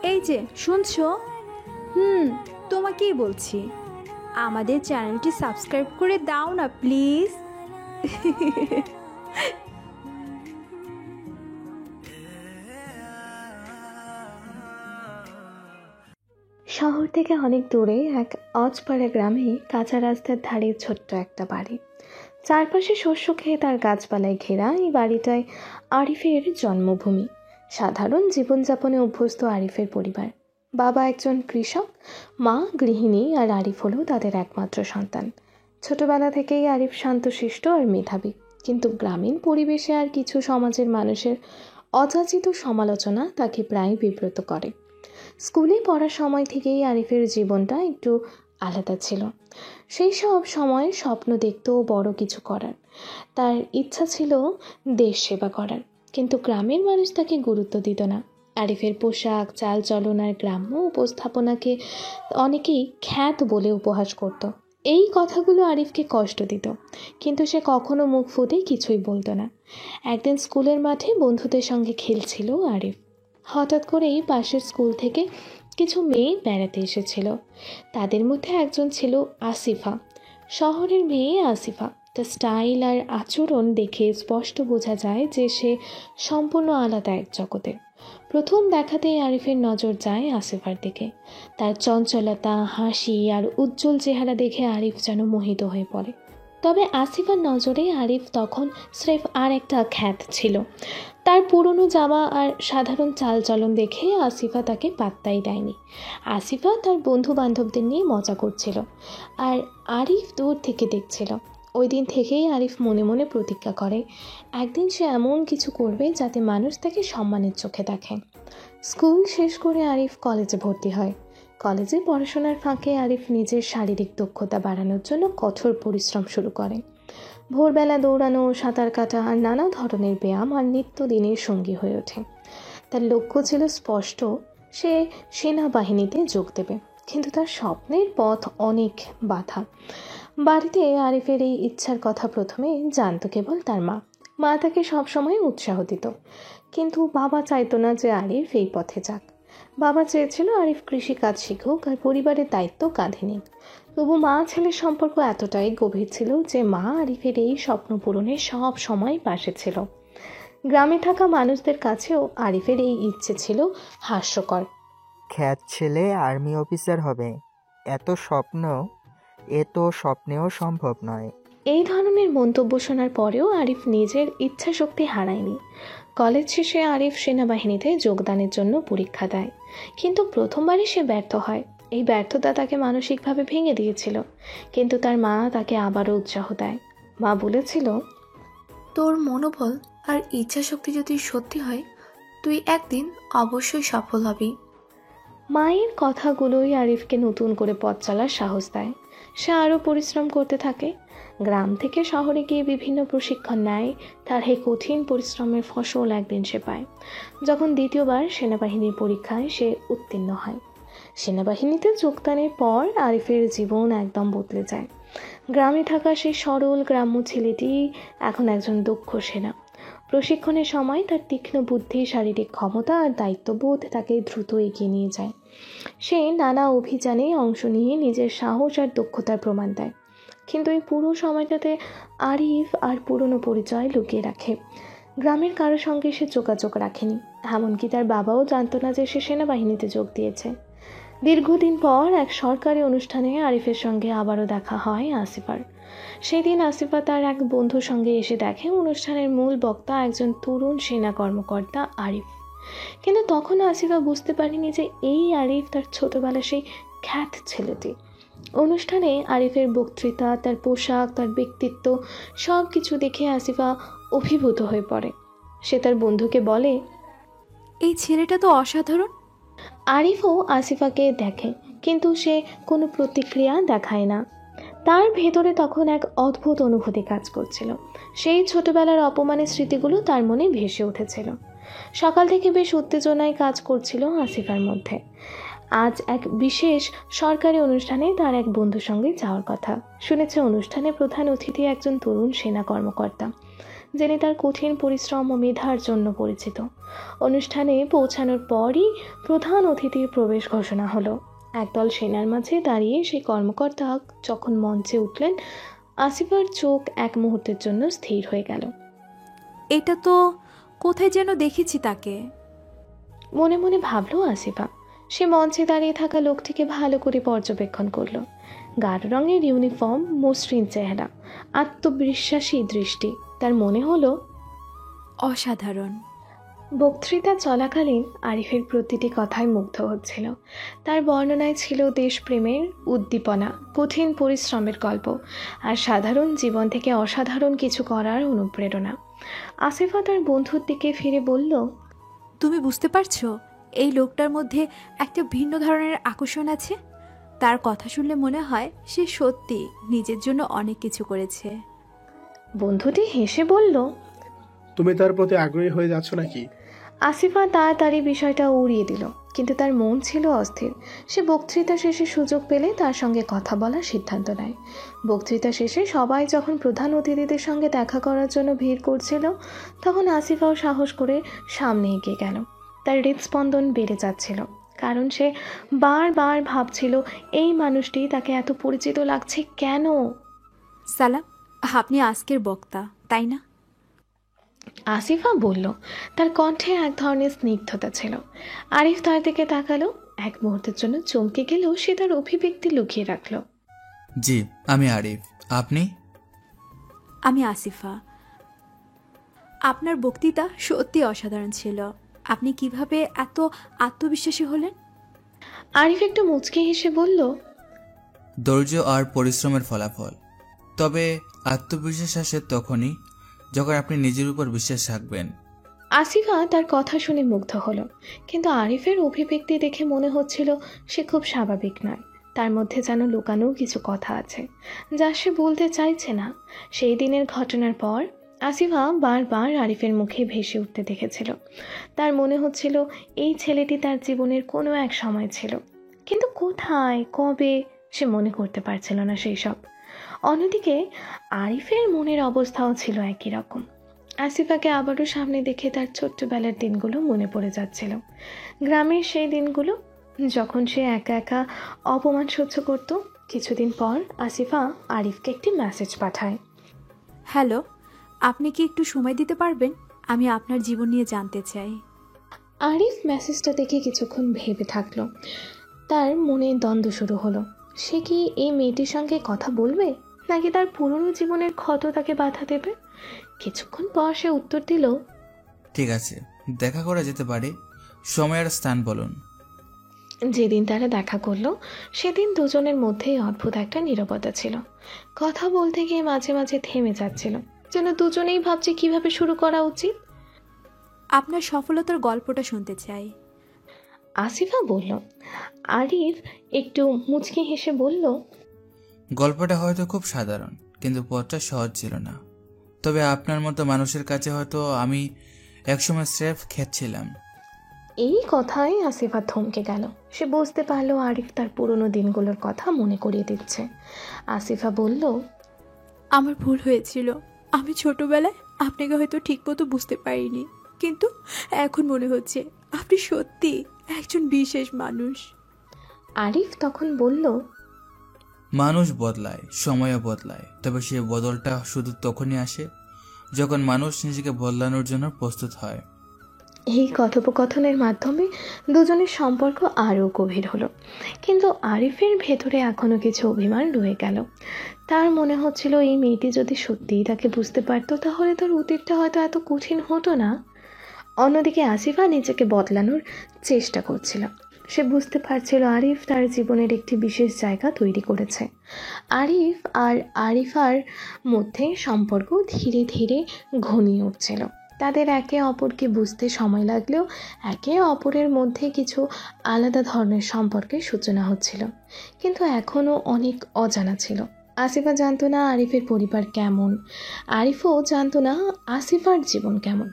এই যে শুনছো? হুম, তোমাকেই বলছি, আমাদের চ্যানেলটি সাবস্ক্রাইব করে দাও না প্লিজ। শহর থেকে অনেক দূরে এক অজপাড়া গ্রামে কাঁচা রাস্তার ধারে ছোট্ট একটা বাড়ি। চারপাশে শস্য খেয়ে তার গাছপালায় ঘেরা এই বাড়িটায় আরিফের জন্মভূমি। সাধারণ জীবনযাপনে অভ্যস্ত আরিফের পরিবার। বাবা একজন কৃষক, মা গৃহিণী, আর আরিফ হলো তাদের একমাত্র সন্তান। ছোটবেলা থেকেই আরিফ শান্তশিষ্ট আর মেধাবী, কিন্তু গ্রামীণ পরিবেশে আর কিছু সমাজের মানুষের অযাচিত সমালোচনা তাকে প্রায় বিব্রত করে। স্কুলে পড়ার সময় থেকেই আরিফের জীবনটা একটু আলাদা ছিল। সেই সব সময় স্বপ্ন দেখত বড় কিছু করার। তার ইচ্ছা ছিল দেশ সেবা করার, কিন্তু গ্রামের মানুষ তাকে গুরুত্ব দিত না। আরিফের পোশাক, চালচলন আর গ্রাম্য উপস্থাপনাকে অনেকেই খ্যাত বলে উপহাস করত। এই কথাগুলো আরিফকে কষ্ট দিত, কিন্তু সে কখনো মুখ ফুটে কিছুই বলতো না। একদিন স্কুলের মাঠে বন্ধুদের সঙ্গে খেলছিল আরিফ। হঠাৎ করেই পাশের স্কুল থেকে কিছু মেয়ে বেড়াতে এসেছিল। তাদের মধ্যে একজন ছিল আসিফা। শহরের মেয়ে আসিফা। তার স্টাইল আর আচরণ দেখে স্পষ্ট বোঝা যায় যে সে সম্পূর্ণ আলাদা এক জগতের। প্রথম দেখাতেই আরিফের নজর যায় আসিফার দিকে। তার চঞ্চলতা, হাসি আর উজ্জ্বল চেহারা দেখে আরিফ যেন মোহিত হয়ে পড়ে। তবে আসিফার নজরে আরিফ তখন স্রেফ আর একটা খ্যাত ছিল। তার পুরনো জামা আর সাধারণ চালচলন দেখে আসিফা তাকে পাত্তাই দেয়নি। আসিফা তার বন্ধু বান্ধবদের নিয়ে মজা করছিল, আর আরিফ দূর থেকে দেখছিল। ওই দিন থেকেই আরিফ মনে মনে প্রতিজ্ঞা করে, একদিন সে এমন কিছু করবে যাতে মানুষ তাকে সম্মানের চোখে দেখে। স্কুল শেষ করে আরিফ কলেজে ভর্তি হয়। কলেজে পড়াশোনার ফাঁকে আরিফ নিজের শারীরিক দক্ষতা বাড়ানোর জন্য কঠোর পরিশ্রম শুরু করে। ভোরবেলা দৌড়ানো, সাঁতার কাটা আর নানা ধরনের ব্যায়াম আর নিত্যদিনের সঙ্গী হয়ে ওঠে। তার লক্ষ্য ছিল স্পষ্ট, সে সেনাবাহিনীতে যোগ দেবে। কিন্তু তার স্বপ্নের পথ অনেক বাধা। বাড়িতে আরিফের এই ইচ্ছার কথা প্রথমে জানতো কেবল তার মা। মা তাকে সবসময় উৎসাহ দিত, কিন্তু বাবা চাইতো না যে আরিফ এই পথে যাক। বাবা চেয়েছিল আরিফ কৃষিকাজ শিখুক আর পরিবারের দায়িত্ব কাঁধে নিক। তবু মা ছেলের সম্পর্ক এতটাই গভীর ছিল যে মা আরিফের এই স্বপ্ন পূরণে সব সময় পাশে ছিল। গ্রামে থাকা মানুষদের কাছেও আরিফের এই ইচ্ছে ছিল হাস্যকর। খ্যাত ছেলে আর্মি অফিসার হবে, এত স্বপ্ন, এ তো স্বপ্নেও সম্ভব নয়। এই ধরনের মন্তব্য শোনার পরেও আরিফ নিজের ইচ্ছা শক্তি হারায়নি। কলেজ শেষে আরিফ সেনাবাহিনীতে যোগদানের জন্য পরীক্ষা দেয়, কিন্তু প্রথমবারই সে ব্যর্থ হয়। এই ব্যর্থতা তাকে মানসিকভাবে ভেঙে দিয়েছিল, কিন্তু তার মা তাকে আবারও উৎসাহ দেয়। মা বলেছিল, তোর মনোবল আর ইচ্ছা শক্তি যদি সত্যি হয়, তুই একদিন অবশ্যই সফল হবি। মায়ের কথাগুলোই আরিফকে নতুন করে পথ চলার সাহস দেয়। সে আরও পরিশ্রম করতে থাকে। গ্রাম থেকে শহরে গিয়ে বিভিন্ন প্রশিক্ষণ নেয়। তার এই কঠিন পরিশ্রমের ফসল একদিন সে পায়, যখন দ্বিতীয়বার সেনাবাহিনীর পরীক্ষায় সে উত্তীর্ণ হয়। সেনাবাহিনীতে যোগদানের পর আরিফের জীবন একদম বদলে যায়। গ্রামে থাকা সেই সরল গ্রাম্য ছেলেটি এখন একজন দক্ষ সেনা। প্রশিক্ষণের সময় তার তীক্ষ্ণ বুদ্ধি, শারীরিক ক্ষমতা আর দায়িত্ববোধ তাকে দ্রুত এগিয়ে নিয়ে যায়। সে নানা অভিযানে অংশ নিয়ে নিজের সাহস আর দক্ষতার প্রমাণ দেয়। কিন্তু এই পুরো সময়টাতে আরিফ আর পুরনো পরিচয় লুকিয়ে রাখে। গ্রামের কারো সঙ্গে সে যোগাযোগ রাখেনি, এমনকি তার বাবাও জানতো না যে সে সেনাবাহিনীতে যোগ দিয়েছে। দীর্ঘদিন পর এক সরকারি অনুষ্ঠানে আরিফের সঙ্গে আবারও দেখা হয় আসিফার। সেদিন আসিফা তার এক বন্ধুর সঙ্গে এসে দেখে অনুষ্ঠানের মূল বক্তা একজন তরুণ সেনা কর্মকর্তা আরিফ। কিন্তু তখন আসিফা বুঝতে পারেনি যে এই আরিফ তার ছোটবেলা সেই খ্যাত ছেলেটি। অনুষ্ঠানে আরিফের বক্তৃতা, তার পোশাক, তার ব্যক্তিত্ব সব কিছু দেখে আসিফা অভিভূত হয়ে পড়ে। সে তার বন্ধুকে বলে, এই ছেলেটা তো অসাধারণ। আরিফও আসিফাকে দেখে, কিন্তু সে কোনো প্রতিক্রিয়া দেখায় না। তার ভেতরে তখন এক অদ্ভুত অনুভূতি কাজ করছিল। সেই ছোটবেলার অপমানের স্মৃতিগুলো তার মনে ভেসে উঠেছিল। সকাল থেকে বেশ উত্তেজনায় কাজ করছিল আসিফার মধ্যে। আজ এক বিশেষ সরকারি অনুষ্ঠানে তার এক বন্ধুর সঙ্গে যাওয়ার কথা। শুনেছে অনুষ্ঠানে প্রধান অতিথি একজন তরুণ সেনা কর্মকর্তা। যিনি তার কঠিন পরিশ্রম ও মেধার জন্য পরিচিত। অনুষ্ঠানে পৌঁছানোর পরই প্রধান অতিথির প্রবেশ ঘোষণা হলো। একদল সেনার মাঝে দাঁড়িয়ে সেই কর্মকর্তা যখন মঞ্চে উঠলেন, আসিফার চোখ এক মুহূর্তের জন্য স্থির হয়ে গেল। এটা তো কোথায় যেন দেখেছি তাকে। মনে মনে ভাবল আসিফা। সে মঞ্চে দাঁড়িয়ে থাকা লোকটিকে ভালো করে পর্যবেক্ষণ করল। গাঢ় রঙের ইউনিফর্ম, মসৃণ চেহারা, আত্মবিশ্বাসী দৃষ্টি। তার মনে হলো অসাধারণ। বক্তৃতা চলাকালীন আরিফের প্রতিটি কথায় মুগ্ধ হচ্ছিল। তার বর্ণনায় ছিল দেশপ্রেমের উদ্দীপনা, কঠিন পরিশ্রমের গল্প, আর সাধারণ জীবন থেকে অসাধারণ কিছু করার অনুপ্রেরণা। আসিফা তার বন্ধুর দিকে ফিরে বলল, তুমি বুঝতে পারছো এই লোকটার মধ্যে একটা ভিন্ন ধরনের আকর্ষণ আছে। তার কথা শুনলে মনে হয় সে সত্যি নিজের জন্য অনেক কিছু করেছে। বন্ধুটি হেসে বলল, তুমি তার প্রতি আগ্রহী হয়ে যাচ্ছ নাকি? আসিফা তাড়াতাড়ি বিষয়টা উড়িয়ে দিল, কিন্তু তার মন ছিল অস্থির। সে বক্তৃতা শেষে সুযোগ পেলে তার সঙ্গে কথা বলার সিদ্ধান্ত নেয়। বক্তৃতা শেষে সবাই যখন প্রধান অতিথিদের সঙ্গে দেখা করার জন্য ভিড় করছিল, তখন আসিফাও সাহস করে সামনে এগিয়ে গেল। তার হৃদস্পন্দন বেড়ে যাচ্ছিল, কারণ সে বারবার ভাবছিল এই মানুষটি তাকে এত পরিচিত লাগছে কেন। সালাম, আপনি আজকের বক্তা, তাই না? আসিফা বলল, তার কণ্ঠে এক ধরনের স্নিগ্ধতা ছিল। আরিফ তার দিকে তাকালো। এক মুহূর্তের জন্য চমকে গেলেও সে তার অভিব্যক্তি লুকিয়ে রাখল। জি, আমি আরিফ। আপনি? আমি আসিফা। আপনার বক্তৃতা সত্যি অসাধারণ ছিল। আপনি কিভাবে এত আত্মবিশ্বাসী হলেন? আরিফ একটু মুচকে হেসে বলল, ধৈর্য আর পরিশ্রমের ফলাফল। তবে আত্মবিশ্বাস আসে তখনই যখন আপনি নিজের উপর বিশ্বাস রাখবেন। আসিফা তার কথা শুনে মুগ্ধ হলো, কিন্তু আরিফের অভিব্যক্তি দেখে মনে হচ্ছিল সে খুব স্বাভাবিক নয়। তার মধ্যে যেন লুকানো কিছু কথা আছে যা সে বলতে চাইছে না। সেই দিনের ঘটনার পর আসিফা বারবার আরিফের মুখে ভেসে উঠতে দেখেছিল। তার মনে হচ্ছিল এই ছেলেটি তার জীবনের কোনো এক সময় ছিল, কিন্তু কোথায়, কবে সে মনে করতে পারছিল না সেই সব। অন্যদিকে আরিফের মনের অবস্থাও ছিল একই রকম। আসিফাকে আবারও সামনে দেখে তার ছোট্টবেলার দিনগুলো মনে পড়ে যাচ্ছিল। গ্রামের সেই দিনগুলো যখন সে একা একা অপমান সহ্য করত। কিছুদিন পর আসিফা আরিফকে একটি মেসেজ পাঠায়। হ্যালো, আপনি কি একটু সময় দিতে পারবেন? আমি আপনার জীবন নিয়ে জানতে চাই। আরিফ মেসেজটা দেখে কিছুক্ষণ ভেবে থাকলো। তার মনে দ্বন্দ্ব শুরু হলো। সে কি এই মেয়েটির সঙ্গে কথা বলবে, নাকি তার পুরনো জীবনের ক্ষত তাকে বাধা দেবে? কিছুক্ষণ পর সে উত্তর দিল, ঠিক আছে, দেখা করা যেতে পারে। সময় আর স্থান বলুন। যেদিন তারা দেখা করলো সেদিন দুজনের মধ্যেই অদ্ভুত একটা নীরবতা ছিল। কথা বলতে গিয়ে মাঝে মাঝে থেমে যাচ্ছিল, যেন দুজনেই ভাবছে কিভাবে শুরু করা উচিত। আপনার সফলতার গল্পটা শুনতে চাই। আসিফা বলল। আরিফ একটু মুচকি হেসে বলল, গল্পটা হয়তো খুব সাধারণ, কিন্তু পথটা সহজ ছিল না। তবে আপনার মতো মানুষের কাছে হয়তো আমি একসময় স্রেফ খেচ্ছিলাম। এই কথায় আসিফা থমকে গেল। সে বুঝতে পারলো আরিফ তার পুরনো দিনগুলোর কথা মনে করিয়ে দিচ্ছে। আসিফা বলল, আমার ভুল হয়েছিল। আমি ছোটবেলায় আপনাকে হয়তো ঠিকমতো বুঝতে পারিনি, কিন্তু এখন মনে হচ্ছে আপনি সত্যি একজন বিশেষ মানুষ। আরিফ তখন বলল, মানুষ বদলায়, সময়ও বদলায়, তবে সেই বদলটা শুধু তখনই আসে যখন মানুষ নিজেকে বদলানোর জন্য প্রস্তুত হয়। এই কথোপকথনের মাধ্যমে দুজনের সম্পর্ক আরও গভীর হলো, কিন্তু আরিফের ভেতরে এখনও কিছু অভিমান রয়ে গেল। তার মনে হচ্ছিল এই মেয়েটি যদি সত্যিই তাকে বুঝতে পারতো তাহলে তার অতীতটা হয়তো এত কঠিন হতো না। অন্যদিকে আসিফা নিজেকে বদলানোর চেষ্টা করছিল। সে বুঝতে পারছিল আরিফ তার জীবনের একটি বিশেষ জায়গা তৈরি করেছে। আরিফ আর আরিফার মধ্যে সম্পর্ক ধীরে ধীরে ঘনিয়ে উঠছিল। তাদের একে অপরকে বুঝতে সময় লাগলেও একে অপরের মধ্যে কিছু আলাদা ধরনের সম্পর্কের সূচনা হচ্ছিল, কিন্তু এখনও অনেক অজানা ছিল। আসিফা জানতো না আরিফের পরিবার কেমন, আরিফও জানতো না আসিফার জীবন কেমন।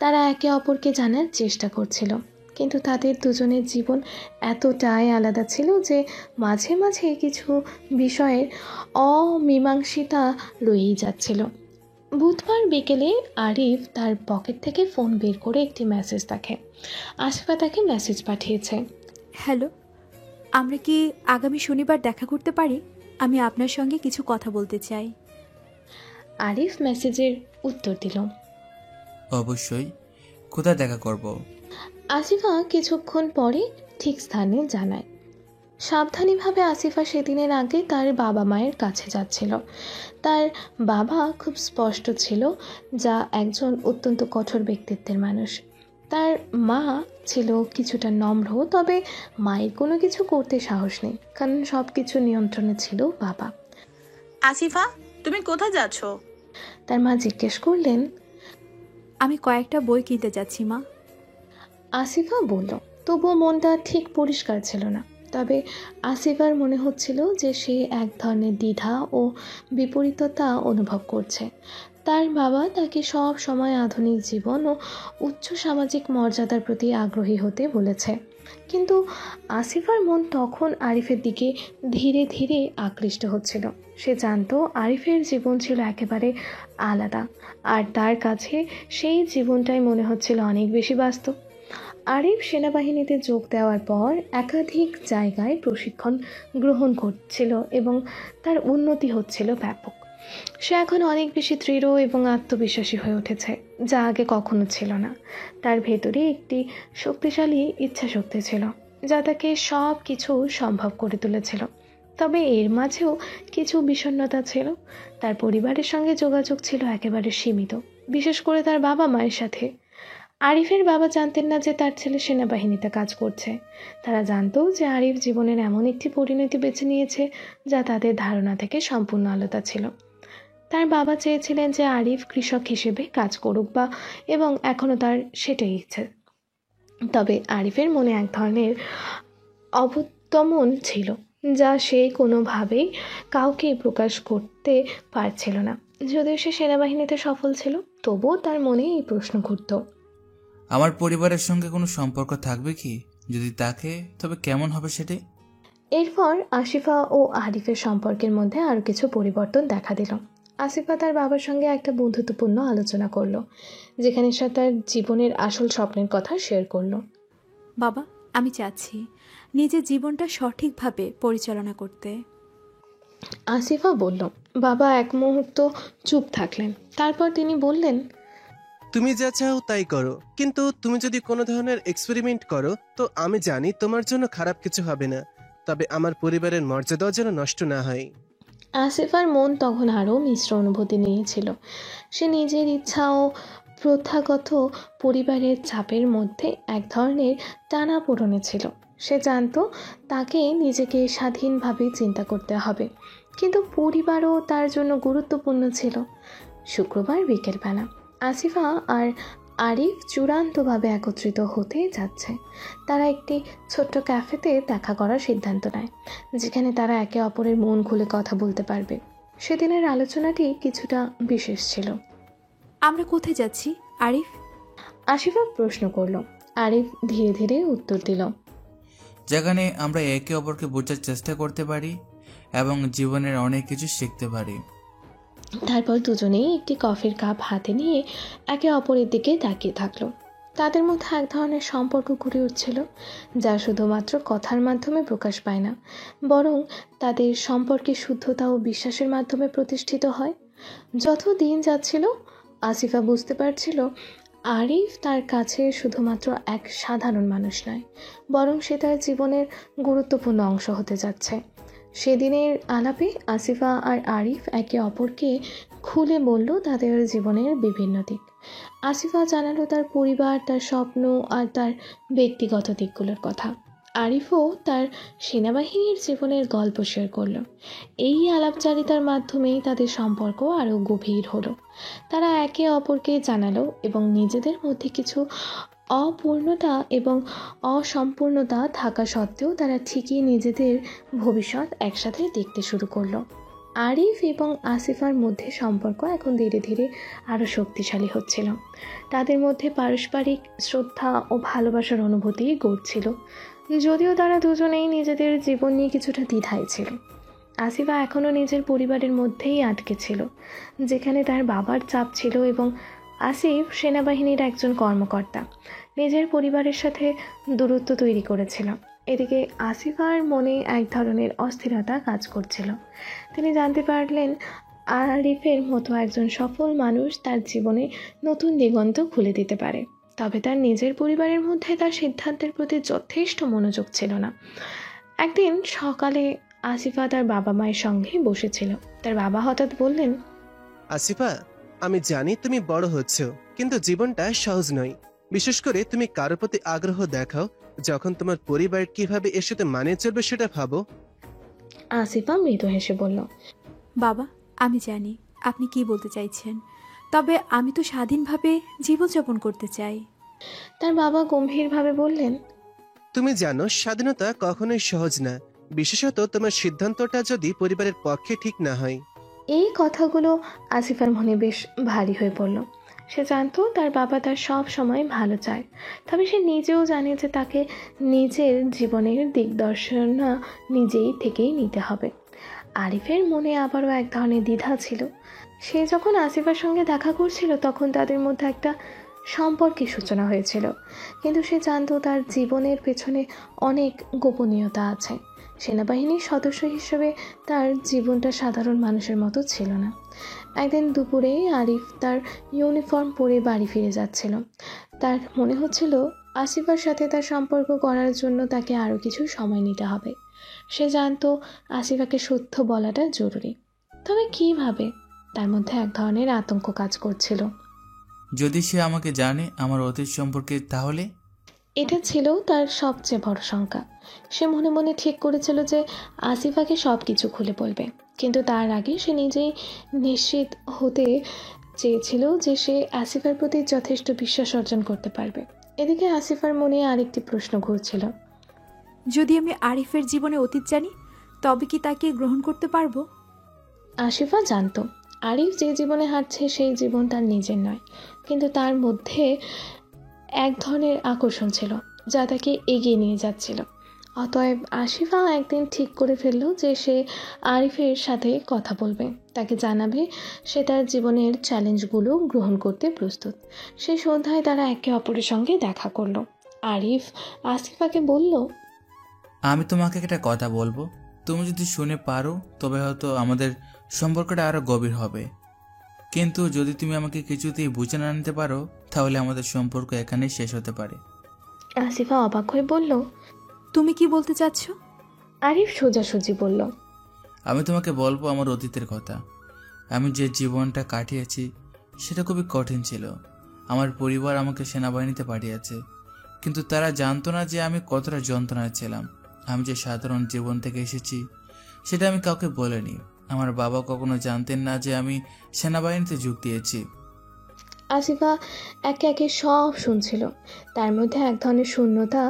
তারা একে অপরকে জানার চেষ্টা করছিল, কিন্তু তাদের দুজনের জীবন এতটাই আলাদা ছিল যে মাঝে মাঝে কিছু বিষয়ের অমীমাংসিতা রয়েই যাচ্ছিল। বুধবার বিকেলে আরিফ তার পকেট থেকে ফোন বের করে একটি মেসেজ দেখে। আসিফা তাকে মেসেজ পাঠিয়েছে। হ্যালো, আমরা কি আগামী শনিবার দেখা করতে পারি? আমি আপনার সঙ্গে কিছু কথা বলতে চাই। আরিফ মেসেজের উত্তর দিল। অবশ্যই, কোথায় দেখা করব? আসিফা কিছুক্ষণ পরে ঠিক স্থানে জানায়। সাবধানীভাবে আসিফা সেদিনের আগে তার বাবা মায়ের কাছে যাচ্ছিল। তার বাবা খুব স্পষ্ট ছিল, যা একজন অত্যন্ত কঠোর ব্যক্তিত্বের মানুষ। তার মা ছিল কিছুটা নম্র, তবে মায়ের কোনো কিছু করতে সাহস নেই, কারণ সব কিছু নিয়ন্ত্রণে ছিল বাবা। আসিফা, তুমি কোথায় যাচ্ছ? তার মা জিজ্ঞেস করলেন। আমি কয়েকটা বই কিনতে যাচ্ছি মা। আসিফা বলল, তবুও মনটা ঠিক পরিষ্কার ছিল না। তবে আসিফার মনে হচ্ছিল যে সে এক ধরনের দ্বিধা ও বিপরীততা অনুভব করছে। তার বাবা তাকে সব সময় আধুনিক জীবন ও উচ্চ সামাজিক মর্যাদার প্রতি আগ্রহী হতে বলেছে, কিন্তু আসিফার মন তখন আরিফের দিকে ধীরে ধীরে আকৃষ্ট হচ্ছিল। সে জানতো আরিফের জীবন ছিল একেবারে আলাদা, আর তার কাছে সেই জীবনটাই মনে হচ্ছিল অনেক বেশি বাস্তব। আরিফ সেনাবাহিনীতে যোগ দেওয়ার পর একাধিক জায়গায় প্রশিক্ষণ গ্রহণ করছিল এবং তার উন্নতি হচ্ছিল ব্যাপক। সে এখন অনেক বেশি দৃঢ় এবং আত্মবিশ্বাসী হয়ে উঠেছে, যা আগে কখনো ছিল না। তার ভেতরে একটি শক্তিশালী ইচ্ছাশক্তি ছিল, যা তাকে সব কিছু সম্ভব করে তুলেছিল। তবে এর মাঝেও কিছু বিষণ্ণতা ছিল। তার পরিবারের সঙ্গে যোগাযোগ ছিল একেবারে সীমিত, বিশেষ করে তার বাবা মায়ের সাথে। আরিফের বাবা জানতেন না যে তার ছেলে সেনাবাহিনীতে কাজ করছে। তারা জানতো যে আরিফ জীবনের এমন একটি পরিণতি বেছে নিয়েছে যা তাদের ধারণা থেকে সম্পূর্ণ আলাদা ছিল। তার বাবা চেয়েছিলেন যে আরিফ কৃষক হিসেবে কাজ করুক, এবং এখনও তার সেটাই ইচ্ছে। তবে আরিফের মনে এক ধরনের অবদমন ছিল, যা সে কোনোভাবেই কাউকে প্রকাশ করতে পারছিল না। যদিও সে সেনাবাহিনীতে সফল ছিল, তবুও তার মনে এই প্রশ্ন ঘুরত। আমার পরিবারের সঙ্গে কোনো সম্পর্ক থাকবে কি? যদি থাকে, তবে কেমন হবে সেটাই। এরপর আসিফা ও আরিফের সম্পর্কের মধ্যে আরও কিছু পরিবর্তন দেখা দিল। আসিফা তার বাবার সঙ্গে একটা বন্ধুত্বপূর্ণ আলোচনা করলো, যেখানে সে তার জীবনের আসল স্বপ্নের কথা শেয়ার করলো। বাবা, আমি চাচ্ছি নিজের জীবনটা সঠিকভাবে পরিচালনা করতে। আসিফা বলল। বাবা এক মুহূর্ত চুপ থাকলেন, তারপর তিনি বললেন, তুমি যা চাও তাই করো, কিন্তু তুমি যদি কোনো ধরনের এক্সপেরিমেন্ট করো তো আমি জানি তোমার জন্য খারাপ কিছু হবে না, তবে আমার পরিবারের মর্যাদাও যেন নষ্ট না হয়। আসিফার মন তখন আরও মিশ্র অনুভূতি নিয়েছিল। সে নিজের ইচ্ছা ও প্রথাগত পরিবারের চাপের মধ্যে এক ধরনের টানাপোড়েনে ছিল। সে জানতো তাকে নিজেকে স্বাধীনভাবে চিন্তা করতে হবে, কিন্তু পরিবারও তার জন্য গুরুত্বপূর্ণ ছিল। শুক্রবার বিকেলবেলা আসিফা আর আরিফ চূড়ান্তভাবে একত্রিত হতে যাচ্ছে। তারা একটি ছোট্ট ক্যাফেতে দেখা করার সিদ্ধান্ত নেয়, যেখানে তারা একে অপরের মন খুলে কথা বলতে পারবে। সেদিনের আলোচনাটি কিছুটা বিশেষ ছিল। আমরা কোথায় যাচ্ছি আরিফ? আসিফা প্রশ্ন করল। আরিফ ধীরে ধীরে উত্তর দিল। যেখানে আমরা একে অপরকে বোঝার চেষ্টা করতে পারি এবং জীবনের অনেক কিছু শিখতে পারি। তারপর দুজনেই একটি কফির কাপ হাতে নিয়ে একে অপরের দিকে তাকিয়ে থাকলো। তাদের মধ্যে এক ধরনের সম্পর্ক গড়ে উঠছিল, যা শুধুমাত্র কথার মাধ্যমে প্রকাশ পায় না, বরং তাদের সম্পর্কের শুদ্ধতা ও বিশ্বাসের মাধ্যমে প্রতিষ্ঠিত হয়। যত দিন যাচ্ছিল, আসিফা বুঝতে পারছিল আরিফ তার কাছে শুধুমাত্র এক সাধারণ মানুষ নয়, বরং সে তার জীবনের গুরুত্বপূর্ণ অংশ হতে যাচ্ছে। সেদিনের আলাপে আসিফা আর আরিফ একে অপরকে খুলে বলল তাদের জীবনের বিভিন্ন দিক। আসিফা জানালো তার পরিবার, তার স্বপ্ন আর তার ব্যক্তিগত দিকগুলোর কথা। আরিফও তার সেনাবাহিনীর জীবনের গল্প শেয়ার করলো। এই আলাপচারিতার মাধ্যমেই তাদের সম্পর্ক আরও গভীর হলো। তারা একে অপরকে জানালো এবং নিজেদের মধ্যে কিছু অপূর্ণতা এবং অসম্পূর্ণতা থাকা সত্ত্বেও তারা ঠিকই নিজেদের ভবিষ্যৎ একসাথে দেখতে শুরু করলো। আরিফ এবং আসিফার মধ্যে সম্পর্ক এখন ধীরে ধীরে আরও শক্তিশালী হচ্ছিল। তাদের মধ্যে পারস্পরিক শ্রদ্ধা ও ভালোবাসার অনুভূতি গড়ছিল, যদিও তারা দুজনেই নিজেদের জীবন নিয়ে কিছুটা দ্বিধায় ছিল। আসিফা এখনও নিজের পরিবারের মধ্যেই আটকে ছিল, যেখানে তার বাবার চাপ ছিল এবং আসিফ সেনাবাহিনীর একজন কর্মকর্তা, নিজের পরিবারের সাথে দূরত্ব তৈরি করেছিল। এদিকে আসিফার মনে এক ধরনের অস্থিরতা কাজ করছিল। তিনি জানতে পারলেন আরিফের মতো একজন সফল মানুষ তার জীবনে নতুন দিগন্ত খুলে দিতে পারে, তবে তার নিজের পরিবারের মধ্যে তার সিদ্ধান্তের প্রতি যথেষ্ট মনোযোগ ছিল না। একদিন সকালে আসিফা তার বাবা মায়ের সঙ্গে বসেছিল। তার বাবা হঠাৎ বললেন, আসিফা, আমি জানি তুমি বড় হচ্ছ, কিন্তু জীবনটা সহজ নয়। বিশেষ করে তুমি কারোর প্রতি আগ্রহ দেখাও যখন তোমার পরিবার কিভাবে এর সাথে মানিয়ে চলবে সেটা ভাবো। আসিফা মৃদু হেসে বলল, বাবা, আমি জানি আপনি কি বলতে চাইছেন, তবে আমি তো স্বাধীনভাবে জীবনযাপন করতে চাই। তার বাবা গম্ভীরভাবে বললেন, তুমি জানো স্বাধীনতা কখনোই সহজ না, বিশেষত তোমার সিদ্ধান্তটা যদি পরিবারের পক্ষে ঠিক না হয়। এই কথাগুলো আসিফার মনে বেশ ভারী হয়ে পড়ল। সে জানতো তার বাবা তার সব সময় ভালো চায়, তবে সে নিজেও জানে যে তাকে নিজের জীবনের দিকদর্শনা নিজেই থেকেই নিতে হবে। আরিফের মনে আবারও এক ধরনের দ্বিধা ছিল। সে যখন আসিফার সঙ্গে দেখা করছিল তখন তাদের মধ্যে একটা সম্পর্কের সূচনা হয়েছিল, কিন্তু সে জানতো তার জীবনের পেছনে অনেক গোপনীয়তা আছে। সেনাবাহিনীর সদস্য হিসেবে তার জীবনটা সাধারণ মানুষের মতো ছিল না। একদিন দুপুরে আরিফ তার ইউনিফর্ম পরে বাড়ি ফিরে যাচ্ছিল। তার মনে হচ্ছিল আসিফার সাথে তার সম্পর্ক করার জন্য তাকে আরও কিছু সময় নিতে হবে। সে জানতো আসিফাকে সত্য বলাটা জরুরি, তবে কীভাবে? তার মধ্যে এক ধরনের আতঙ্ক কাজ করছিল। যদি সে আমাকে জানে আমার অতীত সম্পর্কে, তাহলে? এটা ছিল তার সবচেয়ে বড় শঙ্কা। সে মনে মনে ঠিক করেছিল যে আসিফাকে সব কিছু খুলে বলবে, কিন্তু তার আগে সে নিজেই নিশ্চিত হতে চেয়েছিল যে সে আসিফার প্রতি যথেষ্ট বিশ্বাস অর্জন করতে পারবে। এদিকে আসিফার মনে আরেকটি প্রশ্ন ঘুরছিল। যদি আমি আরিফের জীবনে অতীত জানি, তবে কি তাকে গ্রহণ করতে পারবো? আসিফা জানতো আরিফ যে জীবনে হাঁটছে সেই জীবন তার নিজের নয়, কিন্তু তার মধ্যে এক ধরনের আকর্ষণ ছিল যা তাকে এগিয়ে নিয়ে যাচ্ছিল। অতএব আসিফা একদিন ঠিক করে ফেলল যে সে আরিফের সাথে কথা বলবে, তাকে জানাবে সে তার জীবনের চ্যালেঞ্জগুলো গ্রহণ করতে প্রস্তুত। সেই সন্ধ্যায় তারা একে অপরের সঙ্গে দেখা করলো। আরিফ আসিফাকে বলল, আমি তোমাকে একটা কথা বলবো, তুমি যদি শুনে পারো তবে হয়তো আমাদের সম্পর্কটা আরো গভীর হবে, কিন্তু যদি তুমি আমাকে কিছুতেই বুঝে না নিতে পারো তাহলে আমাদের সম্পর্ক এখানেই শেষ হতে পারে। আসিফা অবাক হয়ে বলল, তুমি কি বলতে চাচ্ছ? আরিফ সোজাসুজি বলল, আমি তোমাকে বলবো আমার অতীতের কথা। আমি যে জীবনটা কাটিয়েছি সেটা খুবই কঠিন ছিল। আমার পরিবার আমাকে সেনাবাহিনীতে পাঠিয়েছে, কিন্তু তারা জানতো না যে আমি কতটা যন্ত্রণায় ছিলাম। আমি যে সাধারণ জীবন থেকে এসেছি সেটা আমি কাউকে বলিনি। আমার বাবা কখনো জানতেন না যে আমি সেনাবাহিনীতে যোগ দিয়েছি। আসিফা একে একে সব শুনছিল। তার মধ্যে এক ধরনের শূন্যতা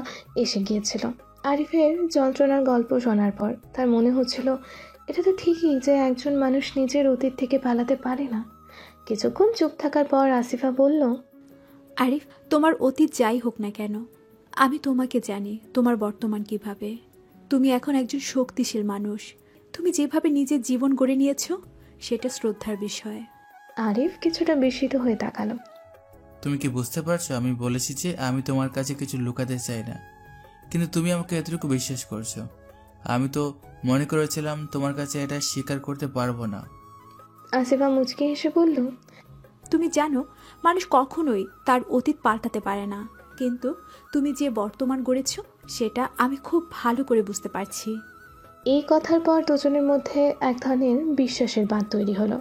এসে গিয়েছিল। আরিফের যন্ত্রণার গল্প শোনার পর তার মনে হচ্ছিল এটা তো ঠিকই যে একজন মানুষ নিজের অতীত থেকে পালাতে পারে না। কিছুক্ষণ চুপ থাকার পর আসিফা বলল, আরিফ, তোমার অতীত যাই হোক না কেন, আমি তোমাকে জানি তোমার বর্তমান কিভাবে। তুমি এখন একজন শক্তিশীল মানুষ। তুমি যেভাবে নিজের জীবন গড়ে নিয়েছো সেটা শ্রদ্ধার বিষয়। আরিফ কিছুটা বিস্মিত হয়ে তাকালো। তুমি কি বুঝতে পারছো? আমি বলেছি যে আমি তোমার কাছে কিছু লুকাতে চাই না, কিন্তু তুমি আমাকে এতটুকু বিশ্বাস করছো। আমি তো মনে করেছিলাম তোমার কাছে এটা স্বীকার করতে পারবো না। আসিফা মুচকি হেসে বলল, তুমি জানো মানুষ কখনোই তার অতীত পাল্টাতে পারে না, কিন্তু তুমি যে বর্তমান গড়েছো সেটা আমি খুব ভালো করে বুঝতে পারছি। এই কথার পর দুজনের মধ্যে এক ধরনের বিশ্বাসের বাঁধ তৈরি হলো।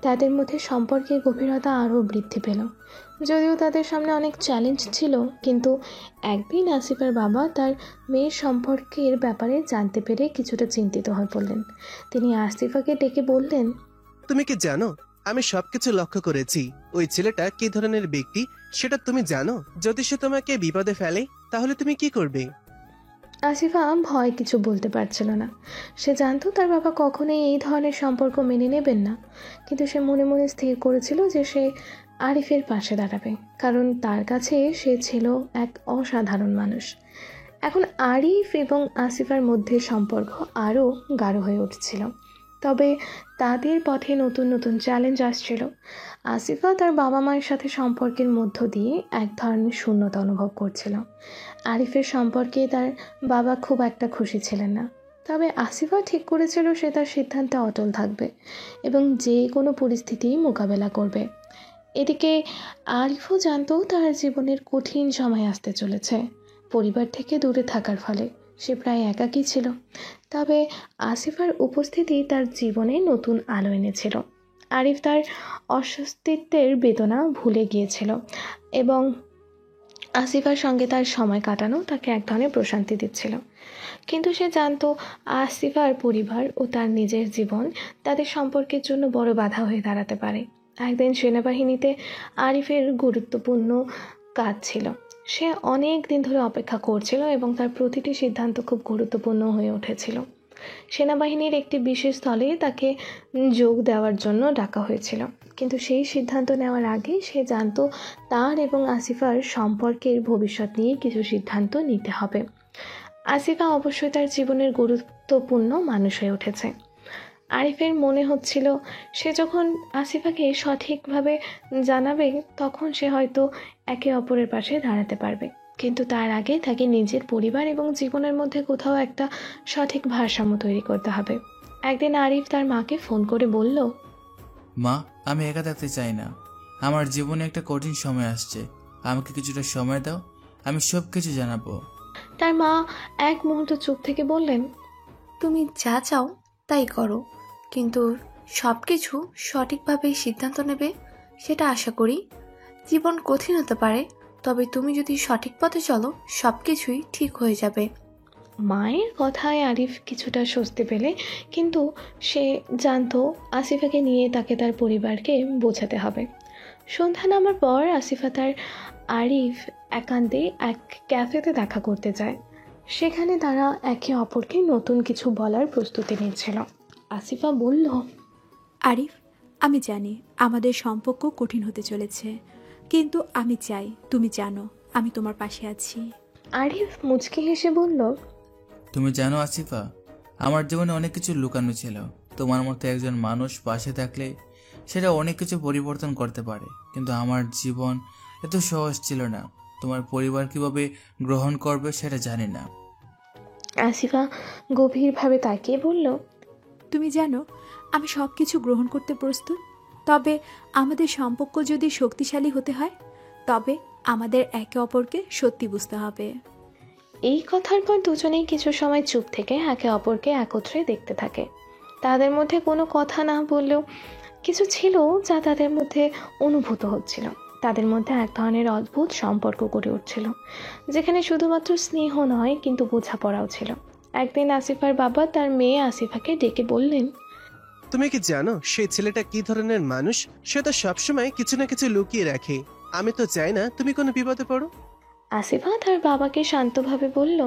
তাদের মধ্যে সম্পর্কের গভীরতা আরও বৃদ্ধি পেল। যদিও তাদের সামনে অনেক চ্যালেঞ্জ ছিল, কিন্তু একদিন আসিফার বাবা তার মেয়ের সম্পর্কের ব্যাপারে জানতে পেরে কিছুটা চিন্তিত হয়ে পড়লেন। তিনি আসিফাকে ডেকে বললেন, তুমি কি জানো আমি সবকিছু লক্ষ্য করেছি। ওই ছেলেটা কি ধরনের ব্যক্তি সেটা তুমি জানো? যদি সে তোমাকে বিপদে ফেলে তাহলে তুমি কি করবে? আসিফা ভয় কিছু বলতে পারছিল না। সে জানতো তার বাবা কখনোই এই ধরনের সম্পর্ক মেনে নেবেন না, কিন্তু সে মনে মনে স্থির করেছিল যে সে আরিফের পাশে দাঁড়াবে, কারণ তার কাছে সে ছিল এক অসাধারণ মানুষ। এখন আরিফ এবং আসিফার মধ্যে সম্পর্ক আরও গাঢ় হয়ে উঠছিল। তবে তাদের পথে নতুন নতুন চ্যালেঞ্জ আসছিল। আসিফা তার বাবা মায়ের সাথে সম্পর্কের মধ্য দিয়ে এক ধরনের শূন্যতা অনুভব করছিল। আরিফের সম্পর্কে তার বাবা খুব একটা খুশি ছিলেন না। তবে আসিফা ঠিক করেছিল সে তার সিদ্ধান্তে অটল থাকবে এবং যে কোনো পরিস্থিতিই মোকাবেলা করবে। এদিকে আরিফও জানতো তার জীবনের কঠিন সময় আসতে চলেছে। পরিবার থেকে দূরে থাকার ফলে সে প্রায় একাকী ছিল। তবে আসিফার উপস্থিতি তার জীবনে নতুন আলো এনেছিল। আরিফ তার অস্তিত্বের বেদনা ভুলে গিয়েছিল এবং আসিফার সঙ্গে তার সময় কাটানো তাকে এক ধরনের প্রশান্তি দিচ্ছিল। কিন্তু সে জানতো আসিফার পরিবার ও তার নিজের জীবন তাদের সম্পর্কের জন্য বড় বাধা হয়ে দাঁড়াতে পারে। একদিন সেনাবাহিনীতে আরিফের গুরুত্বপূর্ণ কাজ ছিল। সে অনেক দিন ধরে অপেক্ষা করছিল এবং তার প্রতিটি সিদ্ধান্ত খুব গুরুত্বপূর্ণ হয়ে উঠেছিল। সেনাবাহিনীর একটি বিশেষ দলে তাকে যোগ দেওয়ার জন্য ডাকা হয়েছিল। কিন্তু সেই সিদ্ধান্ত নেওয়ার আগে সে জানতো তার এবং আসিফার সম্পর্কের ভবিষ্যৎ নিয়ে কিছু সিদ্ধান্ত নিতে হবে। আসিফা অবশ্যই তার জীবনের গুরুত্বপূর্ণ মানুষ হয়ে উঠেছে। আরিফের মনে হচ্ছিল সে যখন আসিফাকে সঠিকভাবে জানাবে তখন সে হয়তো একে অপরের পাশে দাঁড়াতে পারবে। কিন্তু তার আগে তাকে নিজের পরিবার এবং জীবনের মধ্যে কোথাও একটা সঠিক ভারসাম্য তৈরি করতে হবে। একদিন আরিফ তার মাকে ফোন করে বলল, মা, আমি একা থাকতে চাই না। আমার জীবনে একটা কঠিন সময় আসছে, আমাকে কিছুটা সময় দাও, আমি সব কিছু জানাবো। তার মা এক মুহূর্ত চুপ থেকে বললেন, তুমি যা চাও তাই করো, কিন্তু সব কিছু সঠিকভাবে সিদ্ধান্ত নেবে সেটা আশা করি। জীবন কঠিন হতে পারে, তবে তুমি যদি সঠিক পথে চলো সব কিছুই ঠিক হয়ে যাবে। মায়ের কথায় আরিফ কিছুটা স্বস্তি পেলে, কিন্তু সে জানতো আসিফাকে নিয়ে তাকে তার পরিবারকে বোঝাতে হবে। সন্ধ্যা নামার পর আসিফা তার আরিফ একান্তে এক ক্যাফেতে দেখা করতে যায়। সেখানে তারা একে অপরকে নতুন কিছু বলার প্রস্তুতি নিচ্ছিল। আসিফা বলল, আরিফ, আমি জানি আমাদের সম্পর্ক কঠিন হতে চলেছে, কিন্তু আমি চাই তুমি জানো আমি তোমার পাশে আছি। আরিফ মুচকি হেসে বলল, তুমি জানো আসিফা, আমার জীবনে অনেক কিছু লুকানো ছিল। তোমার মতো একজন মানুষ পাশে থাকলে সেটা অনেক কিছু পরিবর্তন করতে পারে। কিন্তু আমার জীবন এত সহজ ছিল না। তোমার পরিবার কিভাবে গ্রহণ করবে সেটা জানি না। আসিফা গভীরভাবে তাকিয়ে বলল, তুমি জানো আমি সব কিছু গ্রহণ করতে প্রস্তুত, তবে আমাদের সম্পর্ক যদি শক্তিশালী হতে হয় তবে আমাদের একে অপরকে সত্যি বুঝতে হবে। এই কথার পর দুজনেই কিছু সময় চুপ থেকে একে অপরকে একত্রে দেখতে থাকে। তাদের মধ্যে কোনো কথা না বললেও কিছু ছিল যা তাদের মধ্যে অনুভূত হচ্ছিল। তাদের মধ্যে এক ধরনের অদ্ভুত সম্পর্ক গড়ে উঠছিল, যেখানে শুধুমাত্র স্নেহ নয় কিন্তু বোঝাপড়াও ছিল। একদিন আসিফার বাবা তার মেয়ে আসিফাকে ডেকে বললেন, তুমি কি জানো সেই ছেলেটা কি ধরনের মানুষ? সে তো সবসময় কিছু না কিছু লুকিয়ে রাখে। আমি তো চাই না তুমি কোনো বিপদে পড়ো। আসিফা তার বাবাকে শান্তভাবে বলল,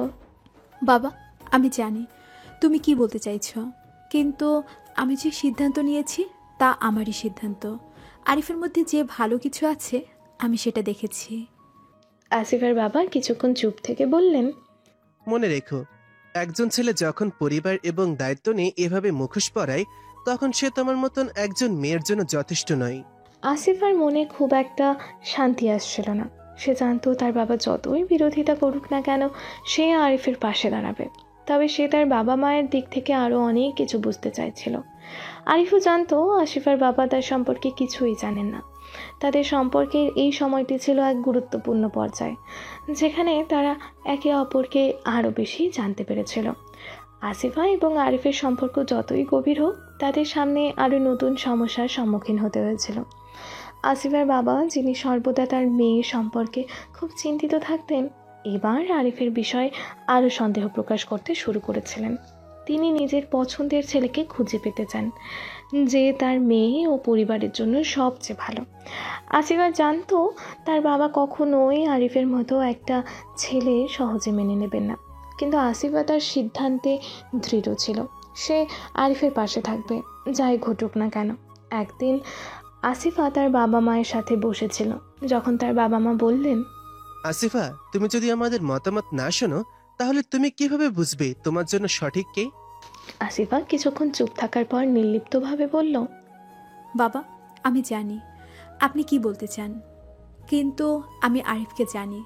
বাবা, আমি জানি তুমি কি বলতে চাইছো, কিন্তু আমি যে সিদ্ধান্ত নিয়েছি তা আমারই সিদ্ধান্ত। আরিফের মধ্যে যে ভালো কিছু আছে আমি সেটা দেখেছি। আসিফার বাবা কিছুক্ষণ চুপ থেকে বললেন, মনে রেখো, একজন ছেলে যখন পরিবার এবং দায়িত্ব নিয়ে এভাবে মুখোশ পরায় তখন সে তোমার মতন একজন মেয়ের জন্য যথেষ্ট নয়। আসিফার মনে খুব একটা শান্তি আসছিল না। সে জানতো তার বাবা যতই বিরোধিতা করুক না কেন সে আরিফের পাশে দাঁড়াবে। তবে সে তার বাবা মায়ের দিক থেকে আরও অনেক কিছু বুঝতে চাইছিল। আরিফও জানতো আসিফার বাবা তার সম্পর্কে কিছুই জানেন না। তাদের সম্পর্কের এই সময়টি ছিল এক গুরুত্বপূর্ণ পর্যায়, যেখানে তারা একে অপরকে আরও বেশি জানতে পেরেছিল। আসিফা এবং আরিফের সম্পর্ক যতই গভীর হোক, তাদের সামনে আরও নতুন সমস্যার সম্মুখীন হতে হয়েছিল। আসিফার বাবা, যিনি সর্বদা তার মেয়ে সম্পর্কে খুব চিন্তিত থাকতেন, এবার আরিফের বিষয়ে আরও সন্দেহ প্রকাশ করতে শুরু করেছিলেন। তিনি নিজের পছন্দের ছেলেকে খুঁজে পেতে চান, যে তার মেয়ে ও পরিবারের জন্য সবচেয়ে ভালো। আসিফা জানতো তার বাবা কখনোই আরিফের মতো একটা ছেলে সহজে মেনে নেবেন না, কিন্তু আসিফা তার সিদ্ধান্তে দৃঢ় ছিল। সে আরিফের পাশে থাকবে, যাই ঘটুক না কেন। একদিন আসিফা তার বাবা মায়ের সাথে বসেছিল, যখন তার বাবা মা বললেন, আসিফা, তুমি যদি আমাদের মতামত না শোনো তাহলে তুমি কিভাবে বুঝবে তোমার জন্য সঠিক কে? আসিফা কিছুক্ষণ চুপ থাকার পর নির্লিপ্তভাবে বলল, বাবা, আমি জানি আপনি কি বলতে চান, কিন্তু আমি আরিফকে জানি।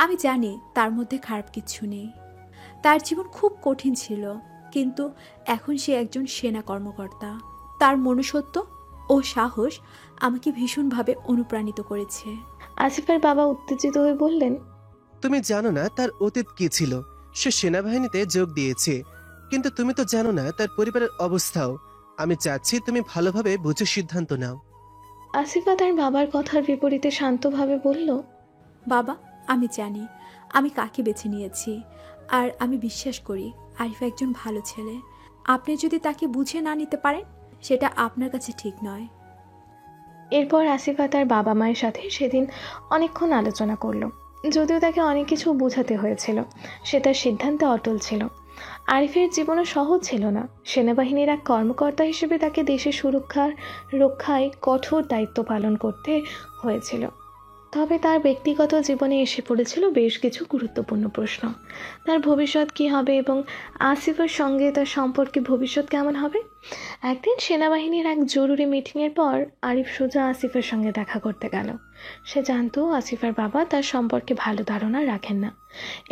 আমি জানি তার মধ্যে খারাপ কিছু নেই। তার জীবন খুব কঠিন ছিল, কিন্তু এখন সে একজন সেনা কর্মকর্তা। তার মনুষ্যত্ব ও সাহস আমাকে ভীষণভাবে অনুপ্রাণিত করেছে। আসিফের বাবা উত্তেজিত হয়ে বললেন, তুমি জানো না তার অতীত কি ছিল। সে সেনাবাহিনীতে যোগ দিয়েছে, কিন্তু তুমি তো জানো না তার পরিবারের অবস্থাও। আমি চাচ্ছি তুমি ভালোভাবে বুঝে সিদ্ধান্ত নাও। আসিফা তার বাবার কথার বিপরীতে শান্তভাবে বলল, বাবা, আমি জানি আমি কাকে বেছে নিয়েছি, আর আমি বিশ্বাস করি আরিফ একজন ভালো ছেলে। আপনি যদি তাকে বুঝে না নিতে পারেন, সেটা আপনার কাছে ঠিক নয়। এরপর আসিফা তার বাবা মায়ের সাথে সেদিন অনেকক্ষণ আলোচনা করলো। যদিও তাকে অনেক কিছু বোঝাতে হয়েছিল, সে তার সিদ্ধান্তে অটল ছিল। আরিফের জীবনও সহজ ছিল না। সেনাবাহিনীর এক কর্মকর্তা হিসেবে তাকে দেশের রক্ষায় কঠোর দায়িত্ব পালন করতে হয়েছিল। তবে তার ব্যক্তিগত জীবনে এসে পড়েছিল বেশ কিছু গুরুত্বপূর্ণ প্রশ্ন। তার ভবিষ্যৎ কী হবে এবং আসিফের সঙ্গে তার সম্পর্কে ভবিষ্যৎ কেমন হবে। একদিন সেনাবাহিনীর এক জরুরি মিটিংয়ের পর আরিফ সোজা আসিফের সঙ্গে দেখা করতে গেল। সে জানতো আসিফের বাবা তার সম্পর্কে ভালো ধারণা রাখেন না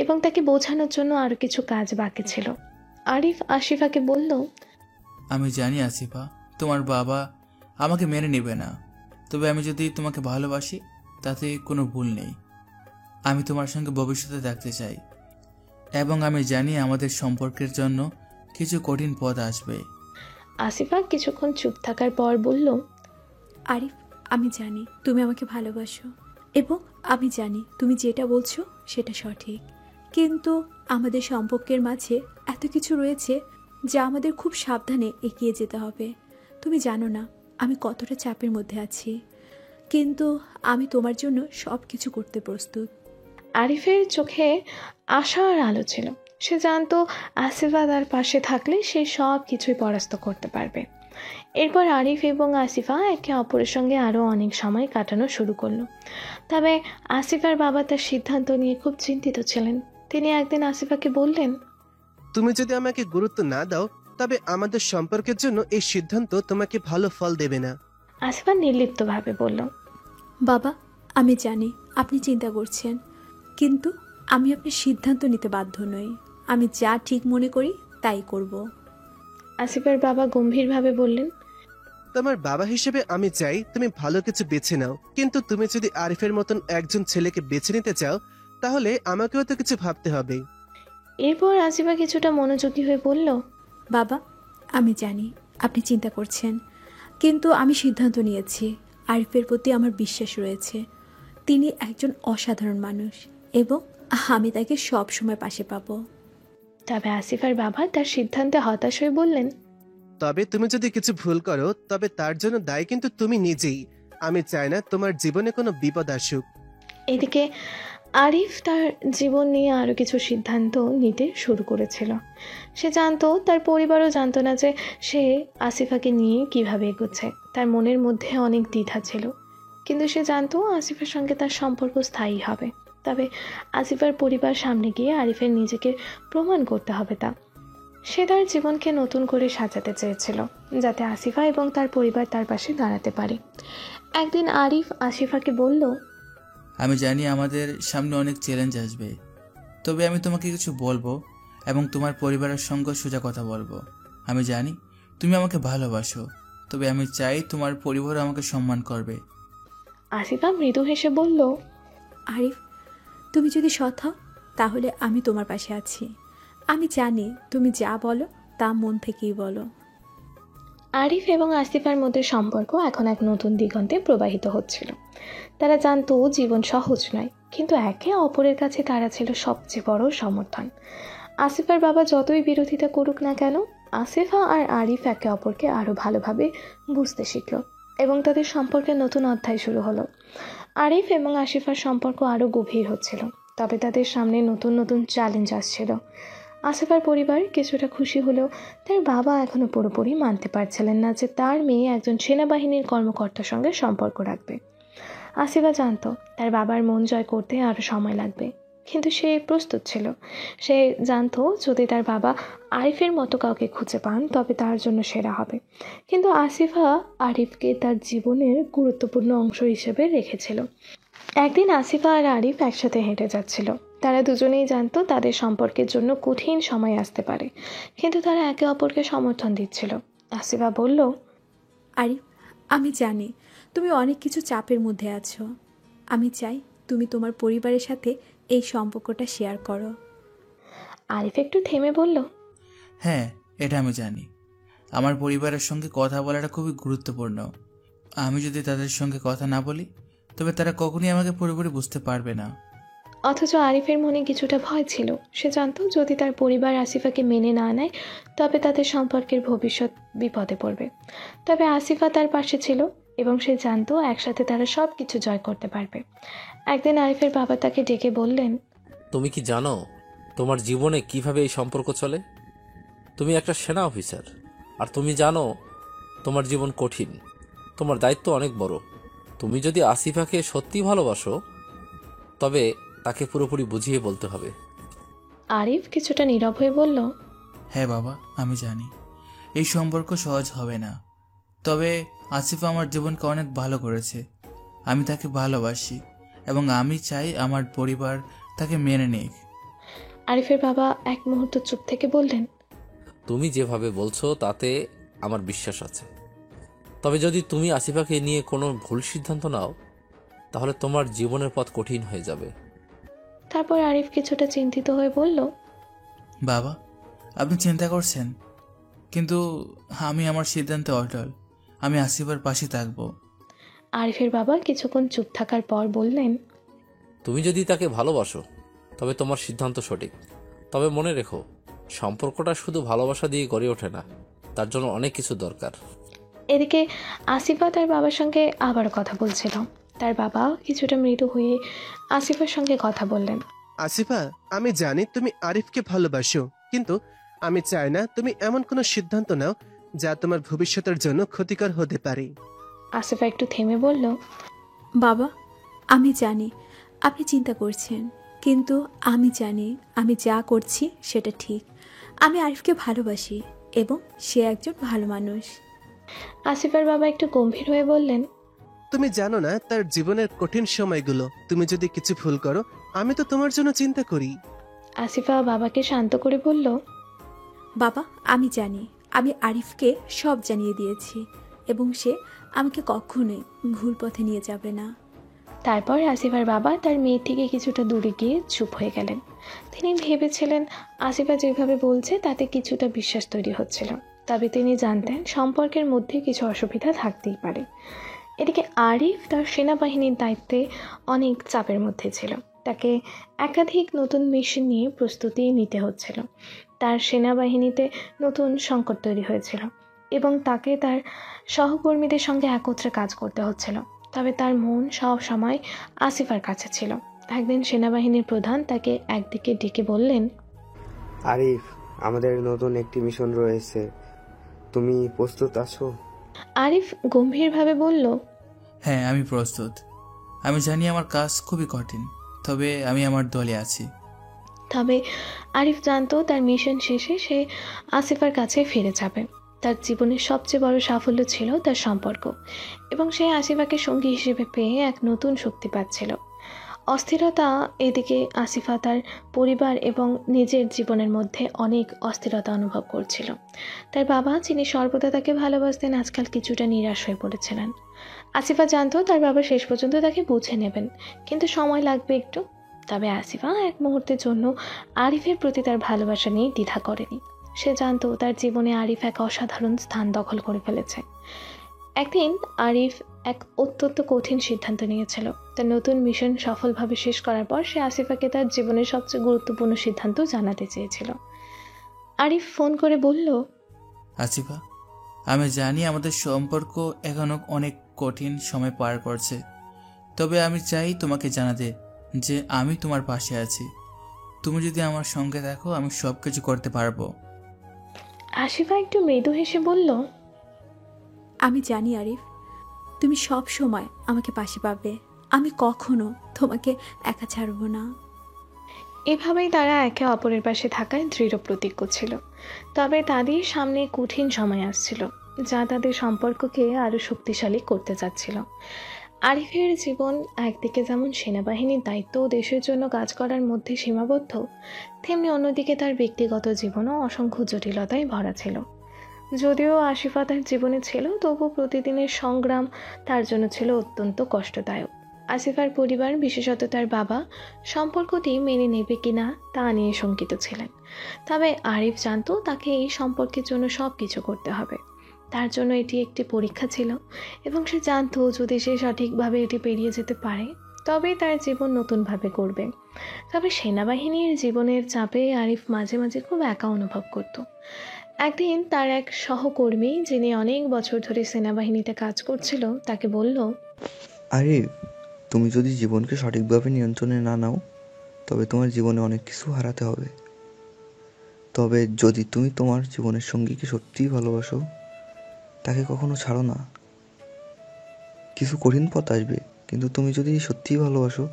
এবং তাকে বোঝানোর জন্য আরও কিছু কাজ বাকি ছিল। আরিফ আসিফাকে বলল, আমি জানি আসিফা, তোমার বাবা আমাকে মেনে নেবে না, তবে আমি যদি তোমাকে ভালোবাসি তাতে কোনো ভুল নেই। আমি তোমার সঙ্গে ভবিষ্যতে থাকতে চাই, এবং আমি জানি আমাদের সম্পর্কের জন্য কিছু কঠিন পথ আসবে। আসিফা কিছুক্ষণ চুপ থাকার পর বলল, আরিফ, আমি জানি তুমি আমাকে ভালোবাসো, এবং আমি জানি তুমি যেটা বলছো সেটা সঠিক। কিন্তু আমাদের সম্পর্কের মাঝে এত কিছু রয়েছে যা আমাদের খুব সাবধানে এগিয়ে যেতে হবে। তুমি জানো না আমি কতটা চাপের মধ্যে আছি, কিন্তু আমি তোমার জন্য সব কিছু করতে প্রস্তুত। আরিফের চোখে আশার আলো ছিল। সে জানতো আসিফা তার পাশে থাকলে সে সব কিছুই পরাস্ত করতে পারবে। এরপর আরিফ এবং আসিফা একে অপরের সঙ্গে আরও অনেক সময় কাটানো শুরু করলো। তবে আসিফার বাবা তার সিদ্ধান্ত নিয়ে খুব চিন্তিত ছিলেন। তিনি একদিন আসিফাকে বললেন, তুমি যদি আমাকে গুরুত্ব না দাও, তবে আমাদের সম্পর্কের জন্য এই সিদ্ধান্ত তোমাকে ভালো ফল দেবে না। আসিফা নির্লিপ্তভাবে বলল, বাবা, আমি জানি আপনি চিন্তা করছেন, কিন্তু আমি আপনার সিদ্ধান্ত নিতে বাধ্য নই। আমি যা ঠিক মনে করি তাই করব। আসিফের বাবা গম্ভীরভাবে বললেন, তোমার বাবা হিসেবে আমি চাই তুমি ভালো কিছু বেছে নাও, কিন্তু তুমি যদি আরিফের মতন একজন ছেলেকে বেছে নিতে চাও, তাহলে আমাকেও তো কিছু ভাবতে হবে। এরপর আসিফা কিছুটা মনোযোগী হয়ে বলল, বাবা, আমি জানি আপনি চিন্তা করছেন, কিন্তু আমি সিদ্ধান্ত নিয়েছি। আরিফের প্রতি আমার বিশ্বাস রয়েছে। তিনি একজন অসাধারণ মানুষ, এবং আমি তাকে সব সময় পাশে পাবো। তবে আসিফার বাবা তার সিদ্ধান্তে হতাশ হয়ে বললেন, তবে তুমি যদি কিছু ভুল করো, তবে তার জন্য দায়ী কিন্তু তুমি নিজেই। আমি চাই না তোমার জীবনে কোনো বিপদ আসুক। এদিকে আরিফ তার জীবন নিয়ে আরও কিছু সিদ্ধান্ত নিতে শুরু করেছিল। সে জানতো, তার পরিবারও জানতো না যে সে আসিফাকে নিয়ে কিভাবে এগোচ্ছে। তার মনের মধ্যে অনেক দ্বিধা ছিল, কিন্তু সে জানতো আসিফের সঙ্গে তার সম্পর্ক স্থায়ী হবে। তবে আসিফার পরিবার সামনে গিয়ে আরিফের নিজেকে প্রমাণ করতে হবে তা। সে তার জীবনকে নতুন করে সাজাতে চেয়েছিল, যাতে আসিফা এবং তার পরিবার তার পাশে দাঁড়াতে পারে। একদিন আরিফ আসিফাকে বলল, আমি জানি আমাদের সামনে অনেক চ্যালেঞ্জ আসবে, তবে আমি তোমাকে কিছু বলবো এবং তোমার পরিবারের সঙ্গে সোজা কথা বলবো। আমি জানি তুমি আমাকে ভালোবাসো, তবে আমি চাই তোমার পরিবার আমাকে সম্মান করবে। আসিফা মৃদু হেসে বলল, আরিফ, তুমি যদি সৎ হও তাহলে আমি তোমার পাশে আছি। আমি জানি তুমি যা বলো তা মন থেকেই বলো। আরিফ এবং আসিফার মধ্যে সম্পর্ক এখন এক নতুন দিগন্তে প্রবাহিত হচ্ছিল। তারা জানতো জীবন সহজ নয়, কিন্তু একে অপরের কাছে তারা ছিল সবচেয়ে বড় সমর্থন। আসিফার বাবা যতই বিরোধিতা করুক না কেন, আসিফা আর আরিফ একে অপরকে আরও ভালোভাবে বুঝতে শিখল এবং তাদের সম্পর্কে নতুন অধ্যায় শুরু হলো। আরিফ এবং আসিফার সম্পর্ক আরও গভীর হচ্ছিল, তবে তাদের সামনে নতুন নতুন চ্যালেঞ্জ আসছিল। আসিফার পরিবার কিছুটা খুশি হলেও তার বাবা এখনও পুরোপুরি মানতে পারছিলেন না যে তার মেয়ে একজন সেনাবাহিনীর কর্মকর্তার সঙ্গে সম্পর্ক রাখবে। আসিফা জানত তার বাবার মন জয় করতে আরও সময় লাগবে, কিন্তু সে প্রস্তুত ছিল। সে জানতো যদি তার বাবা আরিফের মতো কাউকে খুঁজে পান তবে তার জন্য সেরা হবে। কিন্তু আসিফা আরিফকে তার জীবনের গুরুত্বপূর্ণ অংশ হিসেবে রেখেছিল। একদিন আসিফা আর আরিফ একসাথে হেঁটে যাচ্ছিল। তারা দুজনেই জানতো তাদের সম্পর্কের জন্য কঠিন সময় আসতে পারে, কিন্তু তারা একে অপরকে সমর্থন দিচ্ছিল। আসিফা বলল, আরিফ, আমি জানি তুমি অনেক কিছু চাপের মধ্যে আছো। আমি চাই তুমি তোমার পরিবারের সাথে এই সম্পর্কটা শেয়ার করো। আরিফ একটু থেমে বলল, হ্যাঁ, এটা আমি জানি। আমার পরিবারের সঙ্গে কথা বলাটা খুবই গুরুত্বপূর্ণ। আমি যদি তাদের সঙ্গে কথা না বলি তবে তারা কখনই আমাকে পুরোপুরি বুঝতে পারবে না। অথচ আরিফের মনে কিছুটা ভয় ছিল। সে জানতো যদি তার পরিবার আসিফাকে মেনে না নেয় তবে তাদের সম্পর্কের ভবিষ্যৎ বিপদে পড়বে। তবে আসিফা তার পাশে ছিল এবং সে জানতো একসাথে তারা সব কিছু জয় করতে পারবে। একদিন আরিফের বাবা তাকে ডেকে বললেন, তুমি কি জানো তোমার জীবনে কিভাবে এই সম্পর্ক চলে? তুমি একটা সেনা অফিসার, আর তুমি জানো তোমার জীবন কঠিন, তোমার দায়িত্ব অনেক বড়। তুমি যদি আসিফাকে সত্যি ভালোবাসো তবে তাকে পুরোপুরি বুঝিয়ে বলতে হবে। আরিফ কিছুটা নীরব হয়ে বলল, হ্যাঁ বাবা, আমি জানি এই সম্পর্ক সহজ হবে না, তবে আসিফ আমার জীবনকে অনেক ভালো করেছে। আমি তাকে ভালোবাসি এবং আমি চাই আমার পরিবার তাকে মেনে নিক। আরিফের বাবা এক মুহূর্ত চুপ থেকে বললেন, তুমি যেভাবে বলছো তাতে আমার বিশ্বাস আছে, তবে যদি তুমি আসিফাকে নিয়ে কোনো ভুল সিদ্ধান্ত নাও তাহলে তোমার জীবনের পথ কঠিন হয়ে যাবে। তারপর আরিফ কিছুটা চিন্তিত হয়ে বলল, বাবা, আপনি চিন্তা করছেন, কিন্তু আমি আমার সিদ্ধান্তে অটল। আমি আসিফের পাশে থাকবো। আরিফের বাবা কিছুক্ষণ চুপ থাকার পর বললেন, তুমি যদি তাকে ভালোবাসো তবে তোমার সিদ্ধান্ত সঠিক, তবে মনে রেখো সম্পর্কটা শুধু ভালোবাসা দিয়ে গড়ে ওঠে না, তার জন্য অনেক কিছু দরকার। এদিকে আসিফা তার বাবার সঙ্গে আবার কথা বলছিল। তার বাবা কিছুটা মৃদু হয়ে আসিফার সঙ্গে কথা বললেন, আসিফা, আমি জানি তুমি আরিফকে ভালোবাসো, কিন্তু আমি চাই না তুমি এমন কোনো সিদ্ধান্ত নাও যা তোমার ভবিষ্যতের জন্য ক্ষতিকর হতে পারে। আসিফা একটু থেমে বলল, বাবা, আমি জানি আপনি চিন্তা করছেন, কিন্তু আমি জানি আমি যা করছি সেটা ঠিক। আমি আরিফকে ভালোবাসি এবং সে একজন ভালো মানুষ। আসিফার বাবা একটু গম্ভীর হয়ে বললেন, তুমি জানো না তার জীবনের কঠিন সময়গুলো, তুমি যদি কিছু ভুল করো আমি তো তোমার জন্য চিন্তা করি। আসিফা বাবাকে শান্ত করে বলল, বাবা, আমি জানি আমি আরিফকে সব জানিয়ে দিয়েছি এবং সে আমাকে কখনোই ভুল পথে নিয়ে যাবে না। তারপর আসিফার বাবা তার মেয়ে থেকে কিছুটা দূরে গিয়ে চুপ হয়ে গেলেন। তিনি ভেবেছিলেন আসিফা যেভাবে বলছে তাতে কিছুটা বিশ্বাস তৈরি হচ্ছিল, তবে তিনি জানতেন সম্পর্কের মধ্যে কিছু অসুবিধা থাকতেই পারে। এদিকে আরিফ তার সেনাবাহিনীর দায়িত্বে অনেক চাপের মধ্যে ছিল। তাকে একাধিক নতুন মিশন নিয়ে প্রস্তুতি নিতে হচ্ছিল। তার সেনাবাহিনীতে নতুন সংকট তৈরি হয়েছিল এবং তাকে তার সহকর্মীদের সঙ্গে একত্রে কাজ করতে হচ্ছিল। তবে তার মন সব সময় আসিফার কাছে ছিল। একদিন সেনাবাহিনীর প্রধান তাকে একদিকে ডেকে বললেন, আরিফ, আমাদের নতুন একটি মিশন রয়েছে, তুমি প্রস্তুত আছো? আরিফ গম্ভীরভাবে বলল, হ্যাঁ, আমি প্রস্তুত। আমি জানি আমার কাজ খুবই কঠিন, তবে আমি আমার দলে আছি। তবে আরিফ জানতো তার মিশন শেষে সে আসিফার কাছে ফিরে যাবে। তার জীবনের সবচেয়ে বড় সাফল্য ছিল তার সম্পর্ক, এবং সে আসিফাকে সঙ্গী হিসেবে পেয়ে এক নতুন শক্তি পাচ্ছিল। অস্থিরতা এদিকে আসিফা তার পরিবার এবং নিজের জীবনের মধ্যে অনেক অস্থিরতা অনুভব করছিল। তার বাবা, যিনি সর্বদা তাকে ভালোবাসতেন, আজকাল কিছুটা নিরাশ হয়ে পড়েছিলেন। আসিফা জানতো তার বাবা শেষ পর্যন্ত তাকে বুঝে নেবেন, কিন্তু সময় লাগবে একটু। তবে আসিফা এক মুহূর্তের জন্য আরিফের প্রতি তার ভালোবাসা নিয়ে দ্বিধা করেনি। সে জানতো তার জীবনে আরিফ এক অসাধারণ স্থান দখল করে ফেলেছে। একদিন আরিফ এক অত্যন্ত কঠিন সিদ্ধান্ত নিয়েছিল। তার নতুন মিশন সফলভাবে শেষ করার পর সে আসিফাকে তার জীবনের সবচেয়ে গুরুত্বপূর্ণ সিদ্ধান্ত জানাতে চেয়েছিল। আরিফ ফোন করে বলল, আসিফা, আমি জানি আমাদের সম্পর্ক এখনো অনেক কঠিন সময় পার করছে, তবে আমি চাই তোমাকে জানাতে যে আমি তোমার পাশে আছি। তুমি যদি আমার সঙ্গে থাকো আমি সব কিছু করতে পারবো। আসিফা একটু মৃদু হেসে বলল, আমি জানি আরিফ, তুমি সব সময় আমাকে পাশে পাবে। আমি কখনো তোমাকে একা ছাড়বো না। এভাবেই তারা একে অপরের পাশে থাকায় দৃঢ় প্রতিজ্ঞ ছিল। তবে তাদের সামনে কঠিন সময় আসছিল, যা তাদের সম্পর্ককে আরও শক্তিশালী করতে চাচ্ছিল। আরিফের জীবন একদিকে যেমন সেনাবাহিনীর দায়িত্ব ও দেশের জন্য কাজ করার মধ্যে সীমাবদ্ধ, তেমনি অন্যদিকে তার ব্যক্তিগত জীবনও অসংখ্য জটিলতায় ভরা ছিল। যদিও আসিফা তার জীবনে ছিল, তবু প্রতিদিনের সংগ্রাম তার জন্য ছিল অত্যন্ত কষ্টদায়ক। আসিফার পরিবার, বিশেষত তার বাবা, সম্পর্কটি মেনে নেবে কিনা তা নিয়ে শঙ্কিত ছিলেন। তবে আরিফ জানতো তাকে এই সম্পর্কের জন্য সব কিছু করতে হবে। তার জন্য এটি একটি পরীক্ষা ছিল এবং সে জানতো যদি সে সঠিকভাবে এটি পেরিয়ে যেতে পারে তবেই তার জীবন নতুনভাবে করবে। তবে সেনাবাহিনীর জীবনের চাপে আরিফ মাঝে মাঝে খুব একা অনুভব করত। একদিন তার এক সহকর্মী, যিনি অনেক বছর ধরে সেনাবাহিনীতে কাজ করছিল, তাকে বলল, আরিফ, তুমি যদি জীবনকে সঠিকভাবে নিয়ন্ত্রণে না নাও তবে তোমার জীবনে অনেক কিছু হারাতে হবে। তবে যদি তুমি তোমার জীবনের সঙ্গীকে সত্যিই ভালোবাসো, তাকে কখনো ছাড়ো না। কিছু কঠিন পথ আসবে, কিন্তু তুমি যদি সত্যিই ভালোবাসো,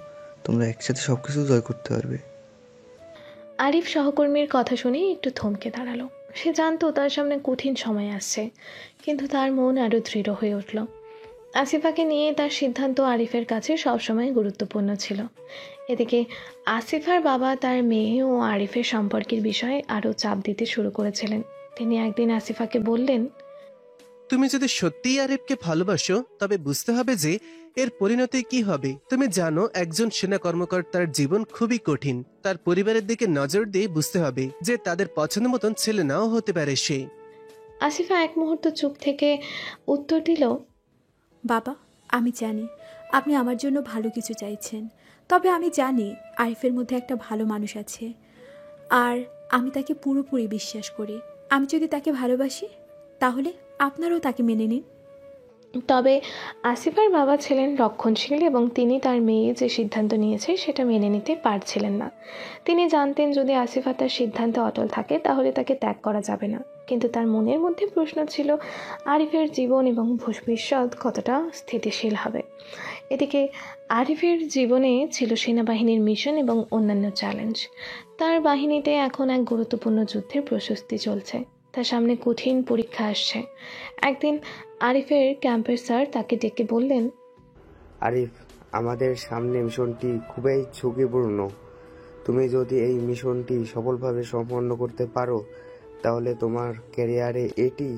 তোমরা একসাথে সব কিছু জয় করতে পারবে। আরিফ সহকর্মীর কথা শুনে একটু থমকে দাঁড়ালো। সে জানতো তার সামনে কঠিন সময় আসছে, কিন্তু তার মন আরও দৃঢ় হয়ে উঠল। আসিফাকে নিয়ে তার সিদ্ধান্ত আরিফের কাছে সবসময় গুরুত্বপূর্ণ ছিল। এদিকে আসিফার বাবা তার মেয়ে ও আরিফের সম্পর্কের বিষয়ে আরও চাপ দিতে শুরু করেছিলেন। তিনি একদিন আসিফাকে বললেন, তুমি যদি সত্যিই আরিফকে ভালোবাসো তবে বুঝতে হবে যে এর পরিণতি কি হবে। তুমি জানো একজন সেনা কর্মকর্তার জীবন খুবই কঠিন। তার পরিবারের দিকে নজর দিয়ে বুঝতে হবে যে তাদের পছন্দ মতন ছেলে নাও হতে পারে সে। আসিফা এক মুহূর্ত চুপ থেকে উত্তর দিল, বাবা, আমি জানি আপনি আমার জন্য ভালো কিছু চাইছেন, তবে আমি জানি আরিফের মধ্যে একটা ভালো মানুষ আছে, আর আমি তাকে পুরোপুরি বিশ্বাস করি। আমি যদি তাকে ভালোবাসি তাহলে আপনারাও তাকে মেনে নিন। তবে আসিফার বাবা ছিলেন রক্ষণশীল এবং তিনি তার মেয়ে যে সিদ্ধান্ত নিয়েছে সেটা মেনে নিতে পারছিলেন না। তিনি জানতেন যদি আসিফা তার সিদ্ধান্তে অটল থাকে তাহলে তাকে ত্যাগ করা যাবে না। কিন্তু তার মনের মধ্যে প্রশ্ন ছিল আরিফের জীবন এবং ভবিষ্যৎ কতটা স্থিতিশীল হবে। এদিকে আরিফের জীবনে ছিল সেনাবাহিনীর মিশন এবং অন্যান্য চ্যালেঞ্জ। তার বাহিনীতে এখন এক গুরুত্বপূর্ণ যুদ্ধের প্রস্তুতি চলছে। তার সামনে কঠিন পরীক্ষা আসছে। একদিন আরিফের ক্যাম্পের স্যার তাকে ডেকে বললেন, আরিফ, আমাদের সামনে মিশনটি খুবই ঝুঁকিপূর্ণ। তুমি যদি এই মিশনটি সফলভাবে সম্পন্ন করতে পারো তাহলে তোমার ক্যারিয়ারে এটি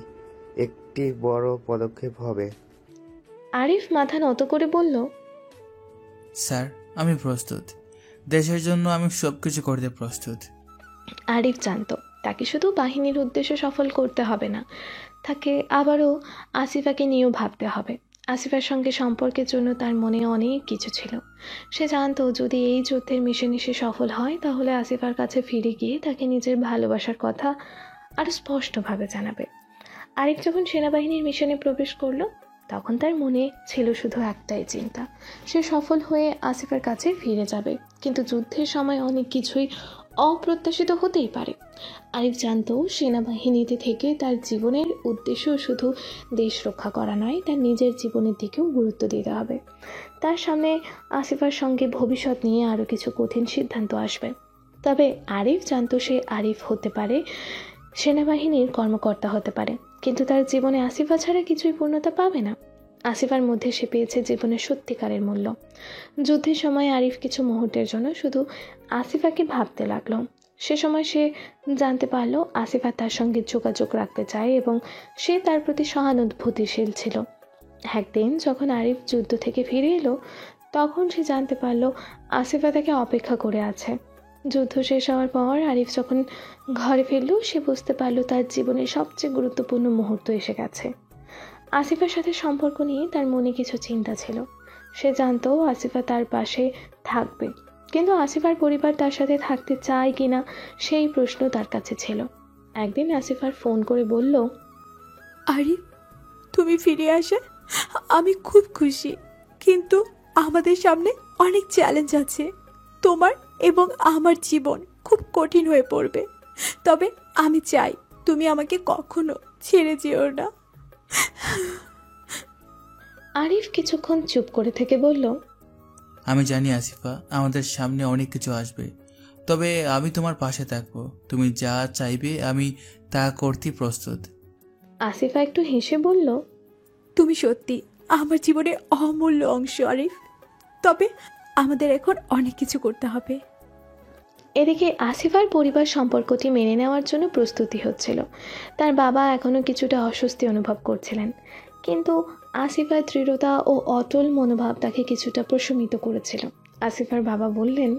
একটি বড় পদক্ষেপ হবে। আরিফ মাথা নত করে বলল, স্যার, আমি প্রস্তুত। দেশের জন্য আমি সব কিছু করতে প্রস্তুত। আরিফ জানত তাকে শুধু বাহিনীর উদ্দেশ্য সফল করতে হবে না, তাকে আবারও আসিফাকে নিয়েও ভাবতে হবে। আসিফার সঙ্গে সম্পর্কের জন্য তার মনে অনেক কিছু ছিল। সে জানতো যদি এই যুদ্ধের মিশনে সে সফল হয় তাহলে আসিফার কাছে ফিরে গিয়ে তাকে নিজের ভালোবাসার কথা আরও স্পষ্টভাবে জানাবে। আরিফ যখন সেনাবাহিনীর মিশনে প্রবেশ করলো তখন তার মনে ছিল শুধু একটাই চিন্তা, সে সফল হয়ে আসিফার কাছে ফিরে যাবে। কিন্তু যুদ্ধের সময় অনেক কিছুই অপ্রত্যাশিত হতেই পারে। আরিফ জানতো সেনাবাহিনীতে থেকে তার জীবনের উদ্দেশ্য শুধু দেশ রক্ষা করা নয়, তার নিজের জীবনের দিকেও গুরুত্ব দিতে হবে। তার সামনে আসিফার সঙ্গে ভবিষ্যৎ নিয়ে আরও কিছু কঠিন সিদ্ধান্ত আসবে। তবে আরিফ জানতো সে আরিফ হতে পারে, সেনাবাহিনীর কর্মকর্তা হতে পারে, কিন্তু তার জীবনে আসিফা ছাড়া কিছুই পূর্ণতা পাবে না। আসিফার মধ্যে সে পেয়েছে জীবনের সত্যিকারের মূল্য। যুদ্ধের সময় আরিফ কিছু মুহূর্তের জন্য শুধু আসিফাকে ভাবতে লাগলো। সে সময় সে জানতে পারলো আসিফা তার সঙ্গে যোগাযোগ রাখতে চায় এবং সে তার প্রতি সহানুভূতিশীল ছিল। একদিন যখন আরিফ যুদ্ধ থেকে ফিরে এলো তখন সে জানতে পারলো আসিফা তাকে অপেক্ষা করে আছে। যুদ্ধ শেষ হওয়ার পর আরিফ যখন ঘরে ফিরল সে বুঝতে পারলো তার জীবনের সবচেয়ে গুরুত্বপূর্ণ মুহূর্ত এসে গেছে। আসিফার সাথে সম্পর্ক নিয়ে তার মনে কিছু চিন্তা ছিল। সে জানতো আসিফা তার পাশে থাকবে, কিন্তু আসিফার পরিবার তার সাথে থাকতে চায় কিনা সেই প্রশ্ন তার কাছে ছিল। একদিন আসিফার ফোন করে বলল, আরিফ, তুমি ফিরে আসে আমি খুব খুশি, কিন্তু আমাদের সামনে অনেক চ্যালেঞ্জ আছে। তোমার এবং আমার জীবন খুব কঠিন হয়ে পড়বে, তবে আমি চাই তুমি আমাকে কখনো ছেড়ে যেও না। আরিফ কিছুক্ষণ চুপ করে থেকে বলল, আমি জানি আসিফা, আমাদের সামনে অনেক কিছু আসবে, তবে আমি তোমার পাশে থাকবো। তুমি যা চাইবে আমি তা করতে প্রস্তুত। আসিফা একটু হেসে বলল, তুমি সত্যি আমার জীবনের অমূল্য অংশ আরিফ। তবে আমাদের এখন অনেক কিছু করতে হবে। এদিকে আসিফার পরিবার সম্পর্কটি মেনে নেওয়ার জন্য প্রস্তুতি হচ্ছিল। তার বাবা এখনও কিছুটা অস্বস্তি অনুভব করছিলেন, কিন্তু আসিফার দৃঢ়তা ও অটল মনোভাব তাকে কিছুটা প্রশমিত করেছিল। আসিফার বাবা বললেন,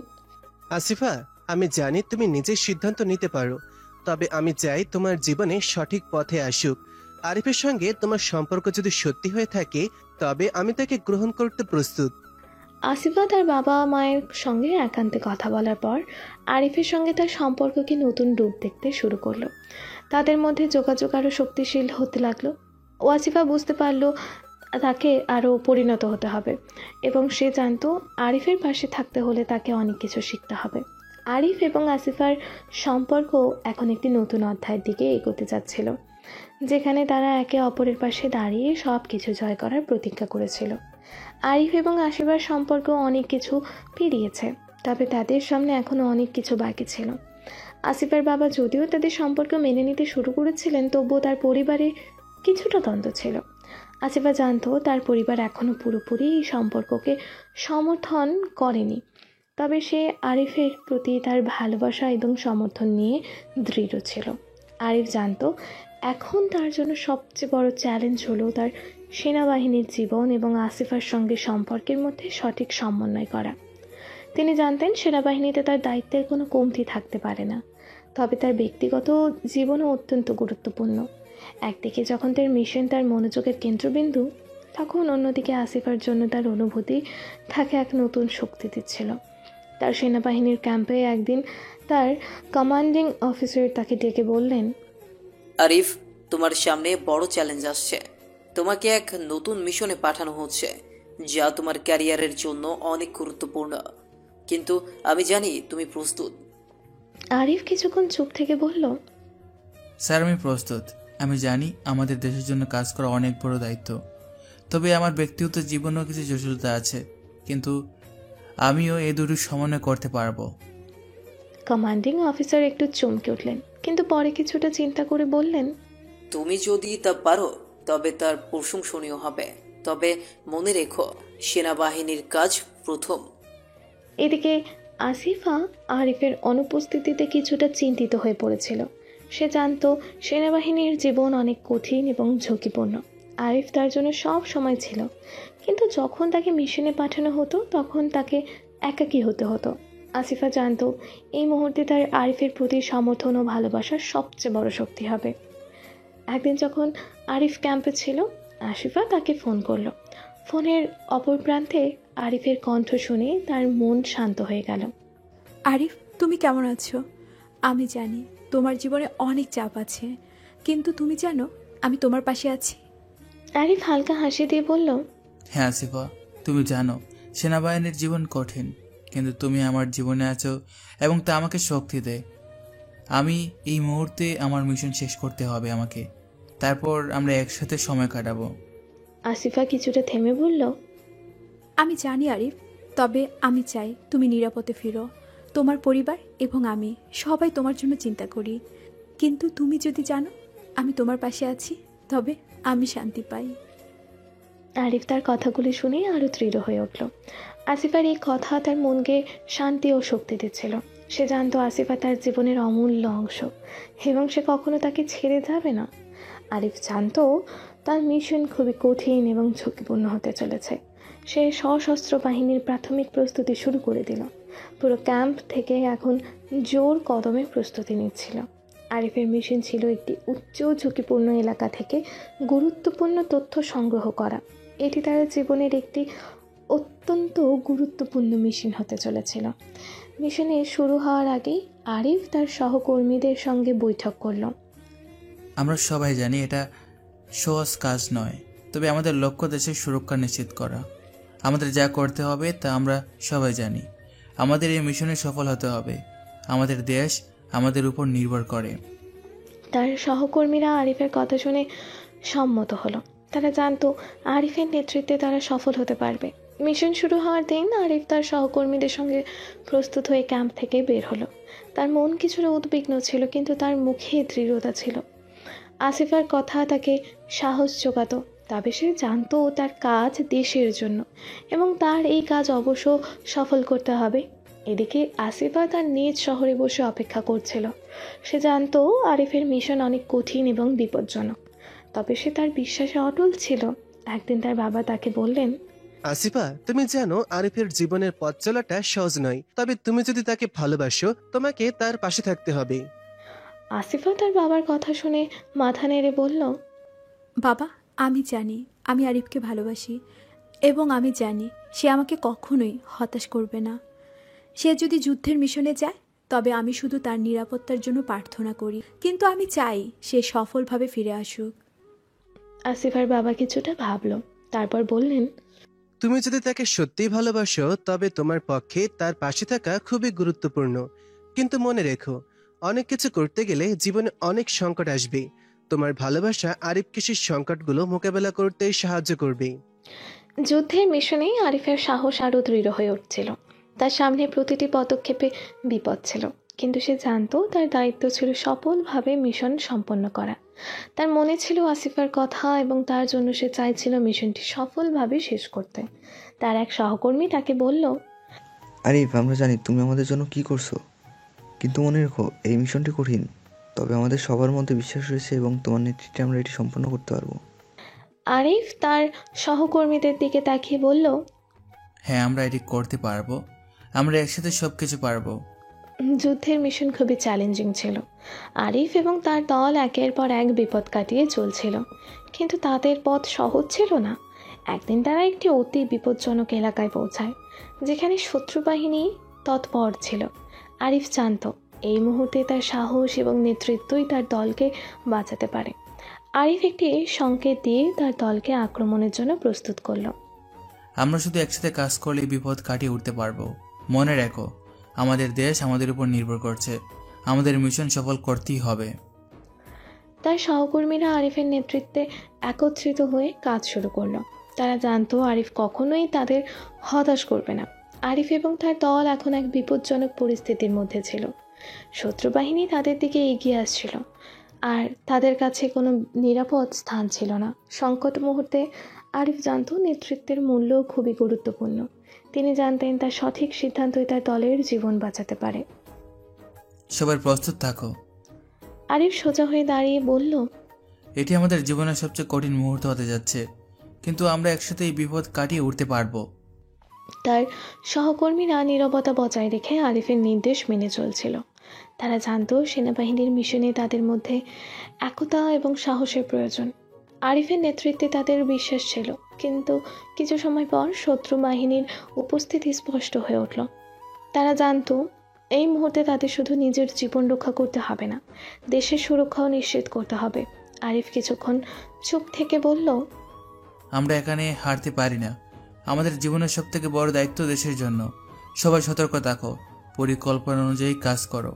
আসিফা, আমি জানি তুমি নিজের সিদ্ধান্ত নিতে পারো, তবে আমি চাই তোমার জীবনে সঠিক পথে আসুক। আরিফের সঙ্গে তোমার সম্পর্ক যদি সত্যি হয়ে থাকে তবে আমি তাকে গ্রহণ করতে প্রস্তুত। আসিফা তার বাবা মায়ের সঙ্গে একান্তে কথা বলার পর আরিফের সঙ্গে তার সম্পর্ককে নতুন রূপ দেখতে শুরু করলো। তাদের মধ্যে যোগাযোগ আরও শক্তিশীল হতে লাগলো। ওয়াসিফা বুঝতে পারলো তাকে আরও পরিণত হতে হবে, এবং সে জানতো আরিফের পাশে থাকতে হলে তাকে অনেক কিছু শিখতে হবে। আরিফ এবং আসিফার সম্পর্ক এখন একটি নতুন অধ্যায়ের দিকে এগোতে যাচ্ছিল, যেখানে তারা একে অপরের পাশে দাঁড়িয়ে সব কিছু জয় করার প্রতিজ্ঞা করেছিল। আরিফ এবং আসিফার সম্পর্ক অনেক কিছু পেরিয়েছে, তবে তাদের সামনে এখনও অনেক কিছু বাকি ছিল। আসিফের বাবা যদিও তাদের সম্পর্ক মেনে নিতে শুরু করেছিলেন, তবুও তার পরিবারে কিছুটা দ্বন্দ্ব ছিল। আসিফা জানতো তার পরিবার এখনও পুরোপুরি এই সম্পর্ককে সমর্থন করেনি, তবে সে আরিফের প্রতি তার ভালোবাসা এবং সমর্থন নিয়ে দৃঢ় ছিল। আরিফ জানতো এখন তার জন্য সবচেয়ে বড় চ্যালেঞ্জ হলো তার সেনাবাহিনীর জীবন এবং আসিফার সঙ্গে সম্পর্কের মধ্যে সঠিক সমন্বয় করা। তিনি জানতেন সেনাবাহিনীতে তার দায়িত্বের কোনো কমতি থাকতে পারে না, তবে তার ব্যক্তিগত জীবনও অত্যন্ত গুরুত্বপূর্ণ। একদিকে যখন তার মিশন তার মনোযোগের কেন্দ্রবিন্দু, তখন অন্যদিকে আসিফার জন্য তার অনুভূতি তাকে এক নতুন শক্তি দিচ্ছিল। তার সেনাবাহিনীর ক্যাম্পে একদিন তার কমান্ডিং অফিসার তাকে ডেকে বললেন, আরিফ, তোমার সামনে বড় চ্যালেঞ্জ আসছে। তোমাকে এক নতুন মিশনে পাঠানো হচ্ছে, যা তোমার ক্যারিয়ারের জন্য অনেক গুরুত্বপূর্ণ, কিন্তু আমি জানি তুমি প্রস্তুত। আরিফ কিছুক্ষণ চুপ থেকে বলল, স্যার, আমি প্রস্তুত। আমি জানি আমাদের দেশের জন্য কাজ করা অনেক বড় দায়িত্ব, তবে আমার ব্যক্তিগত জীবনেও কিছু জটিলতা আছে, কিন্তু আমিও এই দুটো সমন্বয় করতে পারবো। কমান্ডিং অফিসার একটু চমকে উঠলেন, কিন্তু পরে কিছুটা চিন্তা করে বললেন, তুমি যদি তা পারো তবে তার প্রশংসনীয় হবে, তবে মনে রেখো সেনাবাহিনীর কাজ প্রথম। এদিকে আসিফা আরিফের অনুপস্থিতিতে কিছুটা চিন্তিত হয়ে পড়েছিল। সে জানতো সেনাবাহিনীর জীবন অনেক কঠিন এবং ঝুঁকিপূর্ণ। আরিফ তার জন্য সব সময় ছিল, কিন্তু যখন তাকে মিশনে পাঠানো হতো তখন তাকে একাকী হতে হতো। আসিফা জানতো এই মুহূর্তে তার আরিফের প্রতি সমর্থন ও ভালোবাসার সবচেয়ে বড় শক্তি হবে। একদিন যখন আরিফ ক্যাম্পে ছিল, আসিফা তাকে ফোন করলো। ফোনের অপর প্রান্তে আরিফের কণ্ঠ শুনে তার মন শান্ত হয়ে গেল। আরিফ, তুমি কেমন আছো? আমি জানি তোমার জীবনে অনেক চাপ আছে, কিন্তু তুমি জানো আমি তোমার পাশে আছি। আরিফ হালকা হাসি দিয়ে বলল, হ্যাঁ আসিফা, তুমি জানো সেনাবাহিনীর জীবন কঠিন, কিন্তু তুমি আমার জীবনে আছো এবং তা আমাকে শক্তি দেয়। আমি এই মুহূর্তে আমার মিশন শেষ করতে হবে আমাকে, তারপর আমরা একসাথে সময় কাটাবো। আসিফা কিছুটা থেমে বলল, আমি জানি আরিফ, তবে আমি চাই তুমি নিরাপদে ফিরো। তোমার পরিবার এবং আমি সবাই তোমার জন্য চিন্তা করি, কিন্তু তুমি যদি জানো আমি তোমার পাশে আছি, তবে আমি শান্তি পাই। আরিফ তার কথাগুলি শুনে আরও দৃঢ় হয়ে উঠল। আসিফার এই কথা তার মনকে শান্তি ও শক্তি দিচ্ছিল। সে জানতো আসিফা তার জীবনের অমূল্য অংশ এবং সে কখনো তাকে ছেড়ে যাবে না। আরিফ জানতো তার মিশন খুবই কঠিন এবং ঝুঁকিপূর্ণ হতে চলেছে। সে সশস্ত্র বাহিনীর প্রাথমিক প্রস্তুতি শুরু করে দিল। পুরো ক্যাম্প থেকে এখন জোর কদমে প্রস্তুতি নিচ্ছিল। আরিফের মিশন ছিল একটি উচ্চ ঝুঁকিপূর্ণ এলাকা থেকে গুরুত্বপূর্ণ তথ্য সংগ্রহ করা। এটি তার জীবনের একটি অত্যন্ত গুরুত্বপূর্ণ মিশন হতে চলেছিল। মিশনে শুরু হওয়ার আগেই আরিফ তার সহকর্মীদের সঙ্গে বৈঠক করল। আমরা সবাই জানি এটা সহজ কাজ নয়, তবে আমাদের লক্ষ্য দেশের সুরক্ষা নিশ্চিত করা। আমাদের যা করতে হবে তা আমরা সবাই জানি। আমাদের এই মিশনে সফল হতে হবে। আমাদের দেশ আমাদের উপর নির্ভর করে। তার সহকর্মীরা আরিফের কথা শুনে সম্মত হলো। তারা জানতো আরিফের নেতৃত্বে তারা সফল হতে পারবে। মিশন শুরু হওয়ার দিন আরিফ তার সহকর্মীদের সঙ্গে প্রস্তুত হয়ে ক্যাম্প থেকে বের হলো। তার মন কিছুটা উদ্বিগ্ন ছিল, কিন্তু তার মুখে দৃঢ়তা ছিল। আসিফার কথা তাকে সাহস জোগাতো, তবে সে জানতো তার কাজ দেশের জন্য এবং তার এই কাজ অবশ্য সফল করতে হবে। এদিকে আসিফা তার নিজ শহরে বসে অপেক্ষা করছিল। সে জানতো আরিফের মিশন অনেক কঠিন এবং বিপজ্জনক, তবে সে তার বিশ্বাসে অটল ছিল। একদিন তার বাবা তাকে বললেন, আসিফা, তুমি জানো আরিফের জীবনের পথ চলাটা সহজ নয়, তবে তুমি যদি তাকে ভালোবাসো তোমাকে তার পাশে থাকতে হবে। আসিফা তার বাবার কথা শুনে মাথা নেড়ে বলল, বাবা, আমি জানি আমি আরিফকে ভালোবাসি এবং আমি জানি সে আমাকে কখনোই হতাশ করবে না। সে যদি যুদ্ধের মিশনে যায় তবে আমি শুধু তার নিরাপত্তার জন্য প্রার্থনা করি, কিন্তু আমি চাই সে সফলভাবে ফিরে আসুক। আসিফার বাবা কিছুটা ভাবল, তারপর বললেন, তুমি যদি তাকে সত্যিই ভালোবাসো তবে তোমার পক্ষে তার পাশে থাকা খুবই গুরুত্বপূর্ণ। কিন্তু মনে রেখো, অনেক কিছু করতে গেলে জীবনে অনেক সংকট আসবে। তোমার ভালোবাসা আরিফকে সেই সংকটগুলো মোকাবেলা করতে সাহায্য করবে। যুদ্ধের মিশনে আরিফের সাহস আরও দৃঢ় হয়ে উঠছিল। তার সামনে প্রতিটি পদক্ষেপে বিপদ ছিল, কিন্তু সে জানতো তার দায়িত্ব ছিল সফলভাবে মিশন সম্পন্ন করা। তার মনে ছিল আসিফার কথা এবং তার জন্য সে চাইছিল মিশনটি সফলভাবে শেষ করতে। তার এক সহকর্মী তাকে বলল, আরিফ, আমরা জানি তুমি আমাদের জন্য কি করছো, কিন্তু মনে রেখো এই মিশনটি কঠিন, তবে আমাদের সবার মধ্যে বিশ্বাস রয়েছে এবং তোমার নেতৃত্বে আমরা এটি সম্পন্ন করতে পারবো। আরিফ তার সহকর্মীদের দিকে তাকিয়ে বলল, হ্যাঁ, আমরা এটি করতে পারবো। আমরা একসাথে সব কিছু পারবো। যুদ্ধের মিশন খুবই চ্যালেঞ্জিং ছিল। আরিফ এবং তার দল একের পর এক বিপদ কাটিয়ে চলছিল, কিন্তু তাদের পথ সহজ ছিল না। একদিন তারা একটি অতি বিপজ্জনক এলাকায় পৌঁছায়, যেখানে শত্রু বাহিনী তৎপর ছিল। আরিফ জানত এই মুহূর্তে তার সাহস এবং নেতৃত্বই তার দলকে বাঁচাতে পারে। আরিফ একটি সংকেত দিয়ে তার দলকে আক্রমণের জন্য প্রস্তুত করল। আমরা শুধু একসাথে কাজ করলে বিপদ কাটিয়ে উঠতে পারবো। মনে রেখো, আমাদের দেশ আমাদের উপর নির্ভর করছে। আমাদের মিশন সফল করতেই হবে। তার সহকর্মীরা আরিফের নেতৃত্বে একত্রিত হয়ে কাজ শুরু করলো। তারা জানতো আরিফ কখনোই তাদের হতাশ করবে না। আরিফ এবং তার দল এখন এক বিপজ্জনক পরিস্থিতির মধ্যে ছিল। শত্রু বাহিনী তাদের দিকে এগিয়ে আসছিল, আর তাদের কাছে কোনো নিরাপদ স্থান ছিল না। সংকট মুহূর্তে আরিফ জানতো নেতৃত্বের মূল্য খুবই গুরুত্বপূর্ণ। তিনি জানতেন তার সঠিক সিদ্ধান্তই তার দলের জীবন বাঁচাতে পারে। সবাই প্রস্তুত থাকো। আরিফ সোজা হয়ে দাঁড়িয়ে বলল, এটি আমাদের জীবনের সবচেয়ে কঠিন মুহূর্ত হতে যাচ্ছে, কিন্তু আমরা একসাথে এই বিপদ কাটিয়ে উঠতে পারবো। তার সহকর্মীরা নীরবতা বজায় রেখে আরিফের নির্দেশ মেনে চলছিল। তারা জানতো সেনাবাহিনীর মিশনে তাদের মধ্যে একতা এবং সাহসের প্রয়োজন। আরিফের নেতৃত্বে তাদের বিশ্বাস ছিল, কিন্তু কিছু সময় পর শত্রু বাহিনীর উপস্থিতি স্পষ্ট হয়ে উঠল। তারা জানতো এই মুহূর্তে তাদের শুধু নিজের জীবন রক্ষা করতে হবে না, দেশের সুরক্ষাও নিশ্চিত করতে হবে। আরিফ কিছুক্ষণ চুপ থেকে বলল, আমরা এখানে হারতে পারি না। আমাদের জীবনের সবথেকে বড় দায়িত্ব দেশের জন্য। সবাই সতর্ক থাকো, পরিকল্পনা অনুযায়ী কাজ করো।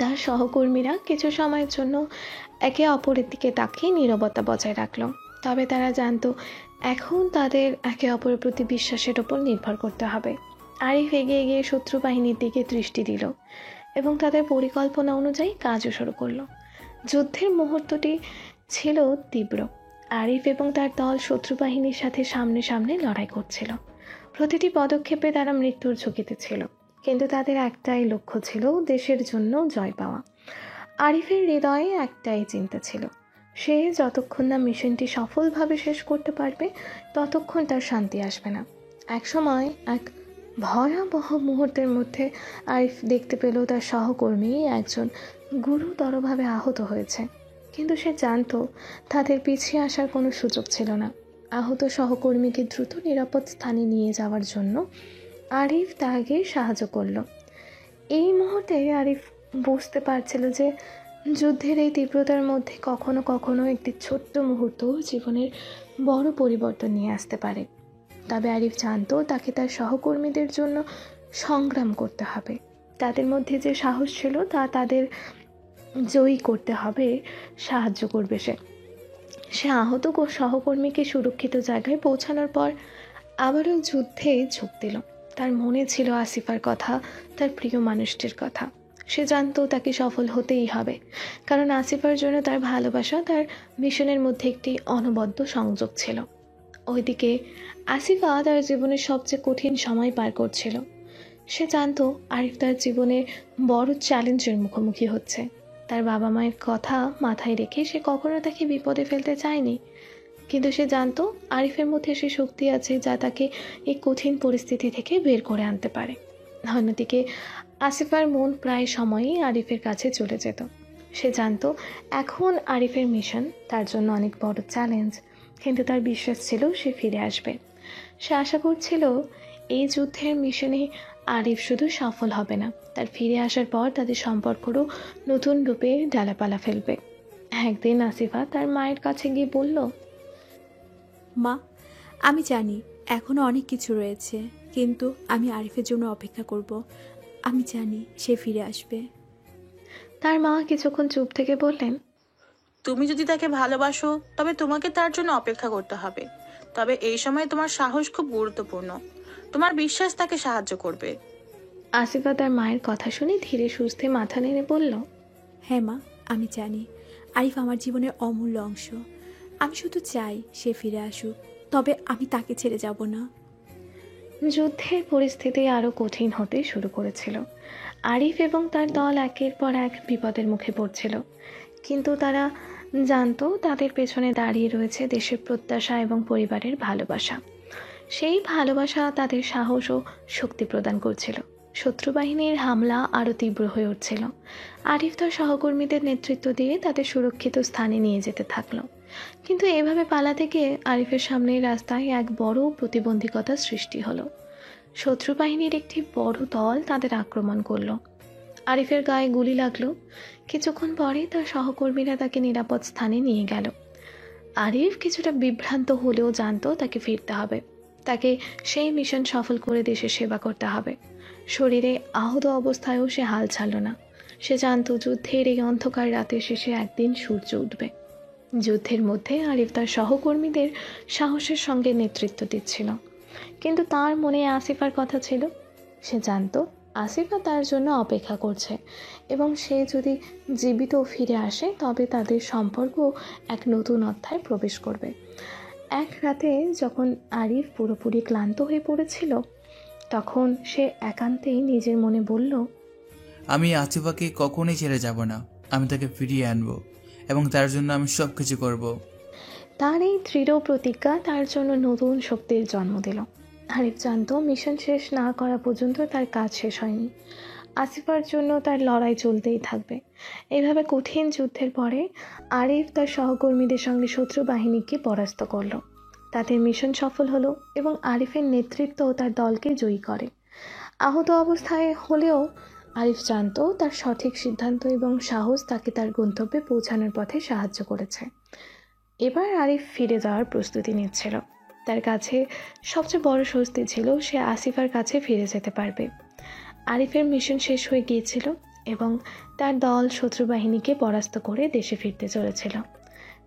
তার সহকর্মীরা কিছু সময়ের জন্য একে অপরের দিকে তাকিয়ে নীরবতা বজায় রাখল। তবে তারা জানতো এখন তাদের একে অপরের প্রতি বিশ্বাসের ওপর নির্ভর করতে হবে। আরিফ এগিয়ে গিয়ে শত্রু বাহিনীর দিকে দৃষ্টি দিল এবং তাদের পরিকল্পনা অনুযায়ী কাজও শুরু করলো। যুদ্ধের মুহূর্তটি ছিল তীব্র। আরিফ এবং তার দল শত্রু বাহিনীর সাথে সামনে সামনে লড়াই করছিল। প্রতিটি পদক্ষেপে তারা মৃত্যুর ঝুঁকিতে ছিল, কিন্তু তাদের একটাই লক্ষ্য ছিল দেশের জন্য জয় পাওয়া। আরিফের হৃদয়ে একটাই চিন্তা ছিল, সে যতক্ষণ না মিশনটি সফলভাবে শেষ করতে পারবে ততক্ষণ তার শান্তি আসবে না। একসময় এক ভয়াবহ মুহূর্তের মধ্যে আরিফ দেখতে পেল তার সহকর্মী একজন গুরুতরভাবে আহত হয়েছে, কিন্তু সে জানতো তাদের পিছিয়ে আসার কোনো সুযোগ ছিল না। আহত সহকর্মীকে দ্রুত নিরাপদ স্থানে নিয়ে যাওয়ার জন্য আরিফ তাকে সাহায্য করল। এই মুহূর্তে আরিফ বুঝতে পারছিল যে যুদ্ধের এই তীব্রতার মধ্যে কখনো কখনো একটি ছোট্ট মুহূর্ত জীবনের বড় পরিবর্তন নিয়ে আসতে পারে। তবে আরিফ জানতো তাকে তার সহকর্মীদের জন্য সংগ্রাম করতে হবে। তাদের মধ্যে যে সাহস ছিল তা তাদের জয়ী করতে হবে সাহায্য করবে। সে আহত সহকর্মীকে সুরক্ষিত জায়গায় পৌঁছানোর পর আবারও যুদ্ধে ঝোঁক দিল। তার মনে ছিল আসিফার কথা, তার প্রিয় মানুষটির কথা। সে জানতো তাকে সফল হতেই হবে, কারণ আসিফার জন্য তার ভালোবাসা তার মিশনের মধ্যে একটি অনবদ্য সংযোগ ছিল। ওইদিকে আসিফা তার জীবনের সবচেয়ে কঠিন সময় পার করছিল। সে জানতো আরিফ তার জীবনে বড় চ্যালেঞ্জের মুখোমুখি হচ্ছে। তার বাবা মায়ের কথা মাথায় রেখে সে কখনো তাকে বিপদে ফেলতে চায়নি, কিন্তু সে জানতো আরিফের মধ্যে সে শক্তি আছে যা তাকে এই কঠিন পরিস্থিতি থেকে বের করে আনতে পারে। অন্যদিকে আসিফার মন প্রায় সময়ই আরিফের কাছে চলে যেত। সে জানতো এখন আরিফের মিশন তার জন্য অনেক বড় চ্যালেঞ্জ, কিন্তু তার বিশ্বাস ছিল সে ফিরে আসবে। সে আশা করছিল এই যুদ্ধের মিশনে আরিফ শুধু সফল হবে না, তার ফিরে আসার পর তাদের সম্পর্কও নতুন রূপে ডালাপালা ফেলবে। একদিন আসিফা তার মায়ের কাছে গিয়ে বলল, মা, আমি জানি এখনো অনেক কিছু রয়েছে, কিন্তু আমি আরিফের জন্য অপেক্ষা করব। আমি জানি সে ফিরে আসবে। তার মা কিছুক্ষণ চুপ থেকে বললেন, তুমি যদি তাকে ভালোবাসো তবে তোমাকে তার জন্য অপেক্ষা করতে হবে। তবে এই সময় তোমার সাহস খুব গুরুত্বপূর্ণ। তোমার বিশ্বাস তাকে সাহায্য করবে। আসিফা তার মায়ের কথা শুনে ধীরে সুস্থে মাথা নেড়ে বলল, হ্যাঁ মা, আমি জানি আরিফ আমার জীবনের অমূল্য অংশ। আমি শুধু চাই সে ফিরে আসুক, তবে আমি তাকে ছেড়ে যাব না। যুদ্ধের পরিস্থিতি আরও কঠিন হতে শুরু করেছিল। আরিফ এবং তার দল একের পর এক বিপদের মুখে পড়ছিল, কিন্তু তারা জানতো তাদের পেছনে দাঁড়িয়ে রয়েছে দেশের প্রত্যাশা এবং পরিবারের ভালোবাসা। সেই ভালোবাসা তাদের সাহস ও শক্তি প্রদান করছিল। শত্রু বাহিনীর হামলা আরও তীব্র হয়ে উঠছিল। আরিফ তার সহকর্মীদের নেতৃত্ব দিয়ে তাদের সুরক্ষিত স্থানে নিয়ে যেতে থাকলো, কিন্তু এভাবে পালাতে গিয়ে আরিফের সামনের রাস্তায় এক বড় প্রতিবন্ধকতার সৃষ্টি হলো। শত্রু বাহিনীর একটি বড় দল তাদের আক্রমণ করলো। আরিফের গায়ে গুলি লাগলো। কিছুক্ষণ পরে তার সহকর্মীরা তাকে নিরাপদ স্থানে নিয়ে গেল। আরিফ কিছুটা বিভ্রান্ত হলেও জানতো তাকে ফিরতে হবে, তাকে সেই মিশন সফল করে দেশের সেবা করতে হবে। শরীরে আহত অবস্থায়ও সে হাল ছাড়ল না। সে জানতো যুদ্ধের এই অন্ধকার রাতে শেষে একদিন সূর্য উঠবে। যুদ্ধের মধ্যে আরিফ তার সহকর্মীদের সাহসের সঙ্গে নেতৃত্ব দিচ্ছিল, কিন্তু তার মনে আসিফার কথা ছিল। সে জানতো আসিফা তার জন্য অপেক্ষা করছে, এবং সে যদি জীবিত ফিরে আসে তবে তাদের সম্পর্ক এক নতুন অধ্যায়ে প্রবেশ করবে। এক রাতে যখন আরিফ পুরোপুরি ক্লান্ত হয়ে পড়েছিল, তখন সে একান্তেই নিজের মনে বলল, আমি আসিফাকে কখনোই ছেড়ে যাব না। আমি তাকে ফিরিয়ে আনবো এবং তার জন্য আমি সব কিছু করব। তার এই দৃঢ় প্রতিজ্ঞা তার জন্য নতুন শক্তির জন্ম দিল। আরিফ জানতো মিশন শেষ না করা পর্যন্ত তার কাজ শেষ হয়নি। আসিফার জন্য তার লড়াই চলতেই থাকবে। এইভাবে কঠিন যুদ্ধের পরে আরিফ তার সহকর্মীদের সঙ্গে শত্রু বাহিনীকে পরাস্ত করল। তাদের মিশন সফল হলো এবং আরিফের নেতৃত্ব তার দলকে জয়ী করে। আহত অবস্থায় হলেও আরিফ জানতো তার সঠিক সিদ্ধান্ত এবং সাহস তাকে তার গন্তব্যে পৌঁছানোর পথে সাহায্য করেছে। এবার আরিফ ফিরে যাওয়ার প্রস্তুতি নিচ্ছিল। তার কাছে সবচেয়ে বড় স্বস্তি ছিল সে আসিফার কাছে ফিরে যেতে পারবে। আরিফের মিশন শেষ হয়ে গিয়েছিল এবং তার দল শত্রু বাহিনীকে পরাস্ত করে দেশে ফিরতে চলেছিল।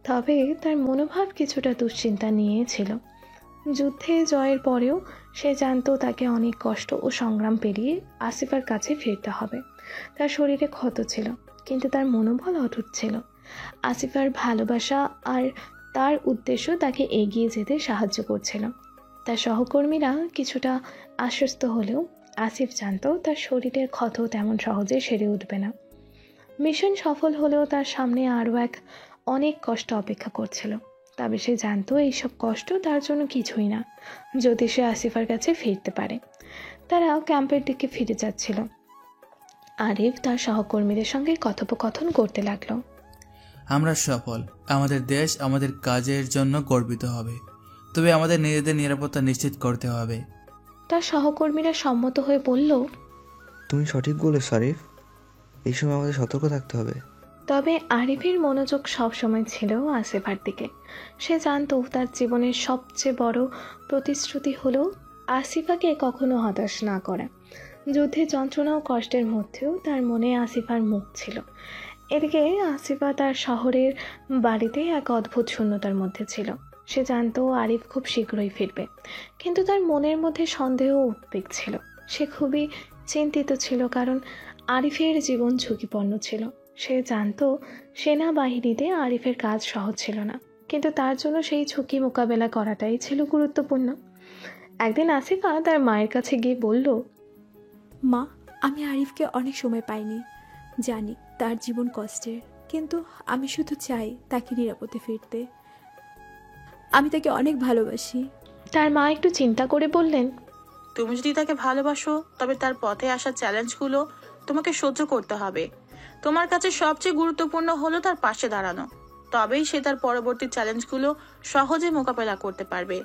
তবে তার মনোভাব কিছুটা দুশ্চিন্তা নিয়ে ছিল। যুদ্ধে জয়ের পরেও সে জানতো তাকে অনেক কষ্ট ও সংগ্রাম পেরিয়ে আসিফার কাছে ফিরতে হবে। তার শরীরে ক্ষত ছিল, কিন্তু তার মনোবল অটুট ছিল। আসিফার ভালোবাসা আর তার উদ্দেশ্য তাকে এগিয়ে যেতে সাহায্য করছিল। তার সহকর্মীরা কিছুটা আশ্বস্ত হলেও আসিফ জানতো তার শরীরের ক্ষত তেমন সহজে সেরে উঠবে না। মিশন সফল হলেও তার সামনে আরও অনেক কষ্ট অপেক্ষা করছিল। তবে সে জানতো এইসব কষ্ট তার জন্য কিছুই না যদি সে আসিফার কাছে ফিরতে পারে। তারা ক্যাম্পের দিকে ফিরে যাচ্ছিল। আরিফ তার সহকর্মীদের সঙ্গে কথোপকথন করতে লাগলো। আমরা সফল, আমাদের দেশ আমাদের কাজের জন্য গর্বিত হবে, তবে আমাদের নিজেদের নিরাপত্তা নিশ্চিত করতে হবে। তার সহকর্মীরা সম্মত হয়ে বলল, তুমি সঠিক বলেছ আরিফ, এই সময় আমাদের সতর্ক থাকতে হবে। তবে আরিফের মনোযোগ সবসময় ছিল আসিফার দিকে। সে জানতো তার জীবনের সবচেয়ে বড় প্রতিশ্রুতি হলো আসিফাকে কখনো হতাশ না করা। যুদ্ধে যন্ত্রণা ও কষ্টের মধ্যেও তার মনে আসিফার মুখ ছিল। এদিকে আসিফা তার শহরের বাড়িতে এক অদ্ভুত শূন্যতার মধ্যে ছিল। সে জানতো আরিফ খুব শীঘ্রই ফিরবে, কিন্তু তার মনের মধ্যে সন্দেহ ও উদ্বেগ ছিল। সে খুবই চিন্তিত ছিল, কারণ আরিফের জীবন ঝুঁকিপূর্ণ ছিল। সে জানতো সেনাবাহিনীতে আরিফের কাজ সহজ ছিল না, কিন্তু তার জন্য সেই ঝুঁকি মোকাবেলা করাটাই ছিল গুরুত্বপূর্ণ। একদিন আসিফা তার মায়ের কাছে গিয়ে বলল, মা, আমি আরিফকে অনেক সময় পাইনি, জানি তার জীবন কষ্টের, কিন্তু আমি শুধু চাই তাকে নিরাপদে ফিরতে। আমি তাকে অনেক ভালোবাসি। তার মা একটু চিন্তা করে বললেন, তুমি যদি তাকে ভালোবাসো তবে তার পথে আসা চ্যালেঞ্জগুলো তোমাকে সহ্য করতে হবে। তোমার কাছে সবচেয়ে গুরুত্বপূর্ণ হলো তার পাশে দাঁড়ানো, তবেই সে তার পরবর্তী চ্যালেঞ্জগুলো সহজে মোকাবেলা করতে পারবে।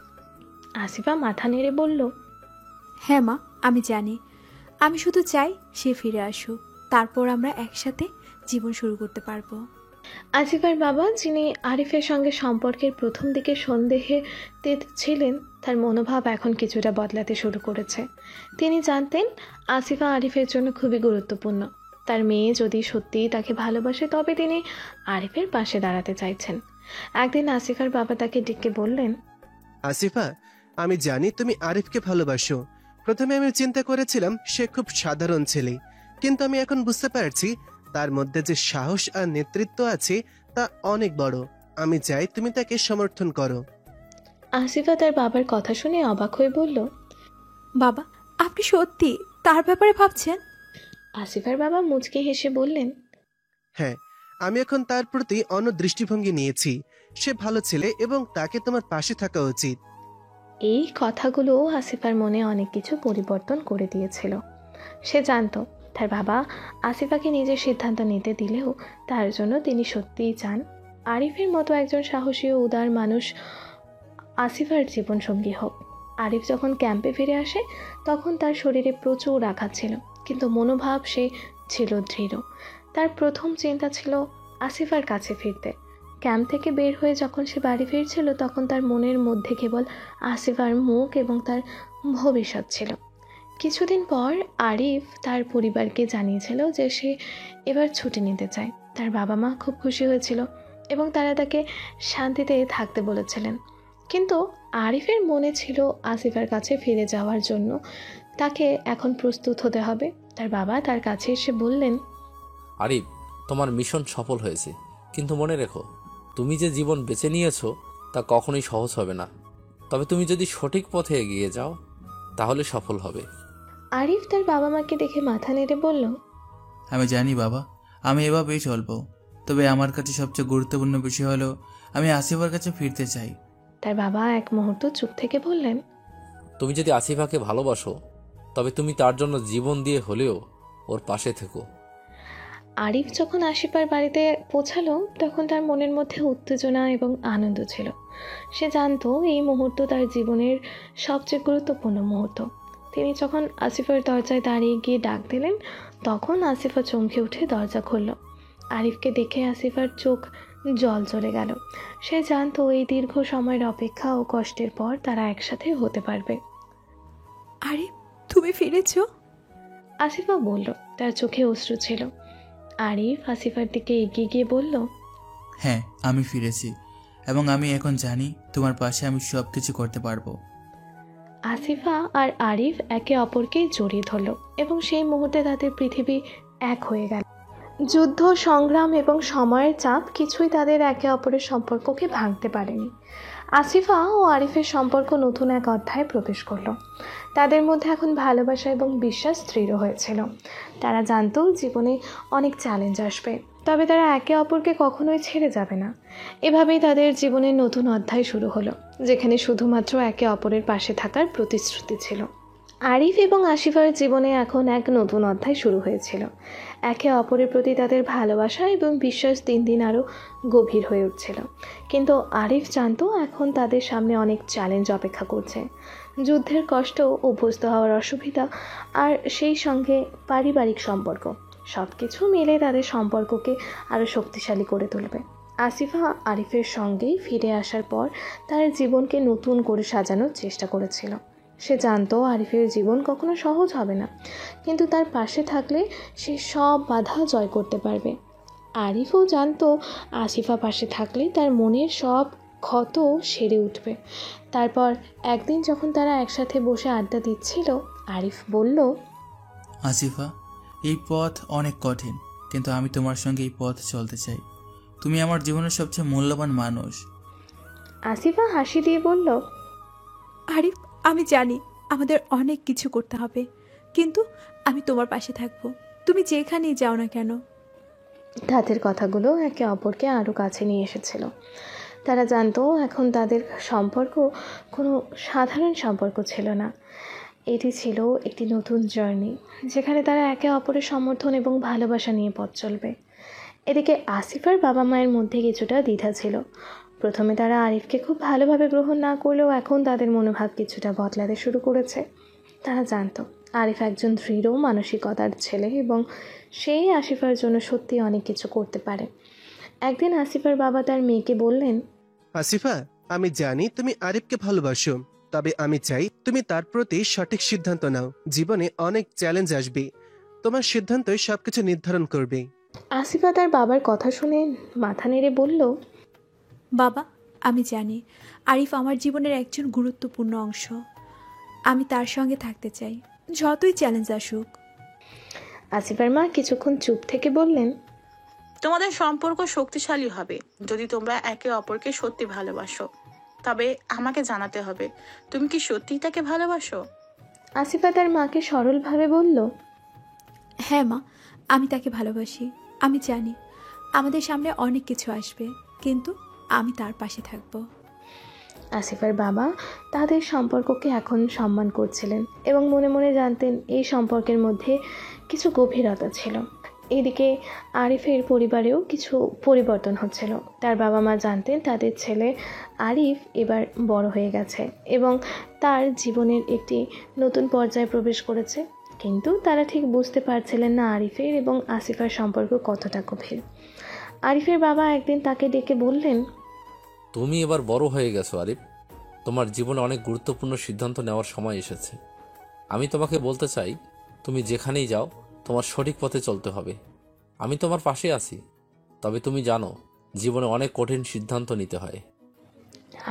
আসিফা মাথা নেড়ে বলল, হ্যাঁ মা, আমি জানি। আমি শুধু চাই সে ফিরে আসুক, তারপর আমরা একসাথে জীবন শুরু করতে পারবো। আসিফার বাবা, যিনি আরিফের সঙ্গে সম্পর্কের প্রথম দিকে সন্দেহে ছিলেন, তার মনোভাব এখন কিছুটা বদলাতে শুরু করেছে। তিনি জানতেন আসিফা আরিফের জন্য খুবই গুরুত্বপূর্ণ। তার মেয়ে যদি সত্যিই তাকে ভালোবাসে তবে তিনি আরিফের পাশে দাঁড়াতে চাইছেন। একদিন আসিফার বাবা তাকে ডেকে বললেন, আসিফা, আমি জানি তুমি আরিফকে ভালোবাসো। প্রথমে আমি চিন্তা করেছিলাম সে খুব সাধারণ ছেলে, কিন্তু আমি এখন বুঝতে পারছি তার মধ্যে যে সাহস আর নেতৃত্ব আছে তা অনেক বড়। আমি চাই তুমি তাকে সমর্থন করো। আসিফা তার বাবার কথা শুনে অবাক হয়ে বলল, বাবা, আপনি সত্যি তার ব্যাপারে ভাবছেন? আসিফার বাবা মুচকি হেসে বললেন, হ্যাঁ, আমি এখন তার প্রতি অন্য দৃষ্টিভঙ্গি নিয়েছি। সে ভালো ছেলে এবং তাকে তোমার পাশে থাকা উচিত। এই কথাগুলো আসিফার মনে অনেক কিছু পরিবর্তন করে দিয়েছিল। সে জানতো তার বাবা আসিফাকে নিজের সিদ্ধান্ত নিতে দিলেও তার জন্য তিনি সত্যিই চান আরিফের মতো একজন সাহসী ও উদার মানুষ আসিফার জীবনসঙ্গী হোক। আরিফ যখন ক্যাম্পে ফিরে আসে তখন তার শরীরে প্রচুর আঘাত ছিল, কিন্তু মনোভাব সে ছিল দৃঢ়। তার প্রথম চিন্তা ছিল আসিফার কাছে ফিরতে। ক্যাম্প থেকে বের হয়ে যখন সে বাড়ি ফিরছিল তখন তার মনের মধ্যে কেবল আসিফার মুখ এবং তার ভবিষ্যৎ ছিল। কিছুদিন পর আরিফ তার পরিবারকে জানিয়েছিল যে সে এবার ছুটি নিতে চায়। তার বাবা মা খুব খুশি হয়েছিল এবং তারা তাকে শান্তিতে থাকতে বলেছিলেন, কিন্তু আরিফের মনে ছিল আসিফার কাছে ফিরে যাওয়ার জন্য তাকে এখন প্রস্তুত হতে হবে। তার বাবা তার কাছে এসে বললেন, আরিফ, তোমার মিশন সফল হয়েছে, কিন্তু মনে রেখো তুমি যে জীবন বেছে নিয়েছো তা কখনোই সহজ হবে না। তবে তুমি যদি সঠিক পথে এগিয়ে যাও তাহলে সফল হবে। আরিফ তার বাবা মাকে দেখে মাথা নেড়ে বলল, আমি জানি বাবা, আমি এভাবেই চলবো। তবে আমার কাছে সবচেয়ে গুরুত্বপূর্ণ বিষয় হলো আমি আসিফার কাছে ফিরতে চাই। তার বাবা এক মুহূর্ত চুপ থেকে বললেন, তুমি যদি আসিফাকে ভালোবাসো তবে তুমি তার জন্য জীবন দিয়ে হলেও ওর পাশে থেকো। আরিফ যখন আসিফার বাড়িতে পৌঁছালো তখন তার মনের মধ্যে উত্তেজনা এবং আনন্দ ছিল। সে জানতো এই মুহূর্ত তার জীবনের সবচেয়ে গুরুত্বপূর্ণ মুহূর্ত। তিনি যখন আসিফার দরজায় দাঁড়িয়ে গিয়ে ডাক দিলেন তখন আসিফা চমকে উঠে দরজা খুলল। আরিফকে দেখে আসিফার চোখ জল চলে গেল। সে জানতো এই দীর্ঘ সময়ের অপেক্ষা ও কষ্টের পর তারা একসাথে হতে পারবে। আরিফ, তুমি ফিরেছো? আসিফা বলল, তার চোখে অশ্রু ছিল। আরিফ আসিফার দিকে এগিয়ে গিয়ে বলল, হ্যাঁ, আমি ফিরেছি এবং আমি এখন জানি তোমার পাশে আমি সব কিছু করতে পারবো। আসিফা আর আরিফ একে অপরকে জড়িয়ে ধরল এবং সেই মুহূর্তে তাদের পৃথিবী এক হয়ে গেল। যুদ্ধ, সংগ্রাম এবং সময়ের চাপ কিছুই তাদের একে অপরের সম্পর্ককে ভাঙতে পারেনি। আসিফা ও আরিফের সম্পর্ক নতুন এক অধ্যায়ে প্রবেশ করলো। তাদের মধ্যে এখন ভালোবাসা এবং বিশ্বাস দৃঢ় হয়েছিল। তারা জানতো জীবনে অনেক চ্যালেঞ্জ আসবে, তবে তারা একে অপরকে কখনোই ছেড়ে যাবে না। এভাবেই তাদের জীবনের নতুন অধ্যায় শুরু হলো, যেখানে শুধুমাত্র একে অপরের পাশে থাকার প্রতিশ্রুতি ছিল। আরিফ এবং আসিফার জীবনে এখন এক নতুন অধ্যায় শুরু হয়েছিল। একে অপরের প্রতি তাদের ভালোবাসা এবং বিশ্বাস দিন দিন আরও গভীর হয়ে উঠছিল। কিন্তু আরিফ জানতো এখন তাদের সামনে অনেক চ্যালেঞ্জ অপেক্ষা করছে। যুদ্ধের কষ্ট, অভ্যস্ত হওয়ার অসুবিধা আর সেই সঙ্গে পারিবারিক সম্পর্ক, সব কিছু মিলে তাদের সম্পর্ককে আরও শক্তিশালী করে তুলবে। আসিফা আরিফের সঙ্গেই ফিরে আসার পর তার জীবনকে নতুন করে সাজানোর চেষ্টা করেছিল। সে জানতো আরিফের জীবন কখনো সহজ হবে না, কিন্তু তার পাশে থাকলে সে সব বাধা জয় করতে পারবে। আরিফও জানতো আসিফা পাশে থাকলে তার মনের সব ক্ষত সেরে উঠবে। তারপর একদিন যখন তারা একসাথে বসে আড্ডা দিচ্ছিল, আরিফ বলল, আসিফা, এই পথ অনেক কঠিন, কিন্তু আমি তোমার সঙ্গে এই পথ চলতে চাই। তুমি আমার জীবনের সবচেয়ে মূল্যবান মানুষ। আসিফা হাসি দিয়ে বলল, আরিফ, আমি জানি আমাদের অনেক কিছু করতে হবে, কিন্তু আমি তোমার পাশে থাকবো, তুমি যেখানেই যাও না কেন। তাদের কথাগুলো একে অপরকে আরও কাছে নিয়ে এসেছিল। তারা জানতো এখন তাদের সম্পর্ক কোনো সাধারণ সম্পর্ক ছিল না, এটি ছিল একটি নতুন জার্নি, যেখানে তারা একে অপরের সমর্থন এবং ভালোবাসা নিয়ে পথ চলবে। এদিকে আসিফার বাবা মায়ের মধ্যে কিছুটা দ্বিধা ছিল। প্রথমে তারা আরিফকে খুব ভালোভাবে গ্রহণ না করলেও এখন তাদের মনোভাব কিছুটা বদলাতে শুরু করেছে। তারা জানতো আরিফ একজন দৃঢ় মানসিকতার ছেলে এবং সেই আসিফার জন্য সত্যি অনেক কিছু করতে পারে। একদিন আসিফার বাবা তার মেয়েকে বললেন, আসিফা, আমি জানি তুমি আরিফকে ভালোবাসো, তবে আমি চাই তুমি তার প্রতি সঠিক সিদ্ধান্ত নাও। জীবনে অনেক চ্যালেঞ্জ আসবে, তোমার সিদ্ধান্তই সবকিছু নির্ধারণ করবে। আসিফা তার বাবার কথা শুনে মাথা নেড়ে বলল, বাবা, আমি জানি আরিফ আমার জীবনের একজন গুরুত্বপূর্ণ অংশ। আমি তার সঙ্গে থাকতে চাই, যতই চ্যালেঞ্জ আসুক। আসিফার মা কিছুক্ষণ চুপ থেকে বললেন, তোমাদের সম্পর্ক শক্তিশালী হবে যদি তোমরা একে অপরকে সত্যি ভালোবাসো। তবে আমাকে জানাতে হবে, তুমি কি সত্যিই তাকে ভালোবাসো? আসিফা তার মাকে সরলভাবে বলল, হ্যাঁ মা, আমি তাকে ভালোবাসি। আমি জানি আমাদের সামনে অনেক কিছু আসবে, কিন্তু আমি তার পাশে থাকব। আসিফার বাবা তাদের সম্পর্ককে এখন সম্মান করছিলেন এবং মনে মনে জানতেন এই সম্পর্কের মধ্যে কিছু গভীরতা ছিল। এদিকে আরিফের পরিবারেও কিছু পরিবর্তন হচ্ছিল। তার বাবা মা জানতেন তাদের ছেলে আরিফ এবার বড় হয়ে গেছে এবং তার জীবনের একটি নতুন পর্যায়ে প্রবেশ করেছে, কিন্তু তারা ঠিক বুঝতে পারছিলেন না আরিফের এবং আসিফার সম্পর্ক কতটা গভীর। আরিফের বাবা একদিন তাকে ডেকে বললেন, তুমি এবার বড় হয়ে গেছো আরিফ, তোমার জীবনে অনেক গুরুত্বপূর্ণ সিদ্ধান্ত নেওয়ার সময় এসেছে। আমি তোমাকে বলতে চাই, তুমি যেখানেই যাও তোমার সঠিক পথে চলতে হবে। আমি তোমার পাশে আছি, তবে তুমি জানো জীবনে অনেক কঠিন সিদ্ধান্ত নিতে হয়।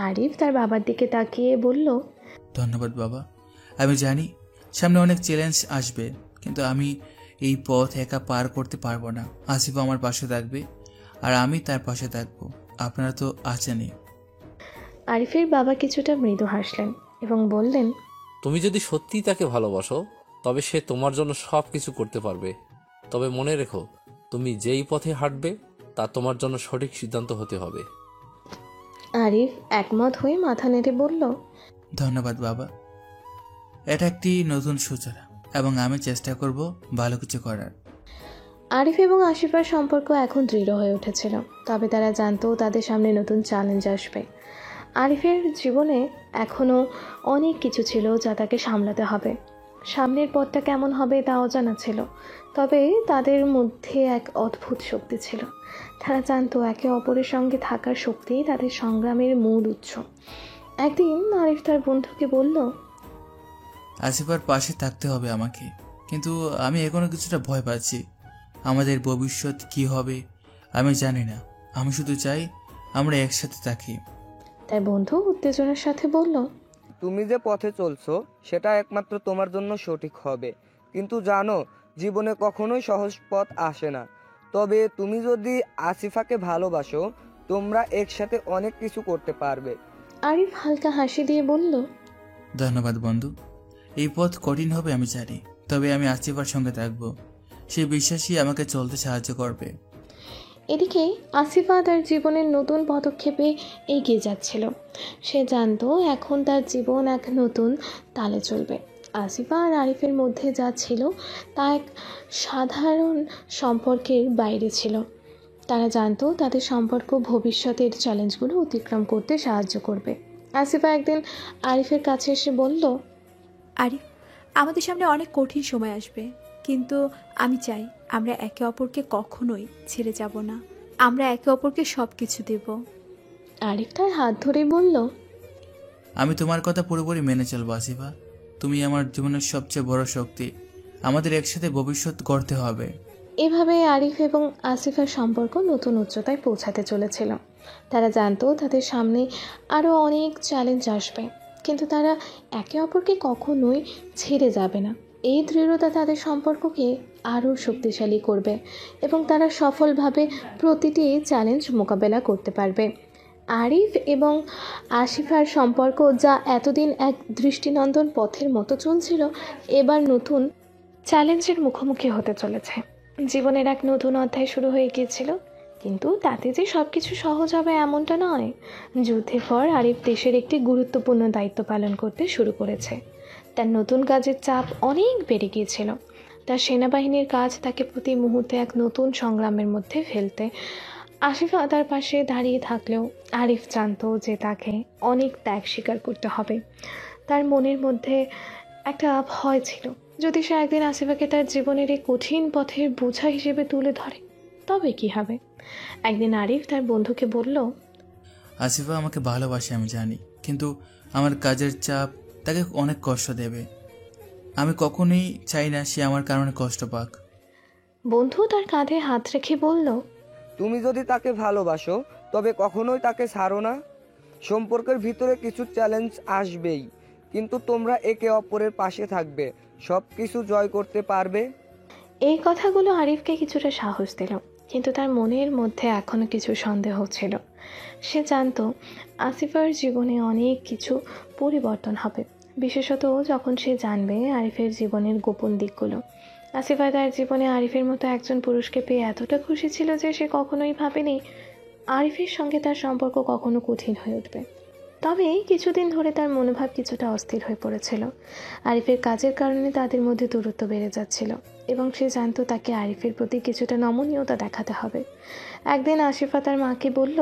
আরিফ তার বাবার দিকে তাকিয়ে বলল, ধন্যবাদ বাবা। আমি জানি সামনে অনেক চ্যালেঞ্জ আসবে, কিন্তু আমি এই পথ একা পার করতে পারবো না। আসিফ আমার পাশে থাকবে আর আমি তার পাশে থাকবো। আপনারা তো আছেনই। আরিফের বাবা কিছুটা মৃদু হাসলেন এবং বললেন, তুমি যদি সত্যিই তাকে ভালোবাসো তবে সে তোমার জন্য সব কিছু করতে পারবে। তবে মনে রেখো, তুমি যেই পথে হাঁটবে তা তোমার জন্য সঠিক সিদ্ধান্ত হতে হবে। আরিফ একমত হয়ে মাথা নেড়ে বলল, ধন্যবাদ বাবা। এটা একটি নতুন সূচনা এবং আমি চেষ্টা করব ভালো কিছু করার। আরিফ এবং আসিফার সম্পর্ক এখন দৃঢ় হয়ে উঠেছিল, তবে তারা জানতো তাদের সামনে নতুন চ্যালেঞ্জ আসবে। আরিফের জীবনে এখনও অনেক কিছু ছিল যা তাকে সামলাতে হবে। সামনের পথটা কেমন হবে তা অজানা ছিল, তবে তাদের মধ্যে এক অদ্ভুত শক্তি ছিল। তারা জানতো একে অপরের সঙ্গে থাকার শক্তি তাদের সংগ্রামের মূল উৎস। একদিন আরিফ তার বন্ধুকে বলল, আসিফার পাশে থাকতে হবে আমাকে, কিন্তু আমি এখনো কিছুটা ভয় পাচ্ছি। আমাদের ভবিষ্যৎ কি হবে আমি জানি না। আমি শুধু চাই আমরা একসাথে থাকি। তার বন্ধু উত্তেজনার সাথে বলল, তুমি যে পথে চলছো সেটা একমাত্র তোমার জন্য সঠিক হবে, কিন্তু জানো জীবনে কখনোই সহজ পথ আসে না। তবে তুমি যদি আসিফাকে ভালোবাসো তোমরা একসাথে অনেক কিছু করতে পারবে। আরিফ হালকা হাসি দিয়ে বলল, ধন্যবাদ বন্ধু। এই পথ কঠিন হবে আমি জানি, তবে আমি আসিফার সঙ্গে থাকবো। সেই বিশ্বাসই আমাকে চলতে সাহায্য করবে। এদিকে আসিফা তার জীবনের নতুন পদক্ষেপে এগিয়ে যাচ্ছিল। সে জানতো এখন তার জীবন এক নতুন তালে চলবে। আসিফা আর আরিফের মধ্যে যা ছিল তা এক সাধারণ সম্পর্কের বাইরে ছিল। তারা জানতো তাদের সম্পর্ক ভবিষ্যতের চ্যালেঞ্জগুলো অতিক্রম করতে সাহায্য করবে। আসিফা একদিন আরিফের কাছে এসে বলল, আরিফ, আমাদের সামনে অনেক কঠিন সময় আসবে, কিন্তু আমি চাই আমরা একে অপরকে কখনোই ছেড়ে যাব না। আমরা একে অপরকে সব কিছু দেব। আরিফ তার হাত ধরে বলল, আমি তোমার কথা পুরোপুরি মেনে চলবো আসিফা। তুমি আমার জীবনের সবচেয়ে বড় শক্তি। আমাদের একসাথে ভবিষ্যৎ গড়তে হবে। এভাবে আরিফ এবং আসিফার সম্পর্ক নতুন উচ্চতায় পৌঁছাতে চলেছিল। তারা জানতো তাদের সামনে আরও অনেক চ্যালেঞ্জ আসবে, কিন্তু তারা একে অপরকে কখনোই ছেড়ে যাবে না। এই দৃঢ়তা তাদের সম্পর্ককে আরও শক্তিশালী করবে এবং তারা সফলভাবে প্রতিটি চ্যালেঞ্জ মোকাবেলা করতে পারবে। আরিফ এবং আসিফার সম্পর্ক যা এতদিন এক দৃষ্টিনন্দন পথের মতো চলছিল, এবার নতুন চ্যালেঞ্জের মুখোমুখি হতে চলেছে। জীবনের এক নতুন অধ্যায় শুরু হয়ে গিয়েছিল, কিন্তু তাতে যে সব কিছু সহজ হবে এমনটা নয়। যুদ্ধের পর আরিফ দেশের একটি গুরুত্বপূর্ণ দায়িত্ব পালন করতে শুরু করেছে। তার নতুন কাজের চাপ অনেক বেড়ে গিয়েছিল। তার সেনাবাহিনীর কাজ তাকে প্রতি মুহূর্তে এক নতুন সংগ্রামের মধ্যে ফেলতে। আসিফা তার পাশে দাঁড়িয়ে থাকলেও আরিফ জানতো যে তাকে অনেক ত্যাগ স্বীকার করতে হবে। তার মনের মধ্যে একটা ভয় ছিল, যদি সে একদিন আসিফাকে তার জীবনের এই কঠিন পথের বোঝা হিসেবে তুলে ধরে তবে কি হবে। একদিন আরিফ তার বন্ধুকে বলল, আসিফা আমাকে ভালোবাসে আমি জানি, কিন্তু আমার কাজের চাপ তাকে অনেক কষ্ট দেবে। আমি কখনোই চাই না সে আমার কারণে কষ্ট পাক। বন্ধু তার কাঁধে হাত রেখে বলল, তুমি যদি তাকে ভালোবাসো তবে কখনোই তাকে ছাড়ো না। সম্পর্কের ভিতরে কিছু চ্যালেঞ্জ আসবেই, কিন্তু তোমরা একে অপরের পাশে থাকবে, সব কিছু জয় করতে পারবে। এই কথাগুলো আরিফকে কিছুটা সাহস দিল, কিন্তু তার মনের মধ্যে এখনো কিছু সন্দেহ ছিল। সে জানতো আসিফার জীবনে অনেক কিছু পরিবর্তন হবে, বিশেষত যখন সে জানবে আরিফের জীবনের গোপন দিকগুলো। আসিফা তার জীবনে আরিফের মতো একজন পুরুষকে পেয়ে এতটা খুশি ছিল যে সে কখনোই ভাবেনি আরিফের সঙ্গে তার সম্পর্ক কখনো কঠিন হয়ে উঠবে। তবে কিছুদিন ধরে তার মনোভাব কিছুটা অস্থির হয়ে পড়েছিল। আরিফের কাজের কারণে তাদের মধ্যে দূরত্ব বেড়ে যাচ্ছিল এবং সে জানতো তাকে আরিফের প্রতি কিছুটা নমনীয়তা দেখাতে হবে। একদিন আসিফা তার মাকে বলল,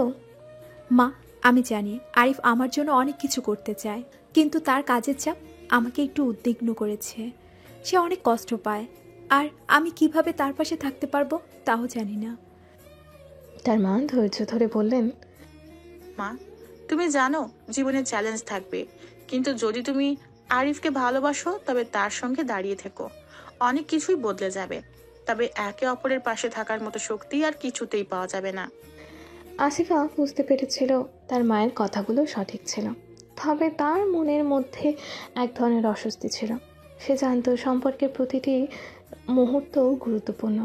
মা, আমি জানি আরিফ আমার জন্য অনেক কিছু করতে চায়, কিন্তু তার কাজের চাপ আমাকে একটু উদ্বিগ্ন করেছে। সে অনেক কষ্ট পায়, আর আমি কিভাবে তার পাশে থাকতে পারবো তাও জানি না। তার মা ধৈর্য ধরে বললেন, মা, তুমি জানো জীবনে চ্যালেঞ্জ থাকবে, কিন্তু যদি তুমি আরিফকে ভালোবাসো তবে তার সঙ্গে দাঁড়িয়ে থেকো। অনেক কিছুই বদলে যাবে, তবে একে অপরের পাশে থাকার মতো শক্তি আর কিছুতেই পাওয়া যাবে না। আসিফা বুঝতে পেরেছিল তার মায়ের কথাগুলো সঠিক ছিল, তবে তার মনের মধ্যে এক ধরনের অস্বস্তি ছিল। সে জানতো সম্পর্কের প্রতিটি মুহূর্ত গুরুত্বপূর্ণ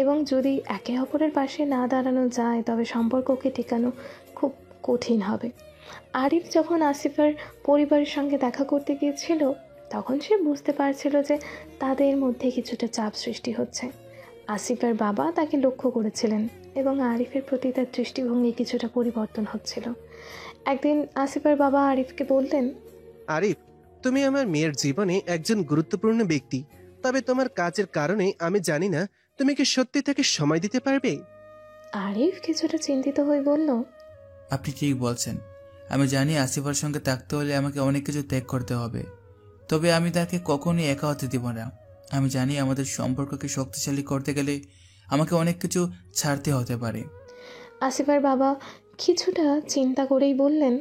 এবং যদি একে অপরের পাশে না দাঁড়ানো যায় তবে সম্পর্ককে টিকানো খুব কঠিন হবে। আরিফ যখন আসিফার পরিবারের সঙ্গে দেখা করতে গিয়েছিল তখন সে বুঝতে পারছিল যে তাদের মধ্যে কিছুটা চাপ সৃষ্টি হচ্ছে। আসিফার বাবা তাকে লক্ষ্য করেছিলেন এবং আরিফের প্রতি তার দৃষ্টিভঙ্গি কিছুটা পরিবর্তন হচ্ছিল। একদিন আসিফার বাবা আরিফকে বললেন, আরিফ, তুমি আমার মেয়ের জীবনে একজন গুরুত্বপূর্ণ ব্যক্তি, তবে তোমার কাজের কারণে আমি জানি না তুমি কি সত্যি তাকে সময় দিতে পারবে। আরিফ কিছুটা চিন্তিত হয়ে বলল, আপনি ঠিক বলছেন। আমি জানি আসিফার সঙ্গে থাকতে হলে আমাকে অনেক কিছু ত্যাগ করতে হবে, তবে আমি তাকে কখনোই একা হতে দিব না। আমি জানি আমাদের সম্পর্ককে শক্তিশালী করতে গেলে আমাকে অনেক কিছু ছাড়তে হতে পারে। আসিফার বাবা কিছুটা চিন্তা করেই বললেন,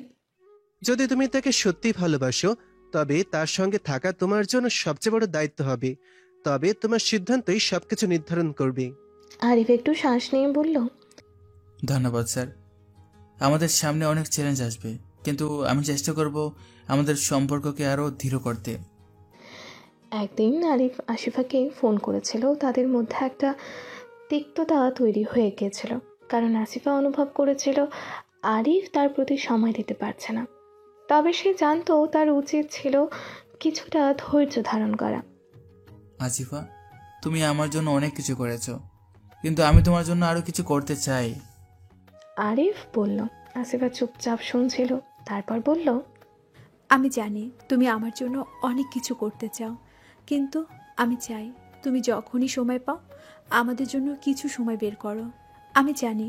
যদি তুমি তাকে সত্যি ভালোবাসো তবে তার সঙ্গে থাকা তোমার জন্য সবচেয়ে বড় দায়িত্ব হবে, তবে তোমার সিদ্ধান্তই সবকিছু নির্ধারণ করবে। আরিফ একটু শ্বাস নিয়ে বলল, ধন্যবাদ স্যার। আমাদের সামনে অনেক চ্যালেঞ্জ আসবে, কিন্তু আমি চেষ্টা করব আমাদের সম্পর্ককে আরও দৃঢ় করতে। একদিন আরিফ আসিফাকে ফোন করেছিল। তাদের মধ্যে একটা তিক্ততা তৈরি হয়ে গিয়েছিল, কারণ আসিফা অনুভব করেছিল আরিফ তার প্রতি সময় দিতে পারছে না। তবে সে জানতো তার উচিত ছিল কিছুটা ধৈর্য ধারণ করা। আসিফা, তুমি আমার জন্য অনেক কিছু করেছো, কিন্তু আমি তোমার জন্য আরও কিছু করতে চাই। আরিফ বলল। আসিফা চুপচাপ শুনছিল, তারপর বলল, আমি জানি তুমি আমার জন্য অনেক কিছু করতে চাও, কিন্তু আমি চাই তুমি যখনই সময় পাও আমাদের জন্য কিছু সময় বের করো। আমি জানি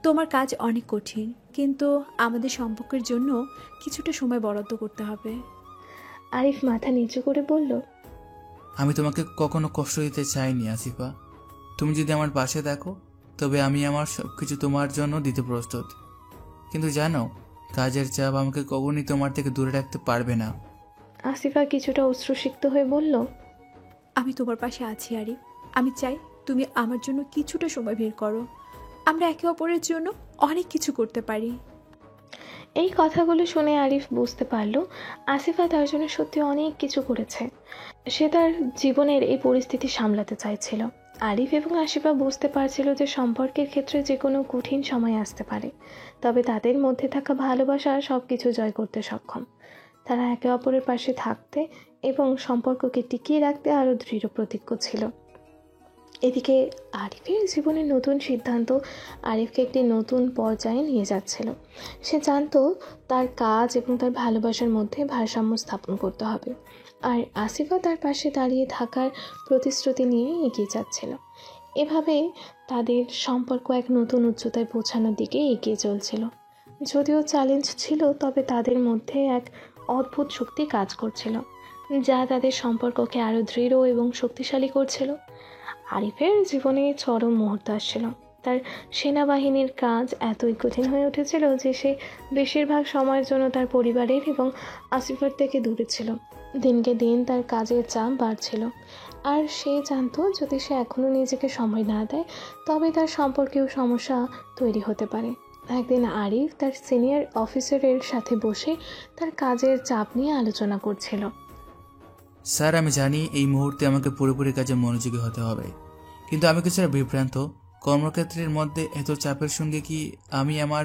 তোমার কাজ অনেক কঠিন, কিন্তু আমাদের সম্পর্কের জন্য কিছুটা সময় বরাদ্দ করতে হবে। আরিফ মাথা নিচু করে বলল, আমি তোমাকে কখনো কষ্ট দিতে চাইনি আসিফা। তুমি যদি আমার পাশে থাকো তবে আমি আমার সব কিছু তোমার জন্য দিতে প্রস্তুত, কিন্তু জানো কাজের চাপ আমাকে কখনই তোমার থেকে দূরে রাখতে পারবে না। আসিফা কিছুটা অশ্রুসিক্ত হয়ে বলল, আমি তোমার পাশে আছি আরিফ। আমি চাই তুমি আমার জন্য কিছুটা সময় বের করো, আমরা একে অপরের জন্য অনেক কিছু করতে পারি। এই কথাগুলো শুনে আরিফ বুঝতে পারল আসিফা তার জন্য সত্যি অনেক কিছু করেছে। সে তার জীবনের এই পরিস্থিতি সামলাতে চাইছিল। আরিফ এবং আসিফা বুঝতে পারছিল যে সম্পর্কের ক্ষেত্রে যে কোনো কঠিন সময় আসতে পারে, তবে তাদের মধ্যে থাকা ভালোবাসা সব কিছু জয় করতে সক্ষম। তারা একে অপরের পাশে থাকতে এবং সম্পর্ককে টিকিয়ে রাখতে আরও দৃঢ় প্রতিজ্ঞ ছিল। এদিকে আরিফের জীবনের নতুন সিদ্ধান্ত আরিফকে একটি নতুন পর্যায়ে নিয়ে যাচ্ছিল। সে জানতো তার কাজ এবং তার ভালোবাসার মধ্যে ভারসাম্য স্থাপন করতে হবে, আর আসিফা তার পাশে দাঁড়িয়ে থাকার প্রতিশ্রুতি নিয়ে এগিয়ে যাচ্ছিল। এভাবে তাদের সম্পর্ক এক নতুন উচ্চতায় পৌঁছানোর দিকে এগিয়ে চলছিল। যদিও চ্যালেঞ্জ ছিল, তবে তাদের মধ্যে এক অদ্ভুত শক্তি কাজ করছিল, যা তাদের সম্পর্ককে আরও দৃঢ় এবং শক্তিশালী করছিল। আরিফের জীবনে চরম মুহূর্ত আসছিল। তার সেনাবাহিনীর কাজ এতই কঠিন হয়ে উঠেছিল যে সে বেশিরভাগ সময়ের জন্য তার পরিবারের এবং আসিফার থেকে দূরে ছিল। দিনকে দিন তার কাজের চাপ বাড়ছিল, আর সে জানতো যদি সে এখনও নিজেকে সময় না দেয় তবে তার সম্পর্কেও সমস্যা তৈরি হতে পারে। একদিন আরিফ তার সিনিয়র অফিসারের সাথে বসে তার কাজের চাপ নিয়ে আলোচনা করছিল। স্যার, আমি জানি এই মুহূর্তে আমাকে পুরোপুরি কাজে মনোযোগী হতে হবে, কিন্তু আমি কিছুটা বিভ্রান্ত। কর্মক্ষেত্রের মধ্যে এত চাপের সঙ্গে কি আমি আমার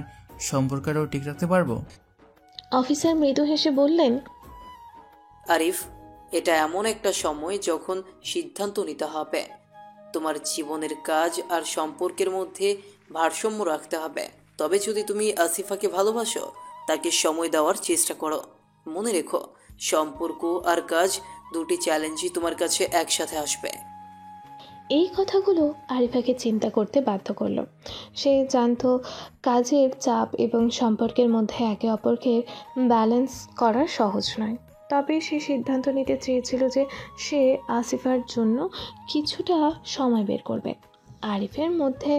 সম্পর্কটাও ঠিক রাখতে পারবো? অফিসার মৃদু হেসে বললেন, আরিফ, এটা এমন একটা সময় যখন সিদ্ধান্ত নিতে হবে। তোমার জীবনের কাজ আর সম্পর্কের মধ্যে ভারসাম্য রাখতে হবে। তবে যদি তুমি আসিফাকে ভালোবাসো, তাকে সময় দেওয়ার চেষ্টা করো। মনে রেখো, সম্পর্ক আর কাজ দুটি চ্যালেঞ্জই তোমার কাছে একসাথে আসবে। এই কথাগুলো আরিফাকে চিন্তা করতে বাধ্য করলো। সে জানতো কাজের চাপ এবং সম্পর্কের মধ্যে একে অপরকে ব্যালেন্স করা সহজ নয়, তবে সে সিদ্ধান্ত নিতে চেয়েছিল যে সে আসিফার জন্য কিছুটা সময় বের করবে। আরিফের মধ্যে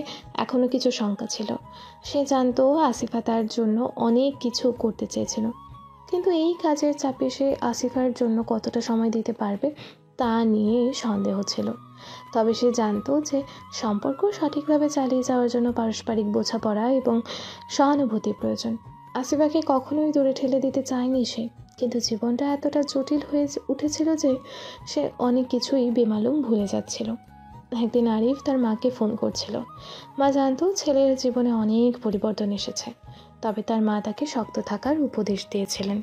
এখনও কিছু শঙ্কা ছিল। সে জানতো আসিফা তার জন্য অনেক কিছু করতে চেয়েছিল, কিন্তু এই কাজের চাপে সে আসিফার জন্য কতটা সময় দিতে পারবে তা নিয়ে সন্দেহ ছিল। তবে সে জানতো যে সম্পর্ক সঠিকভাবে চালিয়ে যাওয়ার জন্য পারস্পরিক বোঝাপড়া এবং সহানুভূতির প্রয়োজন। আসিফাকে কখনোই দূরে ঠেলে দিতে চায়নি সে, কিন্তু জীবনটা এতটা জটিল হয়ে উঠেছিল যে সে অনেক কিছুই বেমালুম ভুলে যাচ্ছিল। একদিন আরিফ তার মাকে ফোন করছিল। মা জানতো ছেলের জীবনে অনেক পরিবর্তন এসেছে, তবে তার মা তাকে শক্ত থাকার উপদেশ দিয়েছিলেন।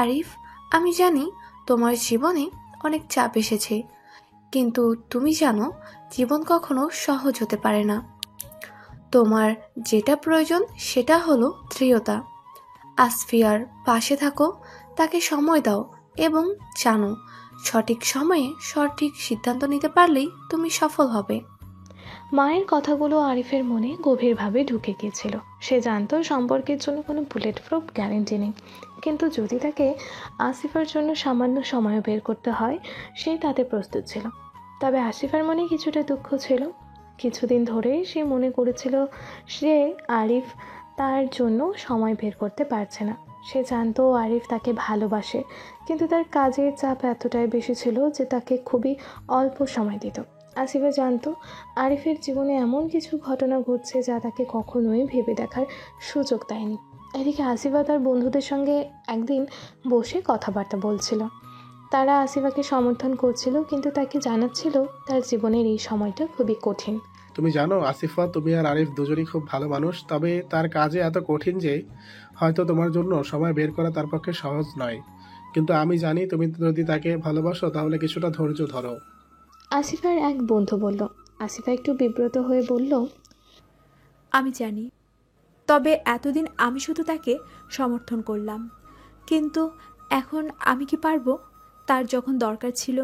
আরিফ, আমি জানি তোমার জীবনে অনেক চাপ এসেছে, কিন্তু তুমি জানো জীবন কখনো সহজ হতে পারে না। তোমার যেটা প্রয়োজন সেটা হলো দৃঢ়তা। আসফিয়ার পাশে থাকো, তাকে সময় দাও এবং জানো সঠিক সময়ে সঠিক সিদ্ধান্ত নিতে পারলেই তুমি সফল হবে। মায়ের কথাগুলো আরিফের মনে গভীরভাবে ঢুকে গিয়েছিল। সে জানতো সম্পর্কের জন্য কোনো বুলেট প্রুফ গ্যারেন্টি নেই, কিন্তু যদি তাকে আসিফার জন্য সামান্য সময় বের করতে হয় সে তাতে প্রস্তুত ছিল। তবে আসিফার মনে কিছুটা দুঃখ ছিল। কিছুদিন ধরে সে মনে করেছিল সে আরিফ তার জন্য সময় বের করতে পারছে না। সে জানতো আরিফ তাকে ভালোবাসে, কিন্তু তার কাজের চাপ এতটাই বেশি ছিল যে তাকে খুবই অল্প সময় দিত। আসিফা জানতো আরিফের জীবনে এমন কিছু ঘটনা ঘটছে যা তাকে কখনোই ভেবে দেখার সুযোগ দেয়নি। এদিকে আসিফা তার বন্ধুদের সঙ্গে একদিন বসে কথাবার্তা বলছিল। তারা আসিফাকে সমর্থন করছিল, কিন্তু তাকে জানাচ্ছিল তার জীবনের এই সময়টা খুবই কঠিন। তুমি জানো আসিফা, তুমি আর আরিফ দুজনই খুব ভালো মানুষ, তবে তার কাজে এত কঠিন যে হয়তো তোমার জন্য সময় বের করা তার পক্ষে সহজ নয়। কিন্তু আমি জানি তুমি যদি তাকে ভালোবাসো তাহলে কিছুটা ধৈর্য ধরো। আসিফার এক বন্ধু বলল। আসিফা একটু বিব্রত হয়ে বলল, আমি জানি, তবে এতদিন আমি শুধু তাকে সমর্থন করলাম, কিন্তু এখন আমি কি পারবো? তার যখন দরকার ছিল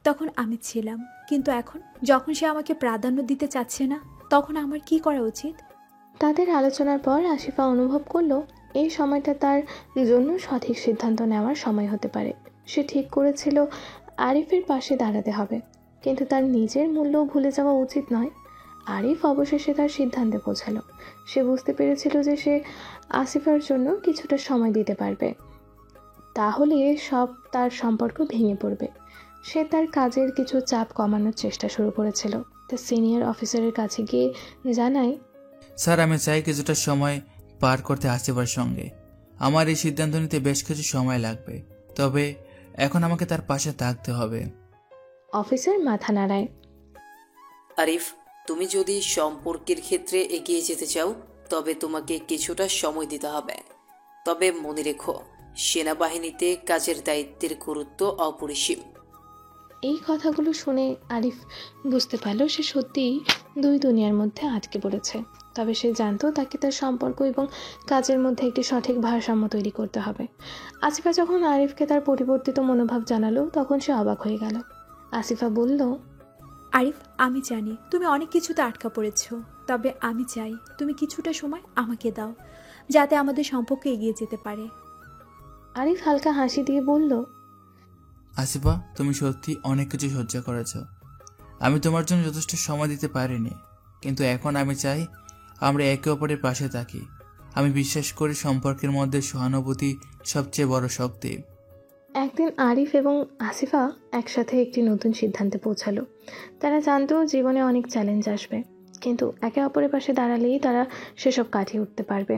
তখন আমি ছিলাম, কিন্তু এখন যখন সে আমাকে প্রাধান্য দিতে চাচ্ছে না তখন আমার কি করা উচিত? তাদের আলোচনার পর আসিফা অনুভব করলো এই সময়টা তার জন্য সঠিক সিদ্ধান্ত নেওয়ার সময় হতে পারে। সে ঠিক করেছিল আরিফের পাশে দাঁড়াতে হবে, কিন্তু তার নিজের মূল্যও ভুলে যাওয়া উচিত নয়। আরিফ অবশেষে তার সিদ্ধান্তে পৌঁছালো। সে বুঝতে পেরেছিল যে সে আসিফার জন্য কিছুটা সময় দিতে পারবে, তাহলে তার সম্পর্ক ভেঙে পড়বে। সে তার কাজের কিছু চাপ কমানোর চেষ্টা শুরু করেছিল। তার সিনিয়র অফিসারের কাছে গিয়ে জানায়, স্যার, আমি চাই কিছুটা সময় পার করতে আসিফার সঙ্গে। আমার এই সিদ্ধান্ত নিতে বেশ কিছু সময় লাগবে, তবে এখন আমাকে তার পাশে থাকতে হবে। অফিসার মাথা নাড়ায়। আরিফ, তুমি যদি সম্পর্কের ক্ষেত্রে এগিয়ে যেতে চাও তবে তোমাকে কিছুটা সময় দিতে হবে। তবে মনে রেখো, সেনাবাহিনীতে কাজের দায়িত্বের গুরুত্ব অপরিসীম। এই কথাগুলো শুনে আরিফ বুঝতে পারল সে সত্যিই দুই দুনিয়ার মধ্যে আটকে পড়েছে। তবে সে জানতো তাকে তার সম্পর্ক এবং কাজের মধ্যে একটি সঠিক ভারসাম্য তৈরি করতে হবে। আসিফা যখন আরিফকে তার পরিবর্তিত মনোভাব জানালো তখন সে অবাক হয়ে গেল। আসিফা বলল, আরিফ, আমি জানি তুমি অনেক কিছুতে আটকা পড়েছো, তবে আমি চাই তুমি কিছুটা সময় আমাকে দাও, যাতে আমাদের সম্পর্ক এগিয়ে যেতে পারে। আরিফ হালকা হাসি দিয়ে বলল, আসিফা, তুমি সত্যি অনেক কিছু সহ্য করেছ। আমি তোমার জন্য যথেষ্ট সময় দিতে পারিনি, কিন্তু এখন আমি চাই আমরা একে অপরের পাশে থাকি। আমি বিশ্বাস করি সম্পর্কের মধ্যে সহানুভূতি সবচেয়ে বড় শক্তি। একদিন আরিফ এবং আসিফা একসাথে একটি নতুন সিদ্ধান্তে পৌঁছালো। তারা জানতো জীবনে অনেক চ্যালেঞ্জ আসবে, কিন্তু একে অপরের পাশে দাঁড়ালেই তারা সেসব কাটিয়ে উঠতে পারবে।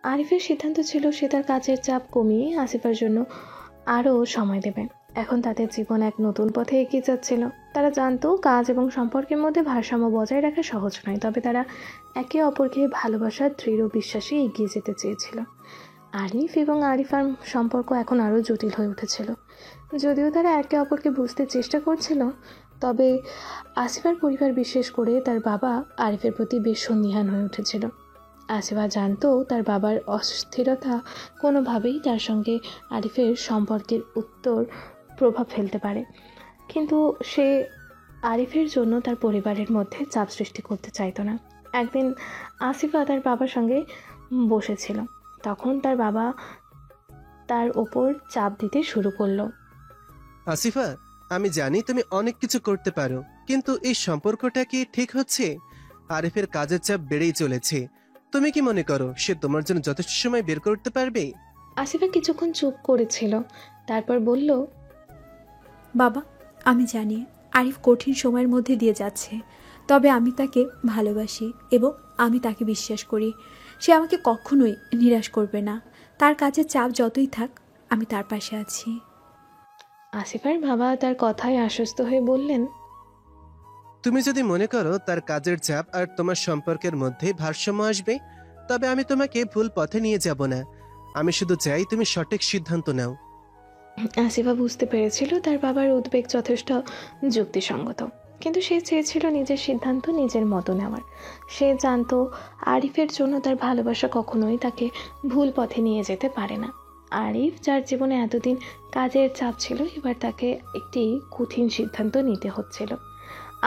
আরিফের সিদ্ধান্ত ছিল সে তার কাজের চাপ কমিয়ে আসিফার জন্য আরও সময় দেবে। এখন তাদের জীবন এক নতুন পথে এগিয়ে যাচ্ছিল। তারা জানতো কাজ এবং সম্পর্কের মধ্যে ভারসাম্য বজায় রাখা সহজ নয়, তবে তারা একে অপরকে ভালোবাসার দৃঢ় বিশ্বাসে এগিয়ে যেতে চেয়েছিল। আরিফ এবং আরিফার সম্পর্ক এখন আরও জটিল হয়ে উঠেছিল। যদিও তারা একে অপরকে বুঝতে চেষ্টা করছিল, তবে আসিফার পরিবার, বিশেষ করে তার বাবা, আরিফের প্রতি বেশ সন্দিহান হয়ে উঠেছিল। আসিফা জানতো তার বাবার অস্থিরতা কোনোভাবেই তার সঙ্গে আরিফের সম্পর্কের উত্তর প্রভাব ফেলতে পারে, কিন্তু সে আরিফের জন্য তার পরিবারের মধ্যে চাপ সৃষ্টি করতে চাইতো না। একদিন আসিফা তার বাবার সঙ্গে বসেছিল, তখন তার বাবা তার ওপর চাপ দিতে শুরু করলো। আসিফা, আমি জানি তুমি অনেক কিছু করতে পারো, কিন্তু এই সম্পর্কটা কি ঠিক হচ্ছে? আরিফের কাজের চাপ বেড়েই চলেছে। তুমি কি মনে করো সে তোমার জন্য যথেষ্ট সময় বের করতে পারবে? আসিফা কিছুক্ষণ চুপ করেছিল, তারপর বলল, বাবা, আমি জানি আরিফ কঠিন সময়ের মধ্যে দিয়ে যাচ্ছে, তবে আমি তাকে ভালোবাসি এবং আমি তাকে বিশ্বাস করি। সে আমাকে কখনোই নিরাশ করবে না। তার কাজের চাপ যতই থাক, আমি তার পাশে আছি। আসিফার বাবা তার কথায় আশ্বস্ত হয়ে বললেন, তুমি যদি মনে করো তার কাজের চাপ আর তোমার সম্পর্কের মধ্যে ভারসাম্য আসবে, তবে আমি তোমাকে ভুল পথে নিয়ে যাব না। আমি শুধু চাই তুমি সঠিক সিদ্ধান্ত নাও। আসিফা বুঝতে পেরেছিল তার বাবার উদ্বেগ যথেষ্ট যুক্তিসঙ্গত, কিন্তু সে চেয়েছিল নিজের সিদ্ধান্ত নিজের মতো নেওয়ার। সে জানতো আরিফের জন্য তার ভালোবাসা কখনোই তাকে ভুল পথে নিয়ে যেতে পারে না। আরিফ, যার জীবনে এতদিন কাজের চাপ ছিল, এবার তাকে একটি কঠিন সিদ্ধান্ত নিতে হচ্ছিল।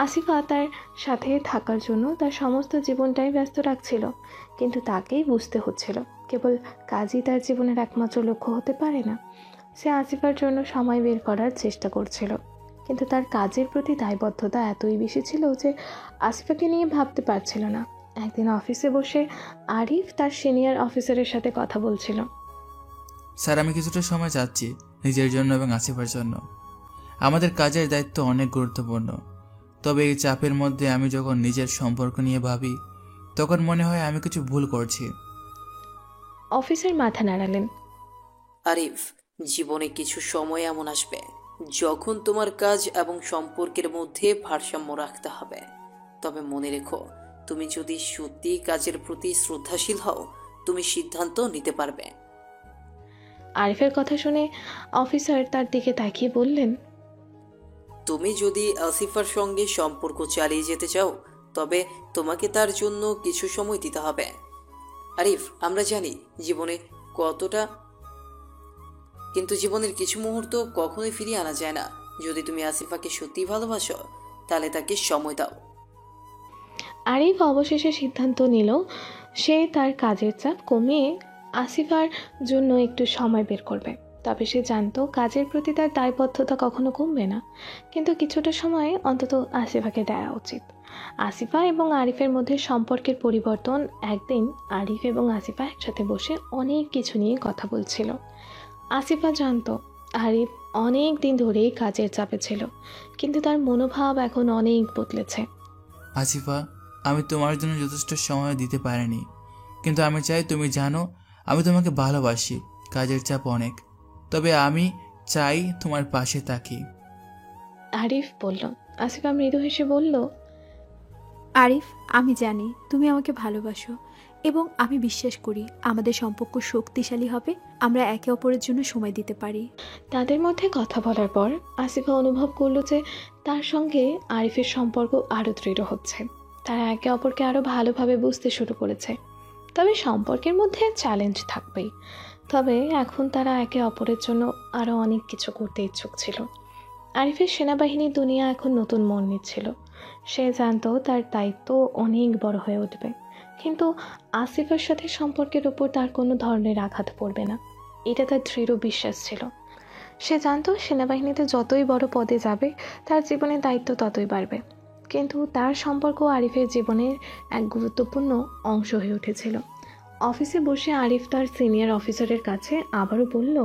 আসিফা তার সাথে থাকার জন্য তার সমস্ত জীবনটাই ব্যস্ত রাখছিল, কিন্তু তাকেই বুঝতে হচ্ছিল কেবল কাজই তার জীবনের একমাত্র লক্ষ্য হতে পারে না। সে আসিফার জন্য সময় বের করার চেষ্টা করছিল, কিন্তু তার কাজের প্রতি দায়বদ্ধতা এতই বেশি ছিল যে আসিফাকে নিয়ে ভাবতে পারছিল না। একদিন অফিসে বসে আরিফ তার সিনিয়র অফিসারের সাথে কথা বলছিল। স্যার, আমি কিছুটা সময় চাচ্ছি নিজের জন্য এবং আসিফার জন্য। আমাদের কাজের দায়িত্ব অনেক গুরুত্বপূর্ণ, তবে এই চাপের মধ্যে আমি যখন নিজের সম্পর্ক নিয়ে ভাবি তখন মনে হয় আমি কিছু ভুল করছি। অফিসার মাথা নাড়ালেন। আরিফ, জীবনে কিছু সময় এমন আসবে যখন তোমার কাজ এবং সম্পর্কের মধ্যে ভারসাম্য রাখতে হবে। তবে মনে রেখো, তুমি যদি সত্যি কাজের প্রতি শ্রদ্ধাশীল হও, তুমি সিদ্ধান্ত নিতে পারবে। আরিফের কথা শুনে অফিসার তার দিকে তাকিয়ে বললেন, তুমি যদি আসিফার সঙ্গে সম্পর্ক চালিয়ে যেতে চাও তবে তোমাকে তার জন্য কিছু সময় দিতে হবে। আরিফ, আমরা জানি জীবনে কতটা, কিন্তু জীবনের কিছু মুহূর্ত কখনোই ফিরিয়ে আনা যায় না। যদি তুমি আসিফাকে সত্যি ভালোবাসো তাহলে তাকে সময় দাও। আরিফ অবশেষে সিদ্ধান্ত নিল সে তার কাজের চাপ কমিয়ে আসিফার জন্য একটু সময় বের করবে। তবে সে জানতো কাজের প্রতি তার দায়বদ্ধতা কখনো কমবে না, কিন্তু কিছুটা সময় অন্তত আসিফাকে দেওয়া উচিত। আসিফা এবং আরিফের মধ্যে সম্পর্কের পরিবর্তন। একদিন আরিফ এবং আসিফা একসাথে বসে অনেক কিছু নিয়ে কথা বলছিল। আসিফা জানতো আরিফ অনেক দিন ধরেই কাজের চাপে ছিল, কিন্তু তার মনোভাব এখন অনেক বদলেছে। আসিফা, আমি তোমার জন্য যথেষ্ট সময় দিতে পারিনি, কিন্তু আমি চাই তুমি জানো আমি তোমাকে ভালোবাসি। কাজের চাপ অনেক, তবে আমি চাই তোমার পাশে থাকি। আরিফ বলল। আসিফা মৃদু হেসে বলল, আরিফ, আমি জানি তুমি আমাকে ভালোবাসো এবং আমি বিশ্বাস করি আমাদের সম্পর্ক শক্তিশালী হবে। আমরা একে অপরের জন্য সময় দিতে পারি। তাদের মধ্যে কথা বলার পর আসিফা অনুভব করলো যে তার সঙ্গে আরিফের সম্পর্ক আরও দৃঢ় হচ্ছে। তারা একে অপরকে আরও ভালোভাবে বুঝতে শুরু করেছে। তবে সম্পর্কের মধ্যে চ্যালেঞ্জ থাকবেই। তবে এখন তারা একে অপরের জন্য আরও অনেক কিছু করতে ইচ্ছুক ছিল। আরিফের সেনাবাহিনীর দুনিয়া এখন নতুন মন নিচ্ছিল। সে জানতো তার দায়িত্ব অনেক বড় হয়ে উঠবে, কিন্তু আসিফের সাথে সম্পর্কের উপর তার কোনো ধরনের আঘাত পড়বে না, এটা তার দৃঢ় বিশ্বাস ছিল। সে জানতো সেনাবাহিনীতে যতই বড় পদে যাবে তার জীবনের দায়িত্ব ততই বাড়বে, কিন্তু তার সম্পর্ক আরিফের জীবনের এক গুরুত্বপূর্ণ অংশ হয়ে উঠেছিল। অফিসে বসে আরিফ তার সিনিয়র অফিসারের কাছে আবারও বলল,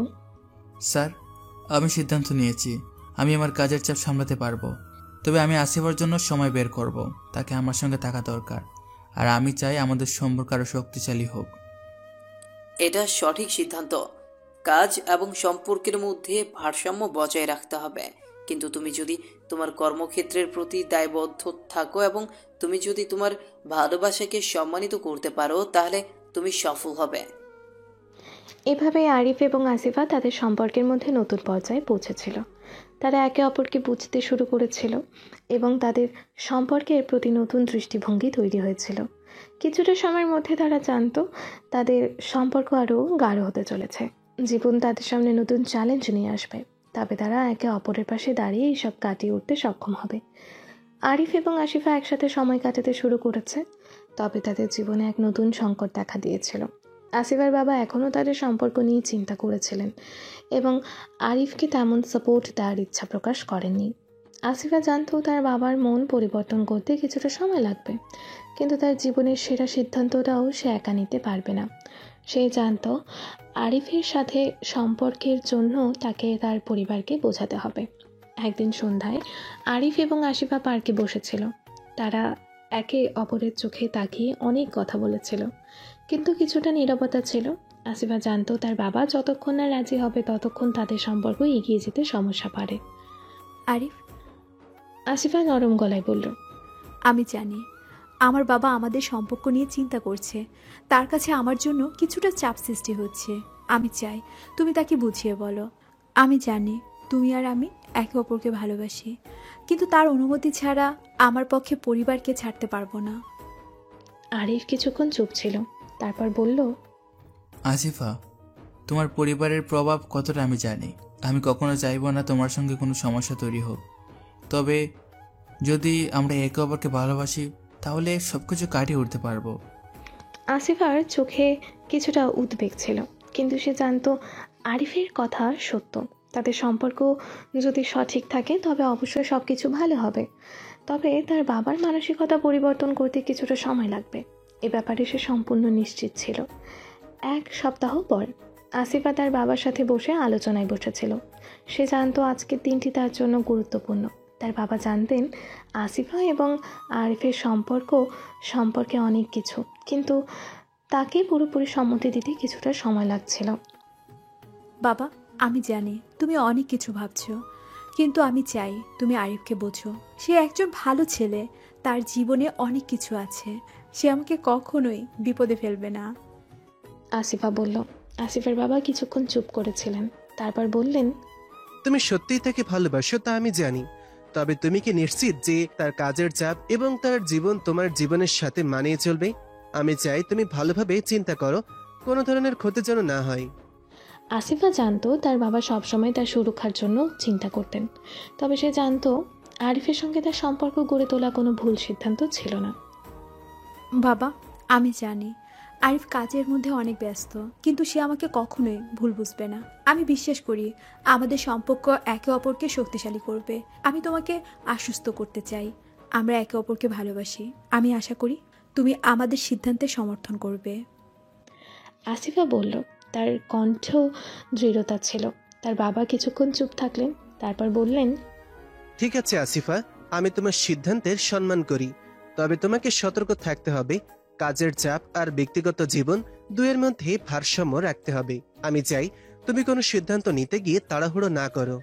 স্যার, আমি সিদ্ধান্ত নিয়েছি আমি আমার কাজের চাপ সামলাতে পারবো। তবে আমি আসিফার জন্য সময় বের করব। তাকে আমার সঙ্গে থাকা দরকার, আর আমি চাই আমাদের সম্পর্ক আরও শক্তিশালী হোক। এটা সঠিক সিদ্ধান্ত। কাজ এবং সম্পর্কের মধ্যে ভারসাম্য বজায় রাখতে হবে, কিন্তু তুমি যদি তোমার কর্মক্ষেত্রের প্রতি দায়বদ্ধ থাকো এবং তুমি যদি তোমার ভালোবাসাকে সম্মানিত করতে পারো, তাহলে তুমি সফল হবে। এভাবে আরিফ এবং আসিফা তাদের সম্পর্কের মধ্যে নতুন পর্যায়ে পৌঁছেছিল। তারা একে অপরকে বুঝতে শুরু করেছিল এবং তাদের সম্পর্কের প্রতি নতুন দৃষ্টিভঙ্গি তৈরি হয়েছিল। কিছুটা সময়ের মধ্যে তারা জানতো তাদের সম্পর্ক আরও গাঢ় হতে চলেছে। জীবন তাদের সামনে নতুন চ্যালেঞ্জ নিয়ে আসবে, তবে তারা একে অপরের পাশে দাঁড়িয়ে এইসব কাটিয়ে উঠতে সক্ষম হবে। আরিফ এবং আসিফা একসাথে সময় কাটাতে শুরু করেছে, তবে তাদের জীবনে এক নতুন সংকট দেখা দিয়েছিল। আসিফার বাবা এখনও তাদের সম্পর্ক নিয়ে চিন্তা করেছিলেন এবং আরিফকে তেমন সাপোর্ট দেওয়ার ইচ্ছা প্রকাশ করেননি। আসিফা জানতো তার বাবার মন পরিবর্তন করতে কিছুটা সময় লাগবে, কিন্তু তার জীবনের সেরা সিদ্ধান্তটাও সে একা নিতে পারবে না। সে জানতো আরিফের সাথে সম্পর্কের জন্য তাকে তার পরিবারকে বোঝাতে হবে। একদিন সন্ধ্যায় আরিফ এবং আসিফা পার্কে বসেছিল। তারা একে অপরের চোখে তাকিয়ে অনেক কথা বলেছিল, কিন্তু কিছুটা নীরবতা ছিল। আসিফা জানতো তার বাবা যতক্ষণ না রাজি হবে ততক্ষণ তাদের সম্পর্ক এগিয়ে যেতে সমস্যা পারে। আরিফ, আসিফা নরম গলায় বলল, আমি জানি আমার বাবা আমাদের সম্পর্ক নিয়ে চিন্তা করছে। তার কাছে আমার জন্য কিছুটা চাপ সৃষ্টি হচ্ছে। আমি চাই তুমি তাকে বুঝিয়ে বলো। আমি জানি তুমি আর আমি একে অপরকে ভালোবাসি, কিন্তু তার অনুমতি ছাড়া আমার পক্ষে পরিবারকে ছাড়তে পারবো না। আরিফ কিছুক্ষণ চুপ ছিল, তারপর বলল, আসিফা, তোমার পরিবারের প্রভাব কতটা আমি জানি। আমি কখনো চাইবো না তোমার সঙ্গে কোনো সমস্যা তৈরি হোক। তবে যদি আমরা একে অপরকে ভালোবাসি তাহলে সব কিছু কাটিয়ে উঠতে পারবো। আসিফার চোখে কিছুটা উদ্বেগ ছিল, কিন্তু সে জানতো আরিফের কথা সত্য। তাদের সম্পর্ক যদি সঠিক থাকে তবে অবশ্যই সব কিছু ভালো হবে। তবে তার বাবার মানসিকতা পরিবর্তন করতে কিছুটা সময় লাগবে, এ ব্যাপারে সে সম্পূর্ণ নিশ্চিত ছিল। এক সপ্তাহ পর আসিফা তার বাবার সাথে বসে আলোচনায় বসেছিল। সে জানতো আজকের দিনটি তার জন্য গুরুত্বপূর্ণ। তার বাবা জানতেন আসিফা এবং আরিফের সম্পর্কে অনেক কিছু, কিন্তু তাকে পুরোপুরি সম্মতি দিতে কিছুটা সময় লাগছিল। বাবা, আমি জানি তুমি অনেক কিছু ভাবছো, কিন্তু আমি চাই তুমি আরিফকে বোঝো। সে একজন ভালো ছেলে, তার জীবনে অনেক কিছু আছে। সে আমাকে কখনোই বিপদে ফেলবে না। আসিফা বলল। আসিফের বাবা কিছুক্ষণ চুপ করেছিলেন, তারপর বললেন, তুমি সত্যিই তাকে ভালোবাসো তা আমি জানি, তবে তুমি কি নিশ্চিত যে তার কাজের চাপ এবং তার জীবন তোমার জীবনের সাথে মানিয়ে চলবে? আমি চাই তুমি ভালোভাবে চিন্তা করো, কোনো ধরনের ক্ষতি যেন না হয়। আসিফা জানতো তার বাবা সবসময় তার সুরক্ষার জন্য চিন্তা করতেন, তবে সে জানতো আরিফের সঙ্গে তার সম্পর্ক গড়ে তোলা কোনো ভুল সিদ্ধান্ত ছিল না। বাবা, আমি জানি আরিফ কাজের মধ্যে অনেক ব্যস্ত, কিন্তু সে আমাকে কখনোই ভুল বুঝবে না। আমি বিশ্বাস করি আমাদের সম্পর্ক একে অপরকে শক্তিশালী করবে। আমি তোমাকে আশ্বস্ত করতে চাই আমরা একে অপরকে ভালোবাসি। আমি আশা করি তুমি আমাদের সিদ্ধান্তে সমর্থন করবে। আসিফা বলল, তার কণ্ঠ দৃঢ়তা ছিল। তার বাবা কিছুক্ষণ চুপ থাকলেন, তারপর বললেন, ঠিক আছে আসিফা, আমি তোমার সিদ্ধান্তের সম্মান করি, তবে তোমাকে সতর্ক থাকতে হবে। কাজের চাপ আর ব্যক্তিগত জীবন দুয়ের মধ্যে ভারসাম্য রাখতে হবে। আমি চাই তুমি কোনো সিদ্ধান্ত নিতে গিয়ে তাড়াহুড়ো না করো।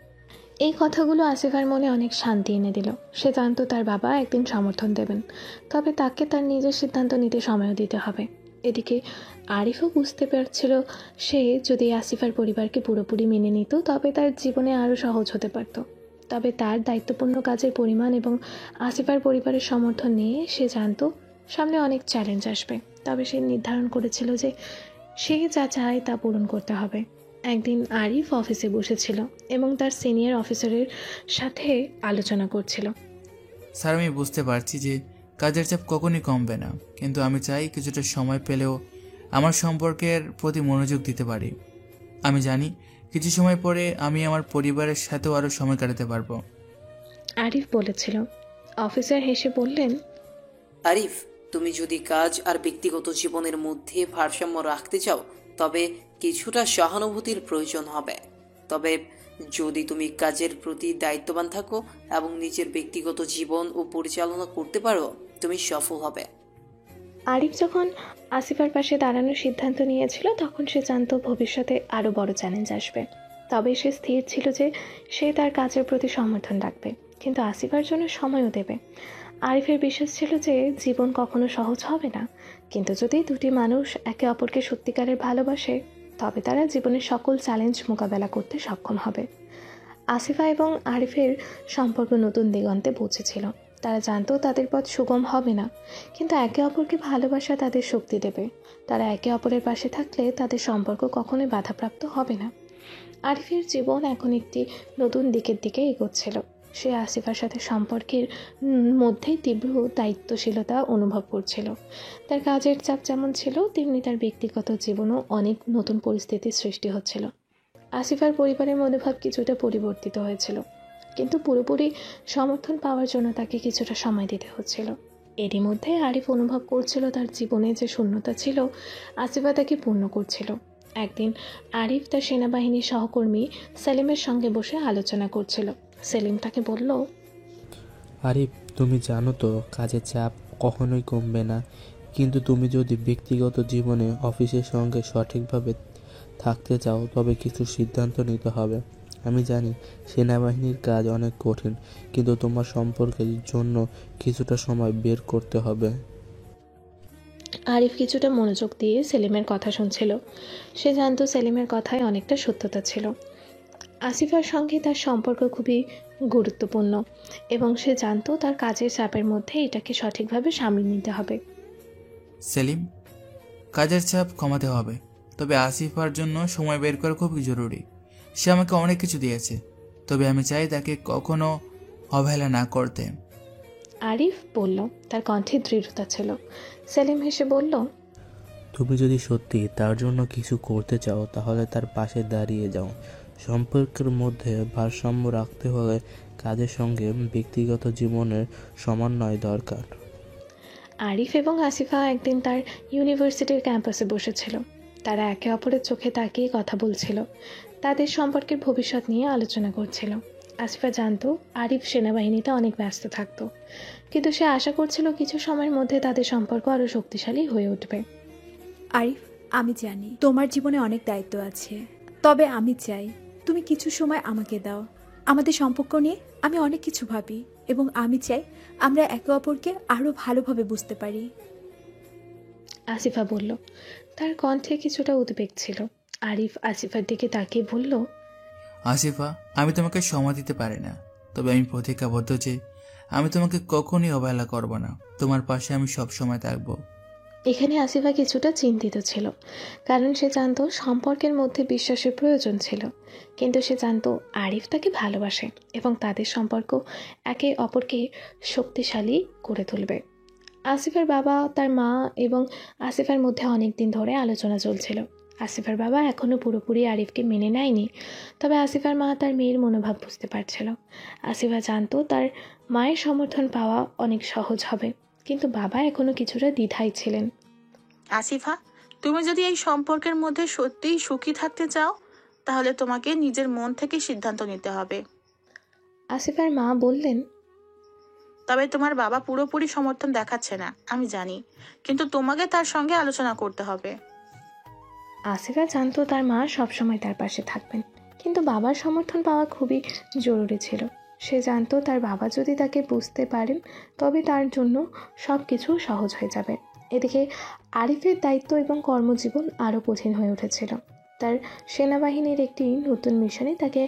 এই কথাগুলো আসিফার মনে অনেক শান্তি এনে দিল। সে জানতো তার বাবা একদিন সমর্থন দেবেন, তবে তাকে তার নিজের সিদ্ধান্ত নিতে সময়ও দিতে হবে। এদিকে আরিফও বুঝতে পারছিল সে যদি আসিফার পরিবারকে পুরোপুরি মেনে নিত তবে তার জীবনে আরও সহজ হতে পারত। তবে তার দায়িত্বপূর্ণ কাজের পরিমাণ এবং আসিফার পরিবারের সমর্থন নিয়ে সে জানতো সামনে অনেক চ্যালেঞ্জ আসবে। তবে সে নির্ধারণ করেছিল যে সে যা চায় তা পূরণ করতে হবে। একদিন আরিফ অফিসে বসেছিল এবং তার সিনিয়র অফিসারের সাথে আলোচনা করছিল। স্যার, আমি বুঝতে পারছি যে কাজের চাপ কখনই কমবে না, কিন্তু আমি চাই কিছুটা সময় পেলেও আমার সম্পর্কের প্রতি মনোযোগ দিতে পারি। আমি জানি কিছু সময় পরে আমি আমার পরিবারের সাথেও আরও সময় কাটাতে পারবো। আরিফ বলেছিল। অফিসার হেসে বললেন, আরিফ, তুমি যদি কাজ আর ব্যক্তিগত জীবনের মধ্যে ভারসাম্য রাখতে চাও তবে কিছুটা সহানুভূতির প্রয়োজন হবে। তবে যদি তুমি কাজের প্রতি দায়িত্ববান থাকো এবং নিজের ব্যক্তিগত জীবন ও পরিচালনা করতে পারো, তুমি সফল হবে। আরিফ যখন আসিফার পাশে দাঁড়ানোর সিদ্ধান্ত নিয়েছিল তখন সে জানতো ভবিষ্যতে আরও বড় চ্যালেঞ্জ আসবে। তবে সে স্থির ছিল যে সে তার কাজের প্রতি সমর্থন রাখবে, কিন্তু আসিফার জন্য সময়ও দেবে। আরিফের বিশ্বাস ছিল যে জীবন কখনো সহজ হবে না, কিন্তু যদি দুটি মানুষ একে অপরকে সত্যিকারের ভালোবাসে তবে তারা জীবনের সকল চ্যালেঞ্জ মোকাবেলা করতে সক্ষম হবে। আসিফা এবং আরিফের সম্পর্ক নতুন দিগন্তে পৌঁছেছিল। তারা জানতো তাদের পথ সুগম হবে না, কিন্তু একে অপরকে ভালোবাসা তাদের শক্তি দেবে। তারা একে অপরের পাশে থাকলে তাদের সম্পর্ক কখনোই বাধাপ্রাপ্ত হবে না। আরিফের জীবন এখন একটি নতুন দিকের দিকে এগোচ্ছিল। সে আসিফার সাথে সম্পর্কের মধ্যেই তীব্র দায়িত্বশীলতা অনুভব করছিল। তার কাজের চাপ যেমন ছিল তেমনি তার ব্যক্তিগত জীবনেও অনেক নতুন পরিস্থিতির সৃষ্টি হচ্ছিল। আসিফার পরিবারের মনোভাব কিছুটা পরিবর্তিত হয়েছিল, কিন্তু পুরোপুরি সমর্থন পাওয়ার জন্য তাকে কিছুটা সময় দিতে হচ্ছিল। এরই মধ্যে আরিফ অনুভব করছিল তার জীবনে যে শূন্যতা ছিল আসিফা তাকে পূর্ণ করছিল। একদিন আরিফ তার সেনাবাহিনীর সহকর্মী সেলিমের সঙ্গে বসে আলোচনা করছিল। সেলিম তাকে বলল, আরিফ, তুমি জানো তো কাজের চাপ কখনোই কমবে না, কিন্তু তুমি যদি ব্যক্তিগত জীবনে অফিসের সঙ্গে সঠিকভাবে থাকতে চাও তবে কিছু সিদ্ধান্ত নিতে হবে। আমি জানি সেনাবাহিনীর কাজ অনেক কঠিন, কিন্তু তোমার সম্পর্কের জন্য কিছুটা সময় বের করতে হবে। আরিফ কিছুটা মনোযোগ দিয়ে সেলিমের কথা শুনছিল। সে জানতো সেলিমের কথায় অনেকটা সত্যতা ছিল। আসিফার সঙ্গে তার সম্পর্ক খুবই গুরুত্বপূর্ণ এবং সে জানতো তার কাজের চাপের মধ্যে এটাকে সঠিকভাবে সামলে নিতে হবে। সেলিম, কাজের চাপ কমাতে হবে, তবে আসিফার জন্য সময় বের করা খুবই জরুরি। সে আমাকে অনেক কিছু দিয়েছে, তবে আমি চাই তাকে কখনো অবহেলা না করতে। আরিফ বলল, তার কণ্ঠে দৃঢ়তা ছিল। সেলিম হেসে বলল, তুমি যদি সত্যি তার জন্য কিছু করতে চাও তাহলে তার পাশে দাঁড়িয়ে যাও। সম্পর্কের মধ্যে ভারসাম্য রাখতে হলে কাজের সঙ্গে ব্যক্তিগত জীবনের সমন্বয় দরকার। আরিফ এবং আসিফা একদিন তার ইউনিভার্সিটির ক্যাম্পাসে বসেছিল। তারা একে অপরের চোখে তাকিয়ে কথা বলছিল, তাদের সম্পর্কের ভবিষ্যৎ নিয়ে আলোচনা করছিল। আসিফা জানতো আরিফ সেনাবাহিনীতে অনেক ব্যস্ত থাকতো, কিন্তু সে আশা করছিল কিছু সময়ের মধ্যে তাদের সম্পর্ক আরও শক্তিশালী হয়ে উঠবে। আরিফ, আমি জানি তোমার জীবনে অনেক দায়িত্ব আছে, তবে আমি চাই তুমি কিছু সময় আমাকে দাও। আমাদের সম্পর্ক নিয়ে আমি অনেক কিছু ভাবি এবং আমি চাই আমরা একে অপরকে আরও ভালোভাবে বুঝতে পারি। আসিফা বলল, তার কণ্ঠে কিছুটা উদ্বেগ ছিল। আরিফ আসিফার দিকে তাকিয়ে বলল, আসিফা, আমি তোমাকে সময় দিতে পারি না, তবে আমি প্রতিজ্ঞাবদ্ধ যে আমি তোমাকে কখনই অবহেলা করব না। তোমার পাশে আমি সব সময় থাকবো। এখানে আসিফা কিছুটা চিন্তিত ছিল, কারণ সে জানতো সম্পর্কের মধ্যে বিশ্বাসের প্রয়োজন ছিল, কিন্তু সে জানতো আরিফ তাকে ভালোবাসে এবং তাদের সম্পর্ক একে অপরকে শক্তিশালী করে তুলবে। আসিফার বাবা, তার মা এবং আসিফার মধ্যে অনেক দিন ধরে আলোচনা চলছিল। আসিফার বাবা এখনও পুরোপুরি আরিফকে মেনে নেয়নি, তবে আসিফার মা তার মেয়ের মনোভাব বুঝতে পারছিল। আসিফা জানতো তার মায়ের সমর্থন পাওয়া অনেক সহজ হবে, কিন্তু বাবা এখনও কিছুটা দ্বিধায় ছিলেন। আসিফা, তুমি যদি এই সম্পর্কের মধ্যে সত্যিই সুখী থাকতে চাও তাহলে তোমাকে নিজের মন থেকে সিদ্ধান্ত নিতে হবে। আসিফার মা বললেন, তবে তোমার বাবা পুরোপুরি সমর্থন দেখাচ্ছে না, আমি জানি, কিন্তু তোমাকে তার সঙ্গে আলোচনা করতে হবে। আসিফা জানতো তার মা সবসময় তার পাশে থাকবেন, কিন্তু বাবার সমর্থন পাওয়া খুবই জরুরি ছিল। সে জানতো তার বাবা যদি তাকে বুঝতে পারেন তবে তার জন্য সব কিছু সহজ হয়ে যাবে। এদিকে আরিফের দায়িত্ব এবং কর্মজীবন আরও কঠিন হয়ে উঠেছিল। তার সেনাবাহিনীর একটি নতুন মিশনে তাকে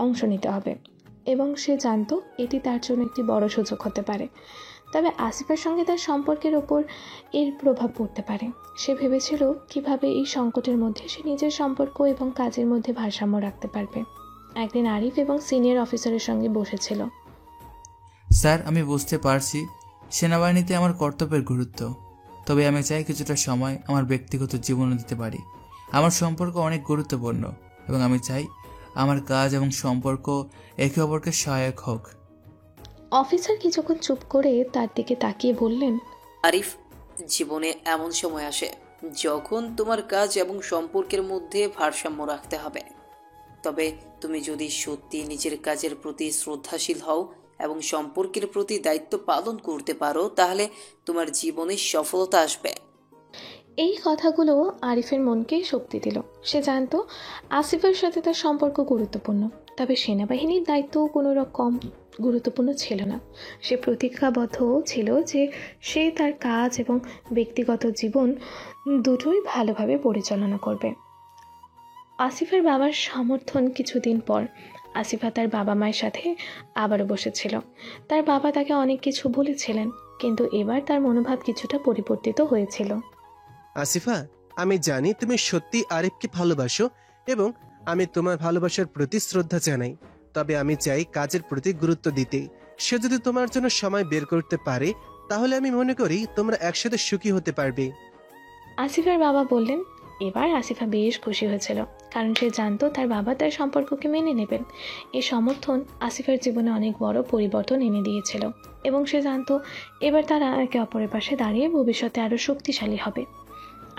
অংশ নিতে হবে এবং সে জানতো এটি তার জন্য একটি বড় সুযোগ হতে পারে। তবে আসিফের সঙ্গে তার সম্পর্কের ওপর এর প্রভাব পড়তে পারে। সে ভেবেছিল কিভাবে এই সংকটের মধ্যে সে নিজের সম্পর্ক এবং কাজের মধ্যে ভারসাম্য রাখতে পারবে। একদিন আরিফ এবং সিনিয়র অফিসারের সঙ্গে বসেছিল। স্যার, আমি বুঝতে পারছি সেনাবাহিনীতে আমার কর্তব্যের গুরুত্ব, তবে আমি চাই কিছুটা সময় আমার ব্যক্তিগত জীবনে দিতে পারি। আমার সম্পর্ক অনেক গুরুত্বপূর্ণ এবং আমি চাই আমার কাজ এবং সম্পর্ক একে অপরকে সহায়ক হোক। অফিসার কিছুক্ষণ চুপ করে তার দিকে তাকিয়ে বললেন, আরিফ, জীবনে এমন সময় আসে যখন তোমার কাজ এবং সম্পর্কের মধ্যে ভারসাম্য রাখতে হবে। তবে তুমি যদি সত্যি নিজের কাজের প্রতি শ্রদ্ধাশীল হও এবং সম্পর্কের প্রতি দায়িত্ব পালন করতে পারো, তাহলে তোমার জীবনে সফলতা আসবে। এই কথাগুলো আরিফের মনকে শক্তি দিল। সে জানতো আসিফের সাথে তার সম্পর্ক গুরুত্বপূর্ণ, তবে সেনাবাহিনীর দায়িত্বও কোনো রকম গুরুত্বপূর্ণ ছিল না। সে প্রতিজ্ঞাবদ্ধ ছিল যে সে তার কাজ এবং ব্যক্তিগত জীবন দুটোই ভালোভাবে পরিচালনা করবে। আসিফের বাবার সমর্থন কিছুদিন পর আসিফা তার বাবা মায়ের সাথে আবারও বসেছিল। তার বাবা তাকে অনেক কিছু বলেছিলেন, কিন্তু এবার তার মনোভাব কিছুটা পরিবর্তিত হয়েছিল। আসিফা, আমি জানি তুমি সত্যি আরিফকে ভালোবাসো এবং আমি তোমার ভালোবাসার প্রতি শ্রদ্ধা জানাই, তবে আমি চাই কাজের প্রতি গুরুত্ব দিতে। সে যদি তোমার জন্য সময় বের করতে পারে তাহলে আমি মনে করি তোমরা একসাথে সুখী হতে পারবে। আসিফার বাবা বললেন। এবার আসিফা বেশ খুশি হয়েছিল, কারণ সে জানতো তার বাবা তার সম্পর্ককে মেনে নেবেন। এই সমর্থন আসিফার জীবনে অনেক বড় পরিবর্তন এনে দিয়েছিল এবং সে জানতো এবার তারা একে অপরের পাশে দাঁড়িয়ে ভবিষ্যতে আরও শক্তিশালী হবে।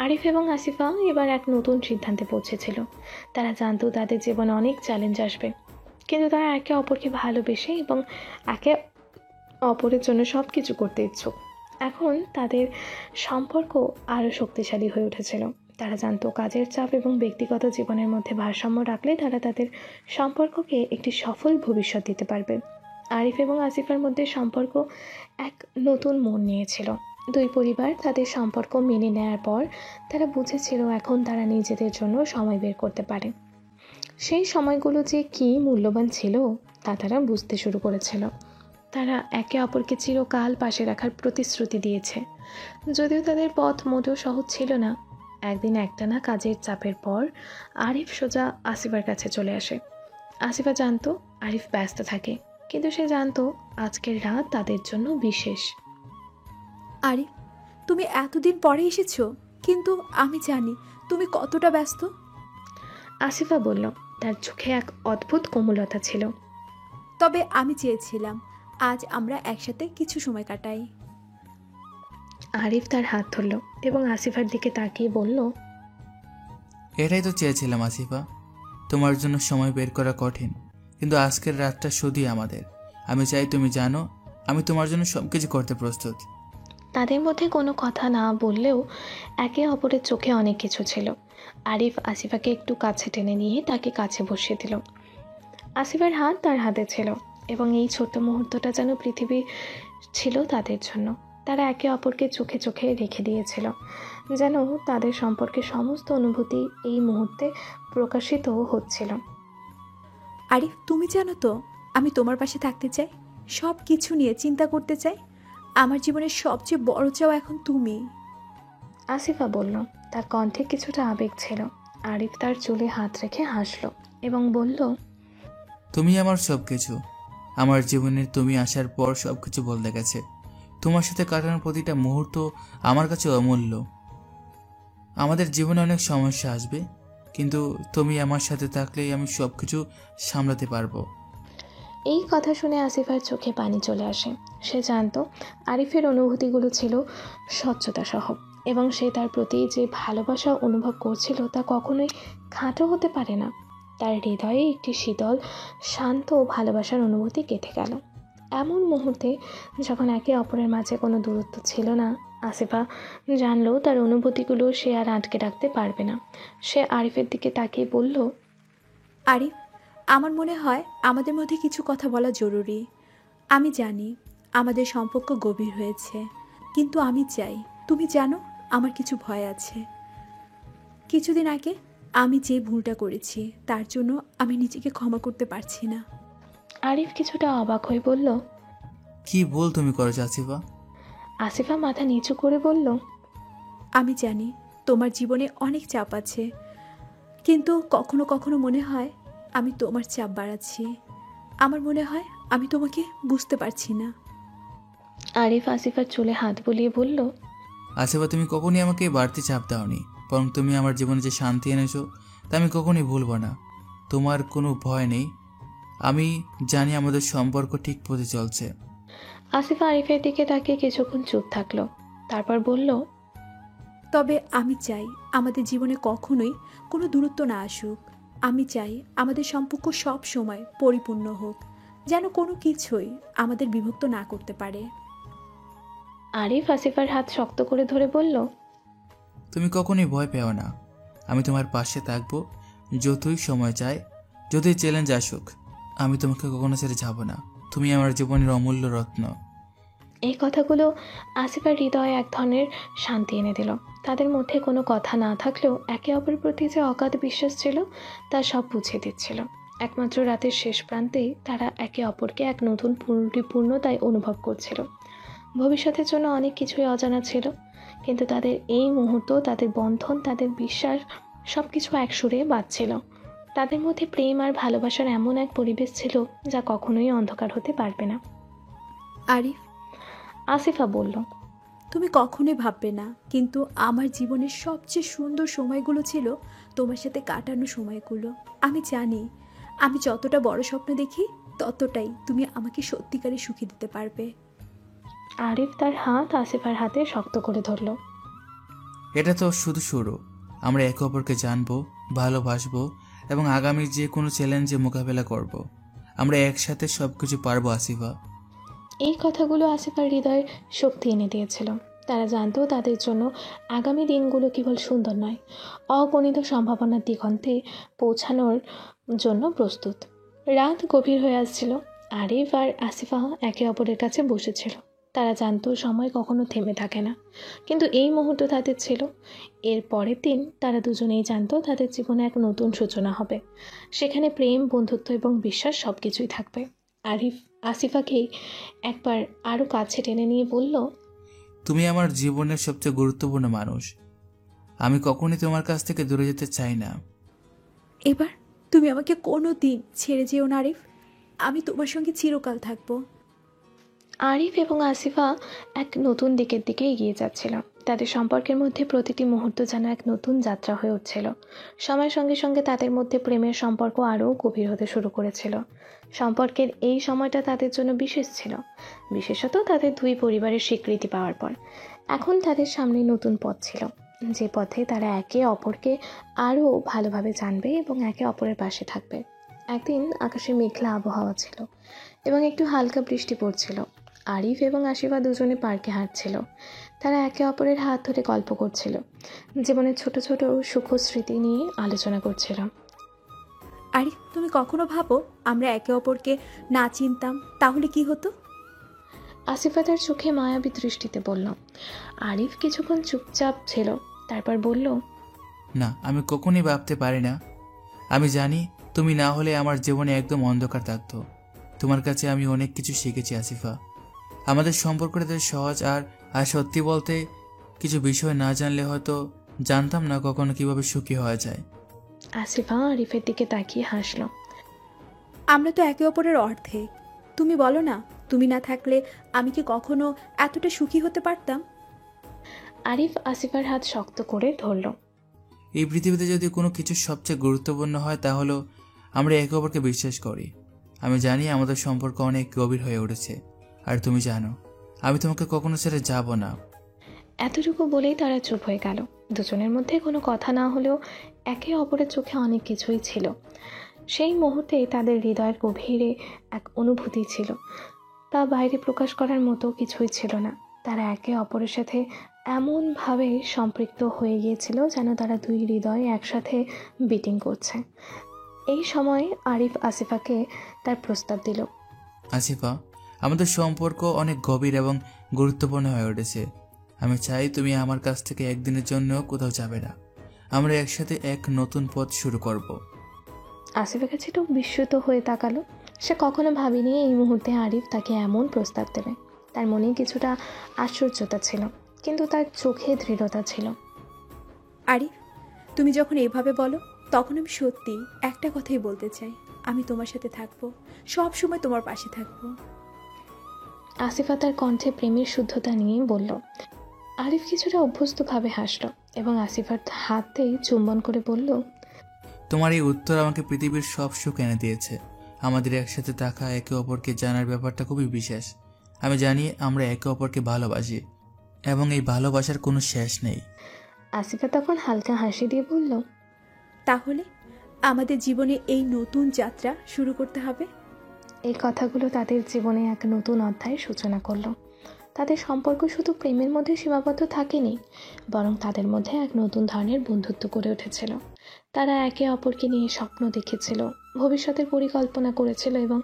আরিফ এবং আসিফা এবার এক নতুন সিদ্ধান্তে পৌঁছেছিল। তারা জানতো তাদের জীবনে অনেক চ্যালেঞ্জ আসবে, কিন্তু তারা একে অপরকে ভালোবেসে এবং একে অপরের জন্য সব কিছু করতে ইচ্ছুক। এখন তাদের সম্পর্ক আরও শক্তিশালী হয়ে উঠেছিল। তারা জানতো কাজের চাপ এবং ব্যক্তিগত জীবনের মধ্যে ভারসাম্য রাখলে তারা তাদের সম্পর্ককে একটি সফল ভবিষ্যৎ দিতে পারবে। আরিফ এবং আসিফার মধ্যে সম্পর্ক এক নতুন মন নিয়েছিল। দুই পরিবার তাদের সম্পর্ক মেনে নেওয়ার পর তারা বুঝেছিল এখন তারা নিজেদের জন্য সময় বের করতে পারে। সেই সময়গুলো যে কী মূল্যবান ছিল তা তারা বুঝতে শুরু করেছিল। তারা একে অপরকে চিরকাল পাশে রাখার প্রতিশ্রুতি দিয়েছে। যদিও তাদের পথ মোটেও সহজ ছিল না। একদিন একটানা কাজের চাপের পর আরিফ সোজা আসিফার কাছে চলে আসে। আসিফা জানতো আরিফ ব্যস্ত থাকে, কিন্তু সে জানতো আজকের রাত তাদের জন্য বিশেষ। আরিফ, তুমি এতদিন পরে এসেছো, কিন্তু আমি জানি তুমি কতটা ব্যস্ত। আসিফা বলল, তার চোখে এক অদ্ভুত কোমলতা ছিল। তবে আমি চেয়েছিলাম আজ আমরা একসাথে কিছু সময় কাটাই। আরিফ তার হাত ধরল এবং আসিফার দিকে তাকিয়ে বলল, এটাই তো চেয়েছিলাম আসিফা। তোমার জন্য সময় বের করা কঠিন, কিন্তু আজকের রাতটা শুধুই আমাদের। আমি চাই তুমি জানো আমি তোমার জন্য সবকিছু করতে প্রস্তুত। তাদের মধ্যে কোনো কথা না বললেও একে অপরের চোখে অনেক কিছু ছিল। আরিফ আসিফাকে একটু কাছে টেনে নিয়ে তাকে কাছে বসিয়ে দিল। আসিফার হাত তার হাতে ছিল এবং এই ছোট্ট মুহূর্তটা যেন পৃথিবী ছিল তাদের জন্য। তারা একে অপরকে চোখে চোখে রেখে দিয়েছিল, যেন তাদের সম্পর্কে সমস্ত অনুভূতি এই মুহূর্তে প্রকাশিত হচ্ছিল। আরিফ, তুমি জানো তো আমি তোমার পাশে থাকতে চাই, সব কিছু নিয়ে চিন্তা করতে চাই। আমার জীবনের সবচেয়ে বড় চাওয়া এখন তুমি। আসিফা বলল, তার কণ্ঠে কিছুটা আবেগ ছিল। আরিফ তার চুলে হাত রেখে হাসল এবং বলল, তুমি আমার সব কিছু। আমার জীবনের তুমি আসার পর সব কিছু বদলে গেছে। তোমার সাথে কাটানোর প্রতিটা মুহূর্ত আমার কাছে অমূল্য। আমাদের জীবনে অনেক সমস্যা আসবে, কিন্তু তুমি আমার সাথে থাকলেই আমি সব কিছু সামলাতে পারবো। এই কথা শুনে আসিফার চোখে পানি চলে আসে। সে জানতো আরিফের অনুভূতিগুলো ছিল স্বচ্ছতা সহ এবং সে তার প্রতি যে ভালোবাসা অনুভব করছিল তা কখনোই খাটো হতে পারে না। তার হৃদয়ে একটি শীতল শান্ত ভালোবাসার অনুভূতি গেঁথে গেল। এমন মুহূর্তে যখন একে অপরের মাঝে কোনো দূরত্ব ছিল না, আসিফা জানলো তার অনুভূতিগুলো সে আর আটকে রাখতে পারবে না। সে আরিফের দিকে তাকিয়ে বলল, আরিফ, আমার মনে হয় আমাদের মধ্যে কিছু কথা বলা জরুরি। আমি জানি আমাদের সম্পর্ক গভীর হয়েছে, কিন্তু আমি চাই তুমি জানো আমার কিছু ভয় আছে। কিছুদিন আগে আমি যে ভুলটা করেছি তার জন্য আমি নিজেকে ক্ষমা করতে পারছি না। আরিফ কিছুটা অবাক হয়ে বলল, কি ভুল তুমি করেছো আসিফা? আসিফা মাথা নিচু করে বলল, আমি জানি তোমার জীবনে অনেক চাপ আছে, কিন্তু কখনো কখনো মনে হয় আমি তোমার চাপ বাড়াচ্ছি। আমার মনে হয় আমি তোমাকে বুঝতে পারছি না। আরিফ আসিফার চুলে হাত বুলিয়ে বলল, আসিফা, তুমি কখনই আমাকে বাড়তি চাপ দাওনি, বরং তুমি আমার জীবনে যে শান্তি এনেছো তা আমি কখনই ভুলবো না। তোমার কোনো ভয় নেই, আমি জানি আমাদের সম্পর্ক ঠিক পথে চলছে। আসিফা আরিফের দিকে তাকিয়ে কিছুক্ষণ চুপ থাকলো, তারপর বলল, তবে আমি চাই আমাদের জীবনে কখনোই কোনো দূরত্ব না আসুক। আমি চাই আমাদের সম্পর্ক সব সময় পরিপূর্ণ হোক, যেন কোনো কিছুই আমাদের বিভক্ত না করতে পারে। আরিফ আসিফার হাত শক্ত করে ধরে বলল, তুমি কখনোই ভয় পেও না, আমি তোমার পাশে থাকবো যতই সময় চাই, যতই চ্যালেঞ্জ আসুক। আমি তোমাকে কখনো ছেড়ে যাব না, তুমি আমার জীবনের অমূল্য রত্ন। এই কথাগুলো আসিফার হৃদয়ে এক ধরনের শান্তি এনে দিল। তাদের মধ্যে কোনো কথা না থাকলেও একে অপরের প্রতি যে অগাধ বিশ্বাস ছিল তা সব বুঝিয়ে দিচ্ছিল। একমাত্র রাতের শেষ প্রান্তেই তারা একে অপরকে এক নতুন পরিপূর্ণতায় অনুভব করছিল। ভবিষ্যতের জন্য অনেক কিছুই অজানা ছিল, কিন্তু তাদের এই মুহূর্ত, তাদের বন্ধন, তাদের বিশ্বাস সব কিছু এক সুরে বাজছিল। তাদের মধ্যে প্রেম আর ভালোবাসার এমন এক পরিবেশ ছিল যা কখনোই অন্ধকার হতে পারবে না। আরিফ, আসিফা বলল, তুমি কখনোই ভাববে না, কিন্তু আমার জীবনের সবচেয়ে সুন্দর সময়গুলো ছিল তোমার সাথে কাটানো সময়গুলো। আমি জানি আমি যতটা বড় স্বপ্ন দেখি ততটাই তুমি আমাকে সত্যিকারে সুখী দিতে পারবে। আরিফ তার হাত আসিফার হাতে শক্ত করে ধরল। এটা তো শুধু শুরু, আমরা একে অপরকে জানবো, ভালোবাসবো এবং আগামী যে কোনো চ্যালেঞ্জে মোকাবেলা করব। আমরা একসাথে সবকিছু পারবো আসিফা। এই কথাগুলো আসিফার হৃদয়ে শক্তি এনে দিয়েছিল। তারা জানতো তাদের জন্য আগামী দিনগুলো কেবল সুন্দর নয়, অগণিত সম্ভাবনার দিগন্তে পৌঁছানোর জন্য প্রস্তুত। রাত গভীর হয়ে আসছিল। আরিফ আর আসিফা একে অপরের কাছে বসেছিল। তারা জানতো সময় কখনো থেমে থাকে না, কিন্তু এই মুহূর্ত তাদের ছিল। এর পরের দিন তারা দুজনেই জানতো তাদের জীবনে এক নতুন সূচনা হবে। সেখানে প্রেম, বন্ধুত্ব এবং বিশ্বাস সব কিছুই থাকবে। আরিফ আসিফাকে একবার আরও কাছে টেনে নিয়ে বলল, তুমি আমার জীবনের সবচেয়ে গুরুত্বপূর্ণ মানুষ, আমি কখনই তোমার কাছ থেকে দূরে যেতে চাই না। এবার তুমি আমাকে কোনো দিন ছেড়ে যেও না আরিফ, আমি তোমার সঙ্গে চিরকাল থাকবো। আরিফ এবং আসিফা এক নতুন দিকের দিকে এগিয়ে যাচ্ছিল। তাদের সম্পর্কের মধ্যে প্রতিটি মুহূর্ত যেন এক নতুন যাত্রা হয়ে উঠছিল। সময়ের সঙ্গে সঙ্গে তাদের মধ্যে প্রেমের সম্পর্ক আরও গভীর হতে শুরু করেছিল। সম্পর্কের এই সময়টা তাদের জন্য বিশেষ ছিল, বিশেষত তাদের দুই পরিবারের স্বীকৃতি পাওয়ার পর। এখন তাদের সামনে নতুন পথ ছিল, যে পথে তারা একে অপরকে আরও ভালোভাবে জানবে এবং একে অপরের পাশে থাকবে। একদিন আকাশে মেঘলা আবহাওয়া ছিল এবং একটু হালকা বৃষ্টি পড়ছিল। আরিফ এবং আসিফা দুজনে পার্কে হাঁটছিল। তারা একে অপরের হাত ধরে গল্প করছিল, জীবনের ছোট ছোট সুখ স্মৃতি নিয়ে আলোচনা করছিল। আরিফ, তুমি কখনো ভাবো আমরা একে অপরকে না চিনতাম তাহলে কি হতো? আসিফা তার চোখে মায়াবী দৃষ্টিতে বলল। আরিফ কিছুক্ষণ চুপচাপ ছিল, তারপর বলল, না, আমি কখনই ভাবতে পারি না। আমি জানি তুমি না হলে আমার জীবনে একদম অন্ধকার থাকতো। তোমার কাছে আমি অনেক কিছু শিখেছি আসিফা। আমাদের সম্পর্কটা সহজ, আর সত্যি বলতে কিছু বিষয় না জানলে হয়তো জানতাম না কখনো কিভাবে সুখী হওয়া যায়। আসিফা আরিফের দিকে তাকিয়ে হাসল। আমরা তো একে অপরের অর্ধেক। তুমি বলো না, তুমি না থাকলে আমি কি কখনো এতটা সুখী হতে পারতাম? আরিফ আসিফার হাত শক্ত করে ধরল। এই পৃথিবীতে যদি কোনো কিছু সবচেয়ে গুরুত্বপূর্ণ হয় তাহলে আমরা একে অপরকে বিশ্বাস করি। আমি জানি আমাদের সম্পর্ক অনেক গভীর হয়ে উঠেছে, আর তুমি জানো আমি তোমাকে কখনো ছেড়ে যাব না। এতটুকু বলেই তারা চুপ হয়ে গেল। দুজনের মধ্যে কোনো কথা না হলেও একে অপরের চোখে অনেক কিছুই ছিল। সেই মুহূর্তে তাদের হৃদয়ের গভীরে এক অনুভূতি ছিল। তা বাইরে প্রকাশ করার মতো কিছুই ছিল না। তারা একে অপরের সাথে এমনভাবে সম্পৃক্ত হয়ে গিয়েছিল যেন তারা দুই হৃদয় একসাথে বিটিং করছে। এই সময় আরিফ আসিফাকে তার প্রস্তাব দিল। আসিফা, আমাদের সম্পর্ক অনেক গভীর এবং গুরুত্বপূর্ণ হয়ে উঠেছে। আমি চাই তুমি আমার কাছ থেকে একদিনের জন্য কোথাও যাবে না। আমরা একসাথে এক নতুন পথ শুরু করব। আসিফের কাছে একটু বিস্মিত হয়ে তাকালো। সে কখনো ভাবেনি এই মুহূর্তে আরিফ তাকে এমন প্রস্তাব দেবে। তার মনে কিছুটা আশ্চর্যতা ছিল, কিন্তু তার চোখে দৃঢ়তা ছিল। আরিফ, তুমি যখন এইভাবে বলো তখন আমি সত্যি একটা কথাই বলতে চাই, আমি তোমার সাথে থাকবো, সব সময় তোমার পাশে থাকবো। আসিফা তার কণ্ঠে প্রেমের শুদ্ধতা নিয়ে বলল। আরিফ কিছুটা অভ্যস্তভাবে হাসল এবং আসিফার হাতেই চুম্বন করে বলল, তোমার এই উত্তর আমাকে পৃথিবীর সব সুখ এনে দিয়েছে। আমাদের একসাথে থাকা, একে অপরকে জানার ব্যাপারটা খুবই বিশেষ। আমি জানি আমরা একে অপরকে ভালোবাসি এবং এই ভালোবাসার কোনো শেষ নেই। আসিফা তখন হালকা হাসি দিয়ে বলল, তাহলে আমাদের জীবনে এই নতুন যাত্রা শুরু করতে হবে। এই কথাগুলো তাদের জীবনে এক নতুন অধ্যায়ের সূচনা করলো। তাদের সম্পর্ক শুধু প্রেমের মধ্যে সীমাবদ্ধ থাকেনি, বরং তাদের মধ্যে এক নতুন ধরনের বন্ধুত্ব গড়ে উঠেছিল। তারা একে অপরকে নিয়ে স্বপ্ন দেখেছিল, ভবিষ্যতের পরিকল্পনা করেছিল এবং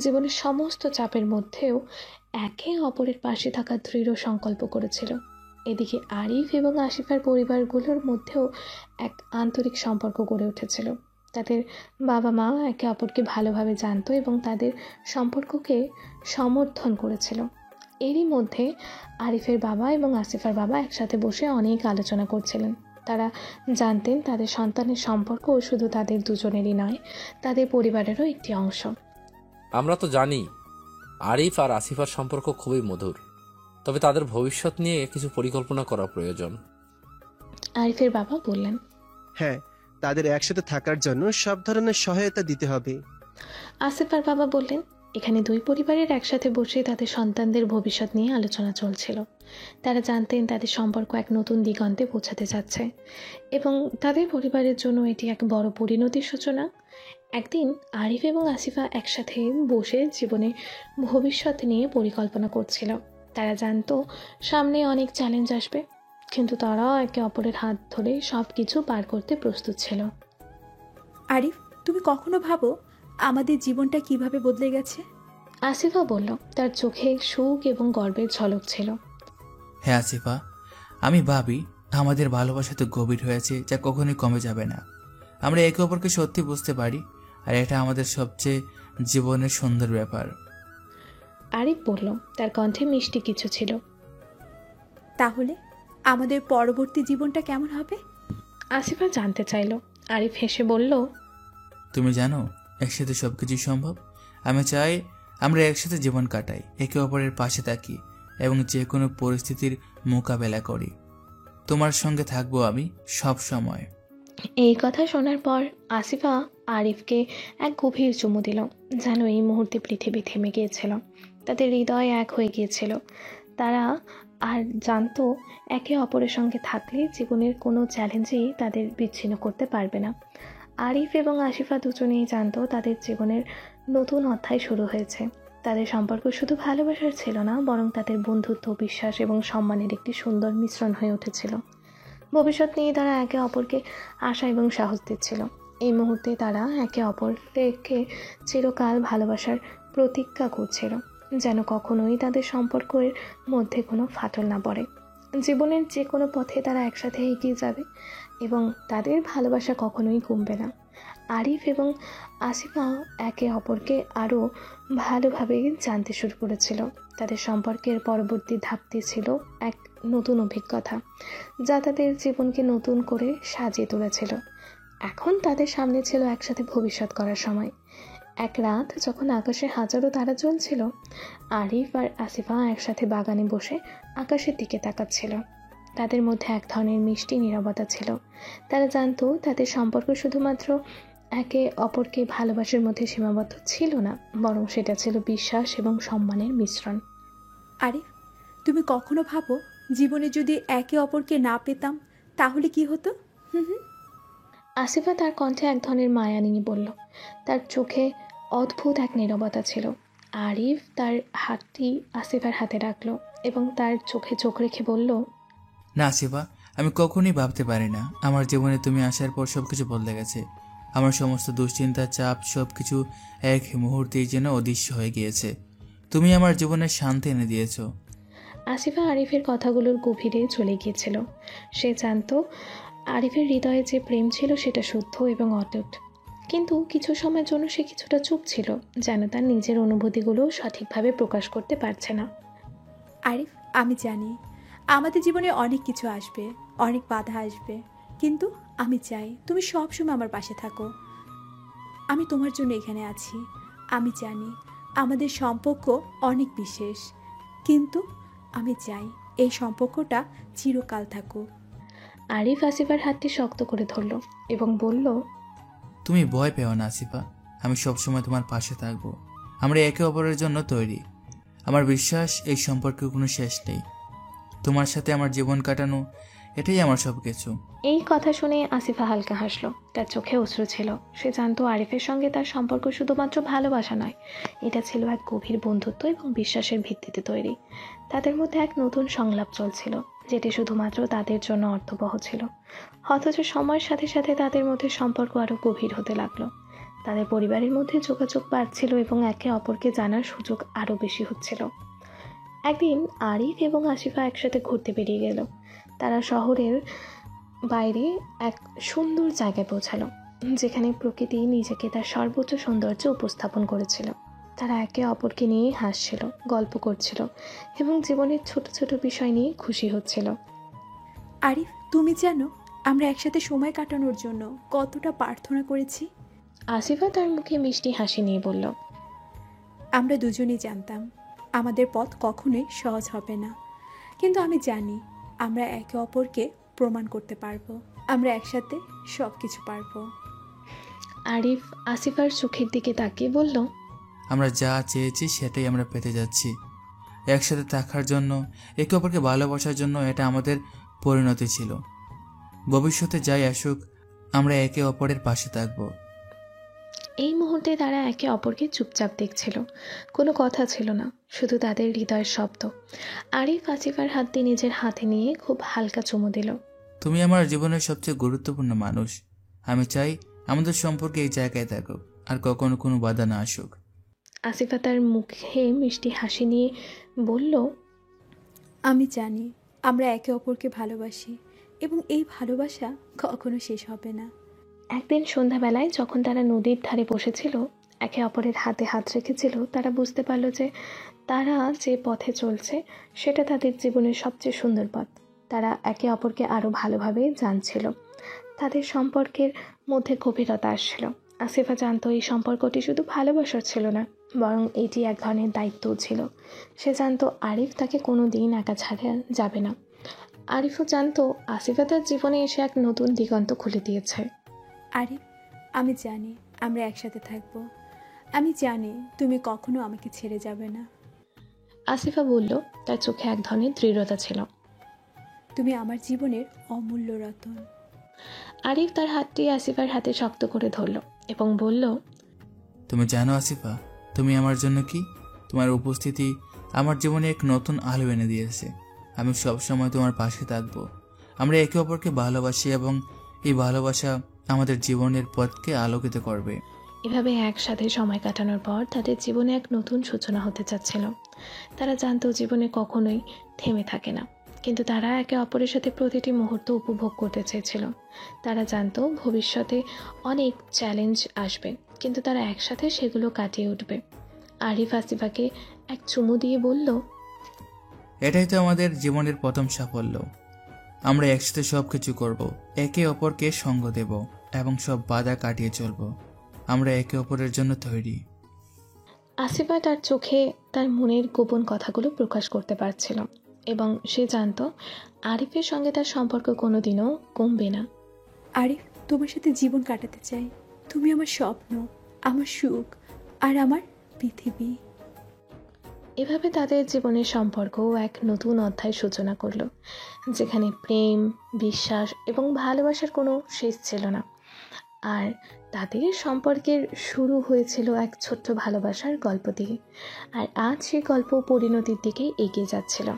জীবনের সমস্ত চাপের মধ্যেও একে অপরের পাশে থাকার দৃঢ় সংকল্প করেছিল। এদিকে আরিফ এবং আসিফার পরিবারগুলোর মধ্যেও এক আন্তরিক সম্পর্ক গড়ে উঠেছিল। তাদের বাবা মা একে অপরকে ভালোভাবে জানতো এবং তাদের সম্পর্ককে সমর্থন করেছিল। এরই মধ্যে আরিফের বাবা এবং আসিফার বাবা একসাথে বসে অনেক আলোচনা করছিলেন। তারা জানতেন তাদের সন্তানের সম্পর্ক শুধু তাদের দুজনেরই নয়, তাদের পরিবারেরও একটি অংশ। আমরা তো জানি আরিফ আর আসিফার সম্পর্ক খুবই মধুর, তবে তাদের ভবিষ্যৎ নিয়ে কিছু পরিকল্পনা করা প্রয়োজন। আরিফের বাবা বললেন, হ্যাঁ, তাদের একসাথে থাকার জন্য সব ধরনের সহায়তা দিতে হবে। আসিফার বাবা বললেন, এখানে দুই পরিবারের একসাথে বসে তাদের সন্তানদের ভবিষ্যৎ নিয়ে আলোচনা চলছিল। তারা জানতেন তাদের সম্পর্ক এক নতুন দিগন্তে পৌঁছাতে যাচ্ছে এবং তাদের পরিবারের জন্য এটি এক বড় পরিণতির সূচনা। একদিন আরিফ এবং আসিফা একসাথে বসে জীবনে ভবিষ্যৎ নিয়ে পরিকল্পনা করছিল। তারা জানতো সামনে অনেক চ্যালেঞ্জ আসবে, কিন্তু তারাও একে অপরের হাত ধরে সব কিছু পার করতে প্রস্তুত ছিল। আরিফ, তুমি কখনো ভাবো আমাদের জীবনটা কিভাবে বদলে গেছে? আসিফা বলল, তার চোখে সুখ এবং গর্বের ঝলক ছিল। হ্যাঁ আসিফা, আমি ভাবি আমাদের ভালোবাসা তো গভীর হয়েছে, যা কখনোই কমে যাবে না। আমরা একে অপরকে সত্যি বুঝতে পারি, আর এটা আমাদের সবচেয়ে জীবনের সুন্দর ব্যাপার। আরিফ বলল, তার কণ্ঠে মিষ্টি কিছু ছিল। তাহলে আমাদের পরবর্তী জীবনটা কেমন হবে? আসিফা জানতে চাইল। আরিফ হেসে বলল, তুমি জানো একসাথে সবকিছু সম্ভব। আমি চাই আমরা একসাথে জীবন কাটাই, একে অপরের পাশে থাকি এবং যে কোনো পরিস্থিতির মোকাবেলা করি। তোমার সঙ্গে থাকবো আমি সব সময়। এই কথা শোনার পর আসিফা আরিফকে এক গভীর চুমু দিল, যেন এই মুহূর্তে পৃথিবী থেমে গিয়েছিল। তাদের হৃদয় এক হয়ে গিয়েছিল। তারা আর জানতো একে অপরের সঙ্গে থাকলে জীবনের কোনো চ্যালেঞ্জেই তাদের বিচ্ছিন্ন করতে পারবে না। আরিফ এবং আসিফা দুজনেই জানতো তাদের জীবনের নতুন অধ্যায় শুরু হয়েছে। তাদের সম্পর্ক শুধু ভালোবাসার ছিল না, বরং তাদের বন্ধুত্ব, বিশ্বাস এবং সম্মানের একটি সুন্দর মিশ্রণ হয়ে উঠেছিল। ভবিষ্যৎ নিয়ে তারা একে অপরকে আশা এবং সাহস দিচ্ছিল। এই মুহূর্তে তারা একে অপরকে চিরকাল ভালোবাসার প্রতিজ্ঞা করছিল, যেন কখনোই তাদের সম্পর্কের মধ্যে কোনো ফাটল না পড়ে। জীবনের যে কোনো পথে তারা একসাথে এগিয়ে যাবে এবং তাদের ভালোবাসা কখনোই কমবে না। আরিফ এবং আসিফা একে অপরকে আরও ভালোভাবে জানতে শুরু করেছিল। তাদের সম্পর্কের পরবর্তী ধাপটি ছিল এক নতুন অভিজ্ঞতা, যা তাদের জীবনকে নতুন করে সাজিয়ে তুলেছিল। এখন তাদের সামনে ছিল একসাথে ভবিষ্যৎ করার সময়। এক রাত যখন আকাশে হাজারো তারা জ্বলছিল, আরিফ আর আসিফা একসাথে বাগানে বসে আকাশের দিকে তাকাচ্ছিল। তাদের মধ্যে এক ধরনের মিষ্টি নীরবতা ছিল। তারা জানতো তাদের সম্পর্ক শুধুমাত্র একে অপরকে ভালোবাসার মধ্যে সীমাবদ্ধ ছিল না, বরং সেটা ছিল বিশ্বাস এবং সম্মানের মিশ্রণ। আরিফ, তুমি কখনো ভাবো জীবনে যদি একে অপরকে না পেতাম তাহলে কি হতো? আসিফা তার কণ্ঠে এক ধরনের মায়া নিয়ে বলল। তার চোখে অদ্ভুত এক নীরবতা ছিল। আরিফ তার হাতটি আসিফার হাতে রাখলো এবং তার চোখে চোখ রেখে বলল, না আসিফা, আমি কখনই ভাবতে পারি না আমার জীবনে তুমি আসার পর সবকিছু বদলে গেছে। আমার সমস্ত দুশ্চিন্তা, চাপ সবকিছু এক মুহূর্তেই যেন অদৃশ্য হয়ে গিয়েছে। তুমি আমার জীবনে শান্তি এনে দিয়েছো। আসিফা আরিফের কথাগুলোর গভীরে চলে গিয়েছিল। সে জানত আরিফের হৃদয়ে যে প্রেম ছিল সেটা শুদ্ধ এবং অটুট। কিন্তু কিছু সময়ের জন্য সে কিছুটা চুপ ছিল, যেন তার নিজের অনুভূতিগুলো সঠিকভাবে প্রকাশ করতে পারছে না। আরিফ, আমি জানি আমাদের জীবনে অনেক কিছু আসবে, অনেক বাধা আসবে, কিন্তু আমি চাই তুমি সবসময় আমার পাশে থাকো। আমি তোমার জন্য এখানে আছি। আমি জানি আমাদের সম্পর্ক অনেক বিশেষ, কিন্তু আমি চাই এই সম্পর্কটা চিরকাল থাকুক। আরিফ আসিফার হাতটি শক্ত করে ধরল এবং বলল, তুমি ভয় পেও না আসিফা, আমি সবসময় তোমার পাশে থাকবো। আমরা একে অপরের জন্য তৈরি। আমার বিশ্বাস এই সম্পর্কে কোনো শেষ নেই। তোমার সাথে আমার জীবন কাটানো, এটাই আমার সব কিছু। এই কথা শুনে আসিফা হালকা হাসলো। তার চোখে অশ্রু ছিল। সে জানতো আরিফের সঙ্গে তার সম্পর্ক শুধুমাত্র ভালোবাসা নয়, এটা ছিল এক গভীর বন্ধুত্ব এবং বিশ্বাসের ভিত্তিতে তৈরি। তাদের মধ্যে এক নতুন সংলাপ চলছিল, যেটি শুধুমাত্র তাদের জন্য অর্থবহ ছিল। অথচ সময়ের সাথে সাথে তাদের মধ্যে সম্পর্ক আরও গভীর হতে লাগলো। তাদের পরিবারের মধ্যে যোগাযোগ বাড়ছিল এবং একে অপরকে জানার সুযোগ আরও বেশি হচ্ছিল। একদিন আরিফ এবং আসিফা একসাথে ঘুরতে বেরিয়ে গেল। তারা শহরের বাইরে এক সুন্দর জায়গায় পৌঁছালো, যেখানে প্রকৃতি নিজেকে তার সর্বোচ্চ সৌন্দর্য উপস্থাপন করেছিল। তারা একে অপরকে নিয়ে হাসছিল, গল্প করছিল এবং জীবনের ছোট ছোট বিষয় নিয়ে খুশি হচ্ছিল। আরিফ, তুমি জানো আমরা একসাথে সময় কাটানোর জন্য কতটা প্রার্থনা করেছি? আসিফা তার মুখে মিষ্টি হাসি নিয়ে বলল, আমরা দুজনেই জানতাম আমাদের পথ কখনোই সহজ হবে না, কিন্তু আমি জানি আমরা একে অপরকে প্রমাণ করতে পারবো। আমরা একসাথে সব কিছু পারবো। আরিফ আসিফার চোখের দিকে তাকিয়ে বলল, আমরা যা চেয়েছি সেটাই আমরা পেতে যাচ্ছি। একসাথে থাকার জন্য, একে অপরকে ভালোবাসার জন্য এটা আমাদের পরিণতি ছিল। ভবিষ্যতে যাই আসুক, আমরা একে অপরের পাশে থাকব। এই মুহূর্তে তারা একে অপরকে চুপচাপ দেখছিল। কোনো কথা ছিল না, শুধু তাদের হৃদয়ের শব্দ। আরিফ আসিফার হাত দিয়ে নিজের হাতে নিয়ে খুব হালকা চুমু দিল। তুমি আমার জীবনের সবচেয়ে গুরুত্বপূর্ণ মানুষ। আমি চাই আমাদের সম্পর্কে এই জায়গায় থাকুক, আর কখনো কোনো বাধা না আসুক। আসিফা তার মুখে মিষ্টি হাসি নিয়ে বলল, আমি জানি আমরা একে অপরকে ভালোবাসি এবং এই ভালোবাসা কখনো শেষ হবে না। একদিন সন্ধ্যাবেলায় যখন তারা নদীর ধারে বসেছিল, একে অপরের হাতে হাত রেখেছিল, তারা বুঝতে পারল যে তারা যে পথে চলছে সেটা তাদের জীবনের সবচেয়ে সুন্দর পথ। তারা একে অপরকে আরও ভালোভাবে জানছিল। তাদের সম্পর্কের মধ্যে গভীরতা আসছিল। আসিফা জানতো এই সম্পর্কটি শুধু ভালোবাসার ছিল না, বরং এটি এক ধরনের দায়িত্বও ছিল। সে জানতো আরিফ তাকে কোনো দিন একা ছাড়া যাবে না। আরিফও জানতো আসিফা তার জীবনে এসে এক নতুন দিগন্ত খুলে দিয়েছে। আরিফ, আমি জানি আমরা একসাথে থাকবো। আমি জানি তুমি কখনো আমাকে ছেড়ে যাবে না। আসিফা বলল, তার চোখে এক ধরনের দৃঢ়তা ছিল। তুমি আমার জীবনের অমূল্য রতন। আরিফ তার হাতটি আসিফার হাতে শক্ত করে ধরল এবং বলল, তুমি জানো আসিফা, তুমি আমার জন্য কি? তোমার উপস্থিতি আমার জীবনে এক নতুন আলো এনে দিয়েছে। আমি সবসময় তোমার পাশে থাকবো। আমরা একে অপরকে ভালোবাসি এবং এই ভালোবাসা আমাদের জীবনের পথকে আলোকিত করবে। এভাবে একসাথে সময় কাটানোর পর তাদের জীবনে এক নতুন সূচনা হতে যাচ্ছিল। তারা জানতো জীবনে কখনোই থেমে থাকে না, কিন্তু তারা একে অপরের সাথে প্রতিটি মুহূর্ত উপভোগ করতে চেয়েছিল। তারা জানতো ভবিষ্যতে অনেক চ্যালেঞ্জ আসবে, কিন্তু তারা একসাথে সেগুলো কাটিয়ে উঠবে। আরিফ আসিফাকে এক চুমু দিয়ে বলল, এটাই তো আমাদের জীবনের প্রথম সাফল্য। আমরা একসাথে সব কিছু করব, একে অপরকে সঙ্গ দেব এবং সব বাধা কাটিয়ে চলব। আমরা একে অপরের জন্য তৈরি। আসিফা তার চোখে তার মনের গোপন কথাগুলো প্রকাশ করতে পারছিল এবং সে জানতো আরিফের সঙ্গে তার সম্পর্ক কোনোদিনও কমবে না। আরিফ, তোমার সাথে জীবন কাটাতে চাই। তুমি আমার স্বপ্ন, আমার সুখ আর আমার পৃথিবী। এভাবে তাদের জীবনের সম্পর্ক এক নতুন অধ্যায় সূচনা করলো, যেখানে প্রেম, বিশ্বাস এবং ভালোবাসার কোনো শেষ ছিল না। আর তাদের সম্পর্কের শুরু হয়েছিল এক ছোট্ট ভালোবাসার গল্প দিয়ে। আর আজ সেই গল্প পরিণতির দিকে এগিয়ে যাচ্ছিল।